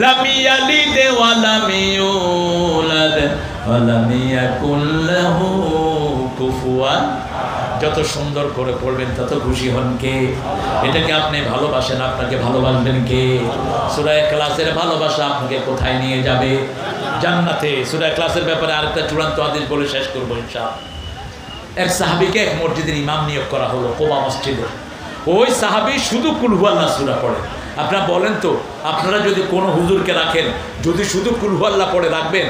লাম ইয়ালিদ ওয়া লাম ইউলাদ ওয়া লাম ইয়াকুল লাহু কুফুয়ান। যত সুন্দর করে পড়বেন তত খুশি হন কে? এটাকে আপনি ভালোবাসেন, আপনাকে ভালোবাসবেন কে? সূরা ইখলাসের ভালোবাসা আপনাকে কোথায় নিয়ে যাবে? জান্নাতে। সূরা ইখলাসের ব্যাপারে আরেকটা চূড়ান্ত হাদিস বলে শেষ করবো ইনশাআল্লাহ। এক সাহাবীকে এক মসজিদের ইমাম নিয়োগ করা হলো, কোবা মসজিদে। ওই সাহাবী শুধু কুল হুয়াল্লাহ সূরা পড়ে। আপনারা বলেন তো, আপনারা যদি কোনো হুজুরকে রাখেন, যদি শুধু কুল হুয়াল্লাহ পড়ে রাখবেন?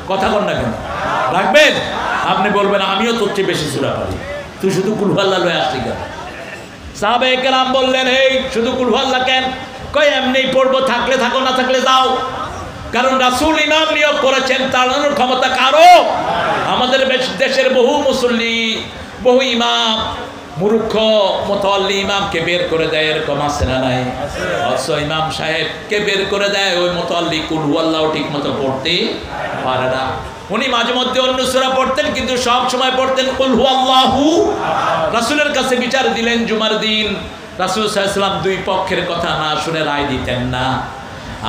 কথা বল না কেন? রাখবেন? আপনি বলবেন আমিও তোর চেয়ে বেশি সূরা পারি, তুই শুধু কুল হুয়াল্লাহ লয়ে আসলি কেন? সাহাবায়ে কেরাম বললেন, এই শুধু কুল হুয়াল্লাহ কেন? কই এমনি পড়বো, থাকলে থাকো, না থাকলে যাও। কারণ রাসূল ইমাম নিয়োগ করেছেন, তাড়ানোর ক্ষমতা কারো? আমাদের দেশের বহু মুসল্লি, বহু ইমাম মূর্খ মুতাওয়াল্লি ইমামকে বের করে দেয়, এরকম আছে না নাই? অথচ ইমাম সাহেবকে বের করে দেয়, ওই মুতাওয়াল্লি কুল হুয়াল্লাহ ঠিক মতো পড়তে পারে না। উনি মাঝে মধ্যে অন্য সূরা পড়তেন, কিন্তু সব সময় পড়তেন কুল হুয়াল্লাহু। রাসূলের কাছে বিচার দিলেন জুমার দিন। রাসূল সাল্লাল্লাহু আলাইহি ওয়াসাল্লাম দুই পক্ষের কথা না শুনে রায় দিতেন না।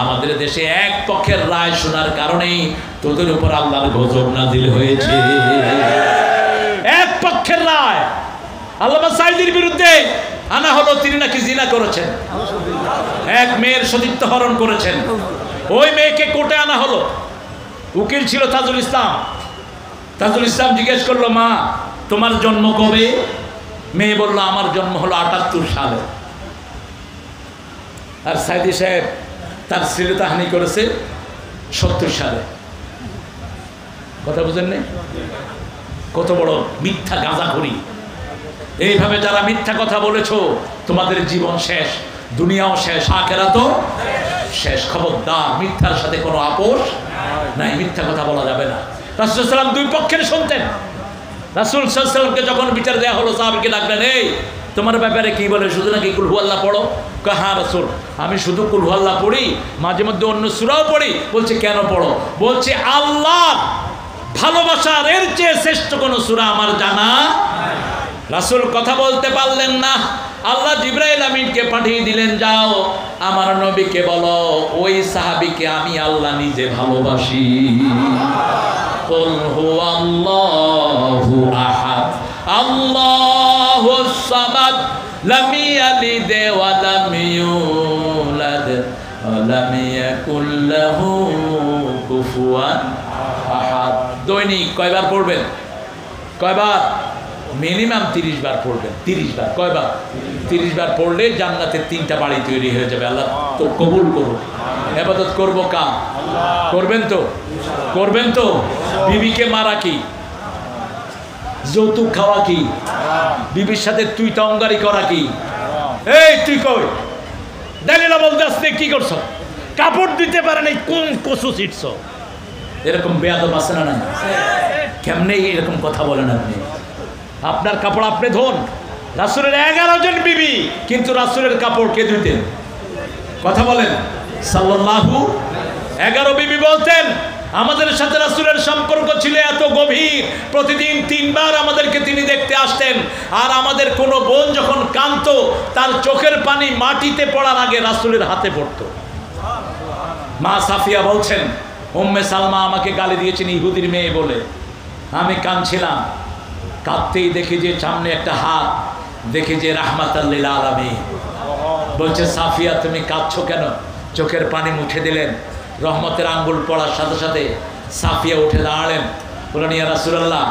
আমাদের দেশে এক পক্ষের রায় শোনার কারণেই তোদের উপর আল্লাহর গজব নাযিল হয়েছে। এক পক্ষের রায় আল্লামা সাঈদীর বিরুদ্ধে আনা হলো, তিনি নাকি জিনা করেছেন, এক মেয়ের সতীত্ব হরণ করেছেন। ওই মেয়েকে কোর্টে আনা হলো। উকিল ছিল তাজুল ইসলাম। তাজুল ইসলাম জিজ্ঞেস করলো, মা তোমার জন্ম কবে? মেয়ে বলল, আমার জন্ম হলো ৭৮ সালে। আর সাঈদী সাহেব তার শ্লীলতাহানি করেছে ৭০ সালে। কথা বুঝেন না? কত বড় মিথ্যা গাঁজাখড়ি! এইভাবে যারা মিথ্যা কথা বলেছো, তোমাদের জীবন শেষ, দুনিয়াও শেষ, আখিরাতও শেষ। খবরদার, মিথ্যার সাথে কোনো আপোষ নাই, মিথ্যা কথা বলা যাবে না। রাসূল সাল্লাল্লাহু আলাইহি ওয়াসাল্লাম দুই পক্ষের শুনতেন। রাসূল সাল্লাল্লাহু আলাইহি ওয়াসাল্লামকে যখন বিচার দেওয়া হলো, সাহাবীকে ডাকলেন, এই তোমার ব্যাপারে কি বলে? শুধু নাকি কুল হুয়াল্লাহ পড়ো? কয়, হ্যাঁ রাসূল, আমি শুধু কুল হুয়াল্লাহ পড়ি, মাঝে মধ্যে অন্য সূরাও পড়ি। বলছে, কেন পড়ো? বলছে, আল্লাহ ভালোবাসার এর চেয়ে শ্রেষ্ঠ কোনো সূরা আমার জানা। রাসূল কথা বলতে পারলেন না। আল্লাহ জিবরাইল আমিনকে পাঠিয়ে দিলেন, যাও আমার নবীকে বলো, ওই সাহাবীকে আমি আল্লাহ নিজে ভালোবাসি। কুল হুয়াল্লাহু আহাদ আল্লাহুস সামাদ লাম ইয়ালিদ ওয়া লাম ইউলাদ ওয়া লাম ইয়াকুল লাহু কুফুয়ান আহাদ। দৈনিক কয়বার পড়বেন? কয়বার? মিনিমাম 30 বার পড়বেন। 30 বার। কয়বার? 30 বার পড়লে জান্নাতের 3টা বাড়ি তৈরি হয়ে যাবে। আল্লাহ তো কবুল করুন। ইবাদত করবো কার? করবেন তো? করবেন তো? বিবিকে মারা কি? যৌতুক খাওয়া কি? বিবির সাথে তুই টঙ্গারি করা কি? এই তুই কই দালিলা বলতে আসতে কি করছ? কাপড় দিতে পারে নাই, কোন কচু ছিটছ? এরকম বেয়াদব আছে না? নাই? কেমনে এরকম কথা বলেন আপনি? আপনার কাপড় আপনি ধোন। রাসূলের 11 জন বিবি, কিন্তু রাসূলের কাপড় কে ধুতেন? কথা বলেন। সাল্লাল্লাহু 11 বিবি বলতেন আমাদের সাথে রাসূলের সম্পর্ক ছিল এত গভীর, প্রতিদিন 3 বার আমাদেরকে তিনি দেখতে আসতেন। আর আমাদের কোনো বোন যখন কাঁদতো তার চোখের পানি মাটিতে পড়ার আগে রাসূলের হাতে পড়তো। মা সাফিয়া বলছেন উম্মে সালমা আমাকে গালি দিয়েছেন ইহুদির মেয়ে বলে। আমি কাঁদছিলাম, কাঁদতেই দেখি যে সামনে একটা হাত, দেখি যে রাহমাতাল লিল আলামিন। বলছে সাফিয়া তুমি কাঁদছো কেন? চোখের পানি মুছে দিলেন। রহমতের আঙ্গুল পড়ার সাথে সাথে সাফিয়া উঠে দাঁড়ালেন, বললেন ইয়া রাসূলুল্লাহ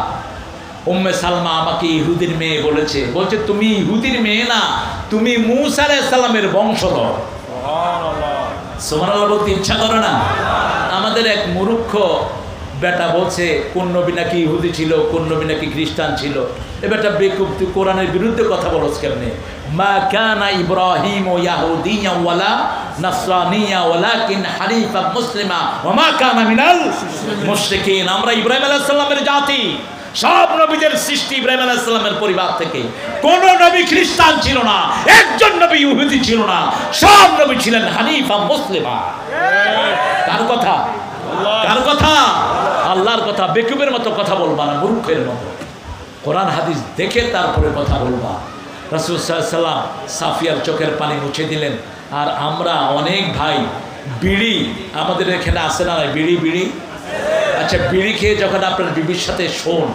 উম্মে সালমা আমাকে ইহুদির মেয়ে বলেছে। বলছে তুমি ইহুদির মেয়ে না, তুমি মূসা আলাইহিস সালামের বংশধর। সুবহানাল্লাহ বলতে ইচ্ছা করে না? আমাদের এক মূর্খ বেটা বলছে কোন নবী নাকি ইহুদি ছিল, কোন নবী নাকি খ্রিস্টান ছিল। এ বেটা বেকুব, তুই কোরআনের বিরুদ্ধে কথা বলছ কেমনে? মা কানা ইব্রাহিম ইয়াহুদিয়া ওয়ালা নাসরানিয়া ওয়ালাকিন হানিফা মুসলিমা ওয়া মা কানা মিনাল মুশরিকিন। আমরা ইব্রাহিম আলাইহিস সালামের জাতি, সব নবীদের সৃষ্টি ইব্রাহিম আলাইহিস সালামের পরিবার থেকে। কোন নবী খ্রিস্টান ছিল না, একজন নবী ইহুদি ছিল না, সব নবী ছিলেন হানিফা মুসলিমা। কার কথা? কার কথা? আল্লাহর কথা। বেকুবের মতো কথা বলবা না, মূর্খের মতো। কোরআন হাদিস দেখে তারপরে কথা বলবা। রাসূল সাল্লাল্লাহু আলাইহি ওয়াসাল্লাম সাফিয়ার চোখের পানি মুছে দিলেন। আর আমরা অনেক ভাই বিড়ি আমাদের এখানে আসে না, বিড়ি বিড়ি আচ্ছা, বিড়ি খেয়ে যখন আপনার বিবির সাথে শোন,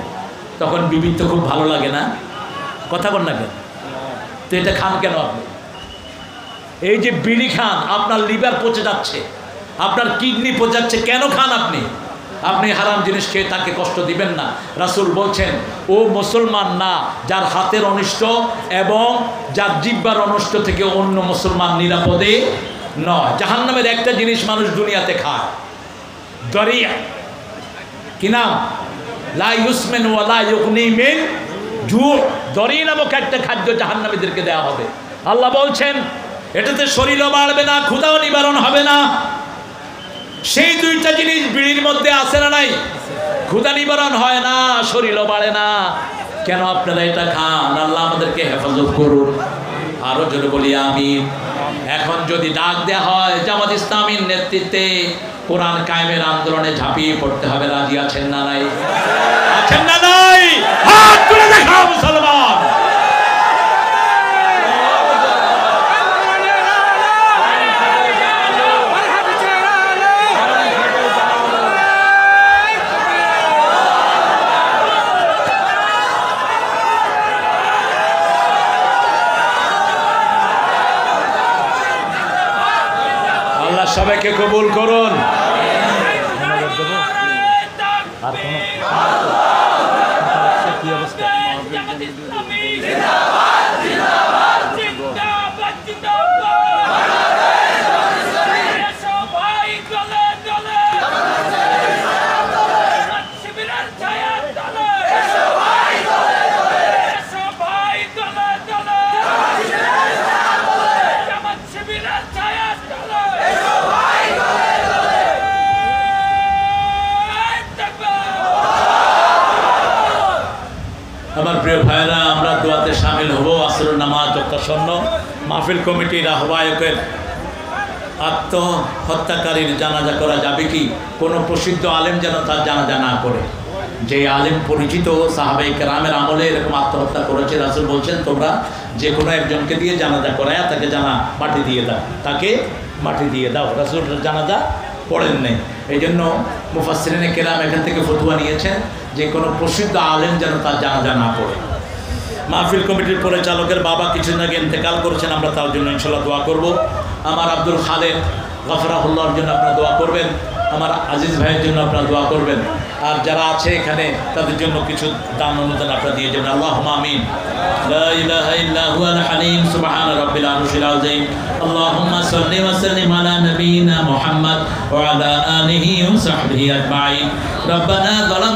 তখন বিবির তো খুব ভালো লাগে না? কথা বল না কেন? তো এটা খান কেন আপনি? এই যে বিড়ি খান, আপনার লিভার পচে যাচ্ছে, আপনার কিডনি পচে যাচ্ছে, কেন খান আপনি? আপনি হারাম জিনিস খেয়ে তাকে কষ্ট দিবেন না। রাসূল বলছেন ও মুসলমান না যার হাতের অনিষ্ট এবং যার জিহ্বার অনিষ্ট থেকে অন্য মুসলমান নিরাপদে নয়। জাহান্নামের একটা জিনিস মানুষ দুনিয়াতে খায়, দরিয়া। কি নাম? লা ইউসমিন ওয়া লা ইউগনি মিন জু। দরিয়া নামক একটা খাদ্য জাহান্নামীদেরকে দেওয়া হবে। আল্লাহ বলছেন এটাতে শরীরও বাড়বে না, ক্ষুধাও নিবারণ হবে না। সেই দুইটা জিনিস বিড়ির মধ্যে আছে না নাই? ক্ষুধা নিবারণ হয় না, শরীরও বাড়ে না। কেন আপনারা এটা খান? আল্লাহ আমাদেরকে হেফাজত করুন। আরো জোরে বলি আমিন। এখন যদি ডাক দেয়া হয় জামাত ইসলামীর নেতৃত্বে কোরআন কায়েমের আন্দোলনে ঝাঁপিয়ে পড়তে হবে, রাজি আছেন না নাই? আছেন না নাই? হাত তুলে দেখাও মুসলমান। সবাইকে কবুল করুন। আর কি অবস্থা? আমার প্রিয় ভাইরা, আমরা দোয়াতে শামিল হব। আসরের নামাজ যথাসন্ন। মাহফিল কমিটির আহ্বায়কের আত্মহত্যাকারীর জানাজা করা যাবে কি? কোনো প্রসিদ্ধ আলেম যেন তার জানাজা না করে। যে আলেম পরিচিত সাহাবায়ে কেরামের আমলে এরকম আত্মহত্যা করেছে, রাসূল বলছেন তোমরা যে কোনো একজনকে দিয়ে জানাজা করায় তাকে মাটি দিয়ে দাও, তাকে মাটি দিয়ে দাও। রাসূল জানাজা পড়েন নাই, এই জন্য মুফাসসিরিনে কেরাম এখান থেকে ফতোয়া নিয়েছেন যে কোনো প্রসিদ্ধ আলেম যেন তার জানাজা না পড়ে। মাহফিল কমিটির পরিচালকের বাবা কিছুদিন আগে ইন্তেকাল করেছেন, আমরা তার জন্য ইনশাআল্লাহ দোয়া করব। আমার আব্দুল খালেক গফরাহুল্লাহর জন্য আপনারা দোয়া করবেন, আমার আজিজ ভাইয়ের জন্য আপনারা দোয়া করবেন। আর যারা আছে এখানে তাদের জন্য কিছু দান অনুদান আপনারা দিয়ে যাবেন। আল্লাহুম্মা আমিন। লা ইলাহা ইল্লা হুয়াল হালিম সুবহানা রাব্বিল আরশিল আযীম। আল্লাহুম্মা সাল্লি ওয়া সাল্লিম আলা নাবিয়িনা মুহাম্মদ ওয়া আলা আলিহি ওয়া সাহবিহি আজমাইন। রব্বানা যালাম